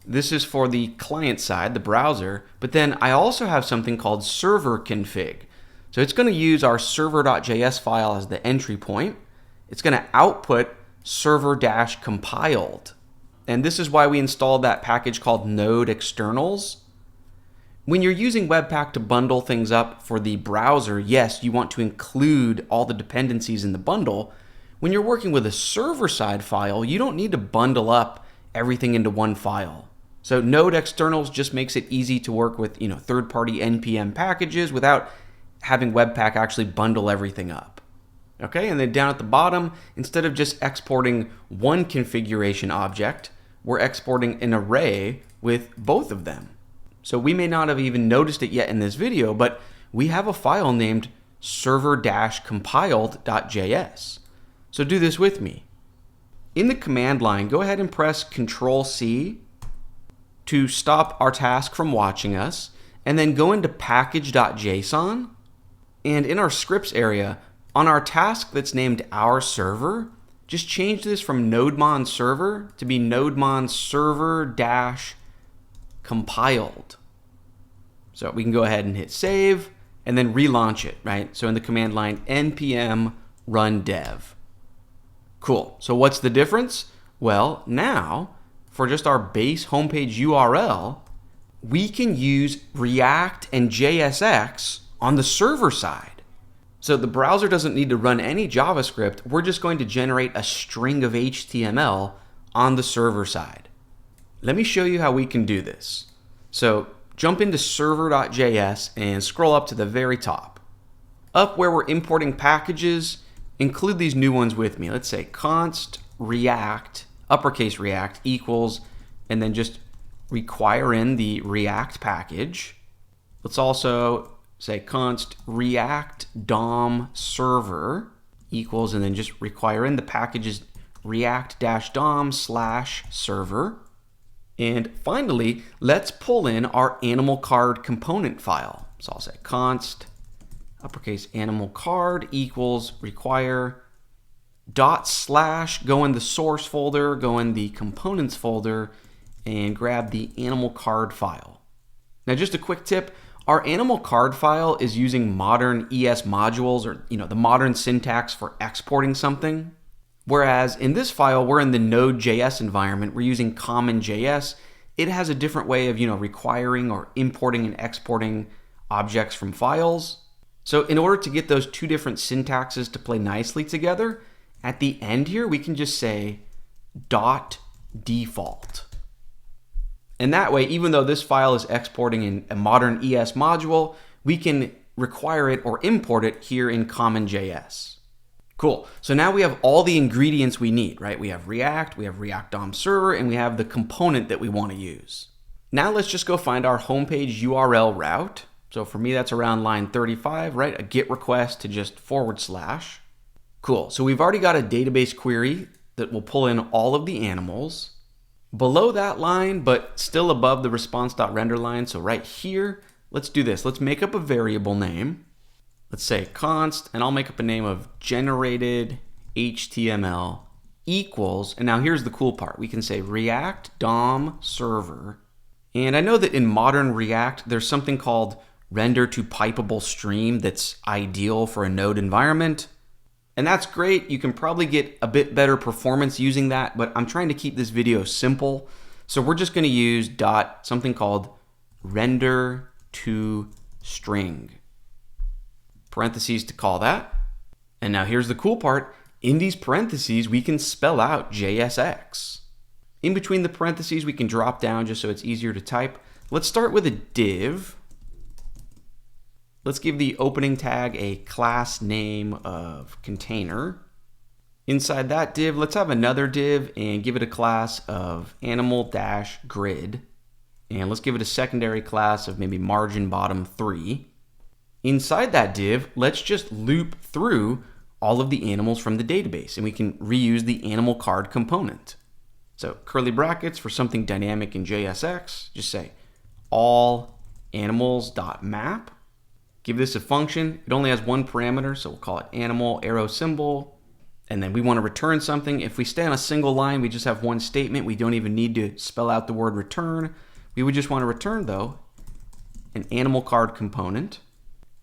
This is for the client side, the browser, but then I also have something called server config. So it's going to use our server.js file as the entry point. It's going to output server-compiled. And this is why we installed that package called Node externals. When you're using Webpack to bundle things up for the browser, yes, you want to include all the dependencies in the bundle. When you're working with a server-side file, you don't need to bundle up everything into one file. So Node externals just makes it easy to work with, third-party NPM packages without having Webpack actually bundle everything up. Okay, and then down at the bottom, instead of just exporting one configuration object, we're exporting an array with both of them. So we may not have even noticed it yet in this video, but we have a file named server-compiled.js. So do this with me. In the command line, go ahead and press Control-C to stop our task from watching us. and then go into package.json. And in our scripts area, on our task that's named our server, just change this from nodemon server to be nodemon server dash compiled. So we can go ahead and hit save and then relaunch it, right? So in the command line, npm run dev. Cool. So what's the difference? Well, now for just our base homepage URL, we can use React and JSX on the server side. So the browser doesn't need to run any JavaScript. We're just going to generate a string of HTML on the server side. Let me show you how we can do this. So jump into server.js and scroll up to the very top. Up where we're importing packages, include these new ones with me. Let's say const react, uppercase react equals, and then just require in the React package. Let's also say const react dom server equals, and then just require in the packages react-dom / server. And finally, let's pull in our animal card component file. So I'll say const uppercase animal card equals require // go in the source folder, go in the components folder, and grab the animal card file. Now just a quick tip, our animal card file is using modern ES modules, or the modern syntax for exporting something. Whereas in this file, we're in the Node.js environment, we're using CommonJS. It has a different way of requiring or importing and exporting objects from files. So in order to get those two different syntaxes to play nicely together, at the end here, we can just say .default. And that way, even though this file is exporting in a modern ES module, we can require it or import it here in CommonJS. Cool. So now we have all the ingredients we need, right? We have React, we have React DOM server, and we have the component that we want to use. Now let's just go find our homepage URL route. So for me, that's around line 35, right? A GET request to just /. Cool. So we've already got a database query that will pull in all of the animals. Below that line, but still above the response.render line, so right here, let's do this. Let's make up a variable name. Let's say const, and I'll make up a name of generated HTML equals, and now here's the cool part. We can say React DOM server. And I know that in modern React, there's something called render to pipeable stream that's ideal for a Node environment. And that's great. You can probably get a bit better performance using that, but I'm trying to keep this video simple. So we're just going to use something called render to string. Parentheses to call that. And now here's the cool part. In these parentheses, we can spell out JSX. In between the parentheses, we can drop down just so it's easier to type. Let's start with a div. Let's give the opening tag a class name of container. Inside that div, let's have another div and give it a class of animal-grid. And let's give it a secondary class of maybe margin bottom 3. Inside that div, let's just loop through all of the animals from the database, and we can reuse the animal card component. So curly brackets for something dynamic in JSX, just say all animals.map. Give this a function. It only has one parameter, so we'll call it animal arrow symbol. And then we want to return something. If we stay on a single line, we just have one statement. We don't even need to spell out the word return. We would just want to return, though, an animal card component,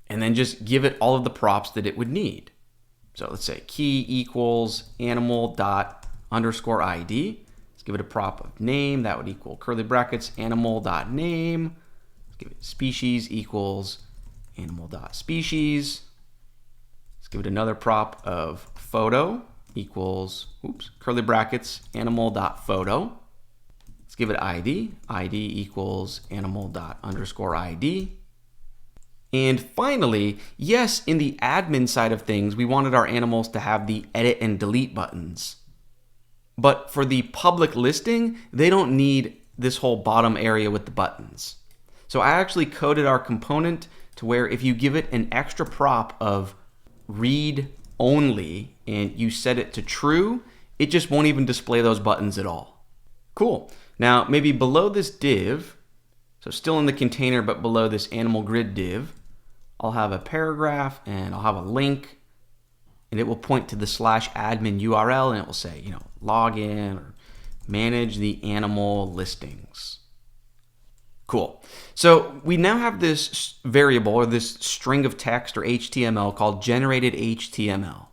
and then just give it all of the props that it would need. So let's say key equals animal._id. Let's give it a prop of name. That would equal curly brackets animal.name. Let's give it species equals animal.species. Let's give it another prop of photo equals, curly brackets, animal.photo. Let's give it ID. ID equals animal._ID. And finally, yes, in the admin side of things, we wanted our animals to have the edit and delete buttons. But for the public listing, they don't need this whole bottom area with the buttons. So I actually coded our component to where if you give it an extra prop of read only and you set it to true, it just won't even display those buttons at all. Cool. Now maybe below this div, So still in the container, but below this animal grid div, I'll have a paragraph and I'll have a link, and it will point to the /admin URL, and it will say, log in or manage the animal listings. Cool. So we now have this variable, or this string of text or HTML, called generated HTML.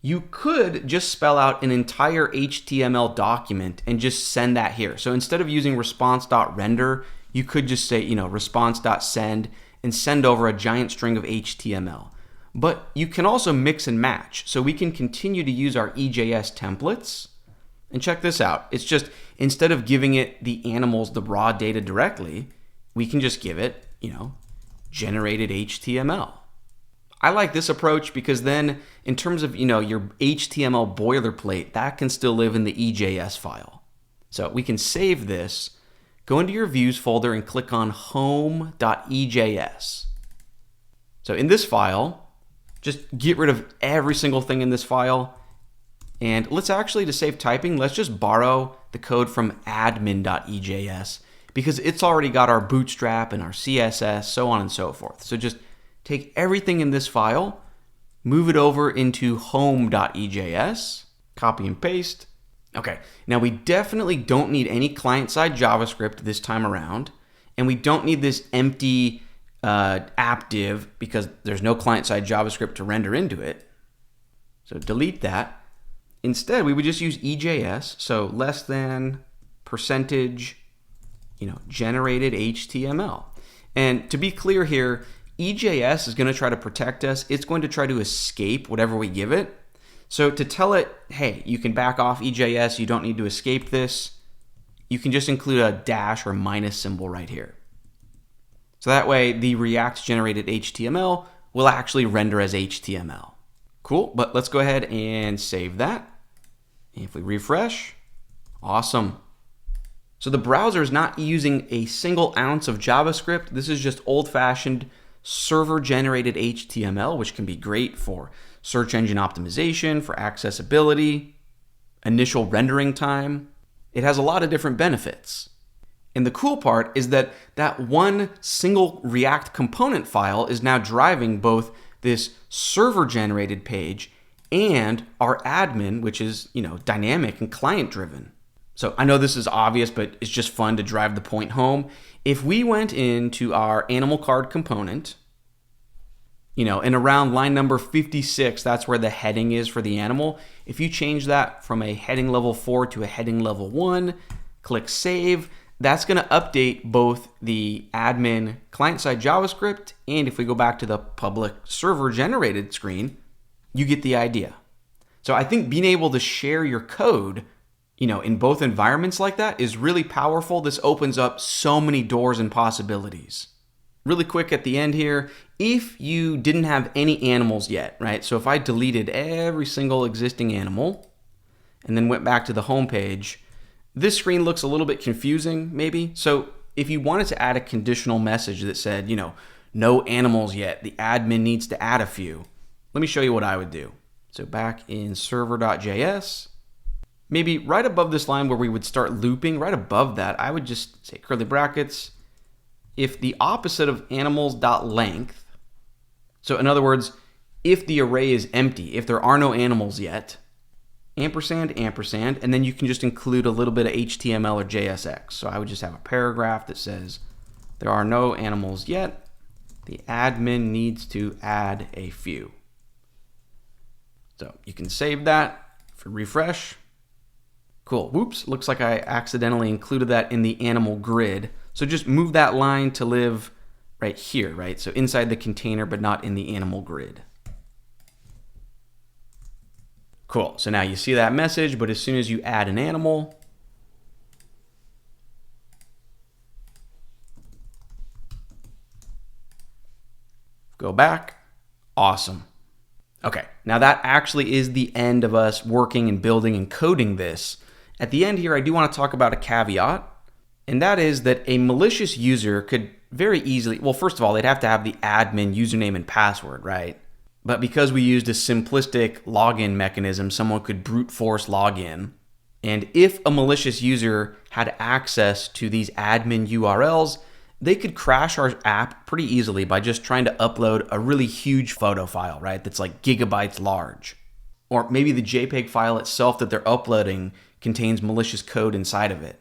You could just spell out an entire HTML document and just send that here. So instead of using response.render, you could just say, response.send and send over a giant string of HTML. But you can also mix and match. So we can continue to use our EJS templates. And check this out. It's just, instead of giving it the animals, the raw data directly, we can just give it, generated HTML. I like this approach because then in terms of, your HTML boilerplate, that can still live in the EJS file. So we can save this, go into your views folder and click on home.ejs. So in this file, just get rid of every single thing in this file. And let's actually, to save typing, let's just borrow the code from admin.ejs because it's already got our bootstrap and our CSS, so on and so forth. So just take everything in this file, move it over into home.ejs, copy and paste. Okay, now we definitely don't need any client-side JavaScript this time around, and we don't need this empty app div because there's no client-side JavaScript to render into it. So delete that. Instead, we would just use EJS, so less than percentage, generated HTML. And to be clear here, EJS is going to try to protect us. It's going to try to escape whatever we give it. So to tell it, hey, you can back off EJS, you don't need to escape this, you can just include a dash or minus symbol right here. So that way, the React generated HTML will actually render as HTML. Cool, but let's go ahead and save that. If we refresh, awesome. So the browser is not using a single ounce of JavaScript. This is just old-fashioned server-generated HTML, which can be great for search engine optimization, for accessibility, initial rendering time. It has a lot of different benefits. And the cool part is that that one single React component file is now driving both this server-generated page and our admin, which is, dynamic and client-driven. So I know this is obvious, but it's just fun to drive the point home. If we went into our animal card component, and around line number 56, that's where the heading is for the animal. If you change that from a heading level 4 to a heading level 1, click save, that's going to update both the admin client-side JavaScript, and if we go back to the public server-generated screen, you get the idea. So I think being able to share your code, in both environments like that is really powerful. This opens up so many doors and possibilities. Really quick at the end here, if you didn't have any animals yet, right? So if I deleted every single existing animal and then went back to the home page, this screen looks a little bit confusing maybe. So if you wanted to add a conditional message that said, no animals yet, the admin needs to add a few, let me show you what I would do. So back in server.js, maybe right above this line where we would start looping, right above that, I would just say curly brackets, if the opposite of animals.length, so in other words, if the array is empty, if there are no animals yet, ampersand, ampersand, and then you can just include a little bit of HTML or JSX. So I would just have a paragraph that says, there are no animals yet, the admin needs to add a few. So you can save that. If you refresh, cool. Whoops, looks like I accidentally included that in the animal grid. So just move that line to live right here, right? So inside the container, but not in the animal grid. Cool, so now you see that message, but as soon as you add an animal, go back, awesome. Okay, now that actually is the end of us working and building and coding this. At the end here, I do want to talk about a caveat, and that is that a malicious user could very easily, well, first of all, they'd have to have the admin username and password, right? But because we used a simplistic login mechanism, someone could brute force login. And if a malicious user had access to these admin URLs, they could crash our app pretty easily by just trying to upload a really huge photo file, right? That's like gigabytes large. Or maybe the JPEG file itself that they're uploading contains malicious code inside of it.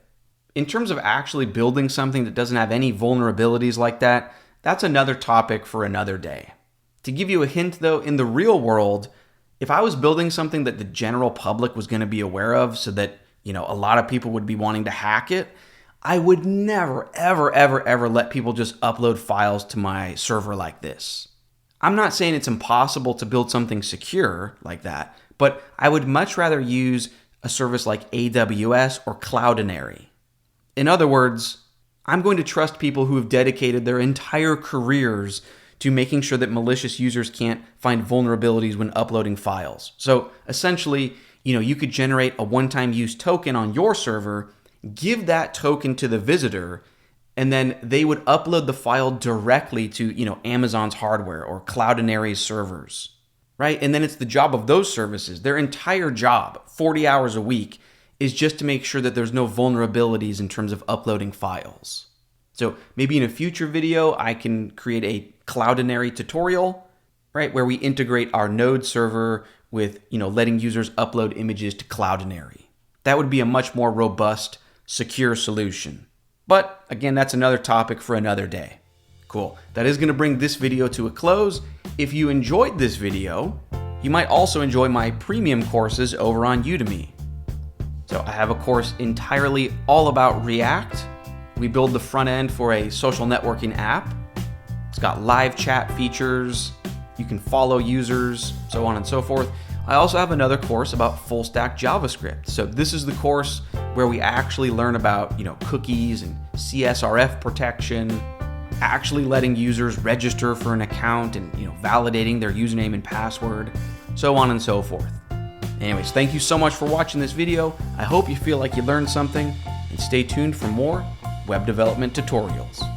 In terms of actually building something that doesn't have any vulnerabilities like that, that's another topic for another day. To give you a hint though, in the real world, if I was building something that the general public was going to be aware of so that, a lot of people would be wanting to hack it, I would never, ever let people just upload files to my server like this. I'm not saying it's impossible to build something secure like that, but I would much rather use a service like AWS or Cloudinary. In other words, I'm going to trust people who have dedicated their entire careers to making sure that malicious users can't find vulnerabilities when uploading files. So essentially, you could generate a one-time use token on your server, give that token to the visitor, and then they would upload the file directly to, Amazon's hardware or Cloudinary's servers, right? And then it's the job of those services, their entire job, 40 hours a week, is just to make sure that there's no vulnerabilities in terms of uploading files. So maybe in a future video, I can create a Cloudinary tutorial, right, where we integrate our Node server with, letting users upload images to Cloudinary. That would be a much more robust, secure solution. But again, that's another topic for another day. Cool. That is going to bring this video to a close. If you enjoyed this video, you might also enjoy my premium courses over on Udemy. So I have a course entirely all about React. We build the front end for a social networking app. It's got live chat features. You can follow users, so on and so forth. I also have another course about full stack JavaScript. So this is the course where we actually learn about, cookies and CSRF protection, actually letting users register for an account and, validating their username and password, so on and so forth. Anyways, thank you so much for watching this video. I hope you feel like you learned something, and stay tuned for more web development tutorials.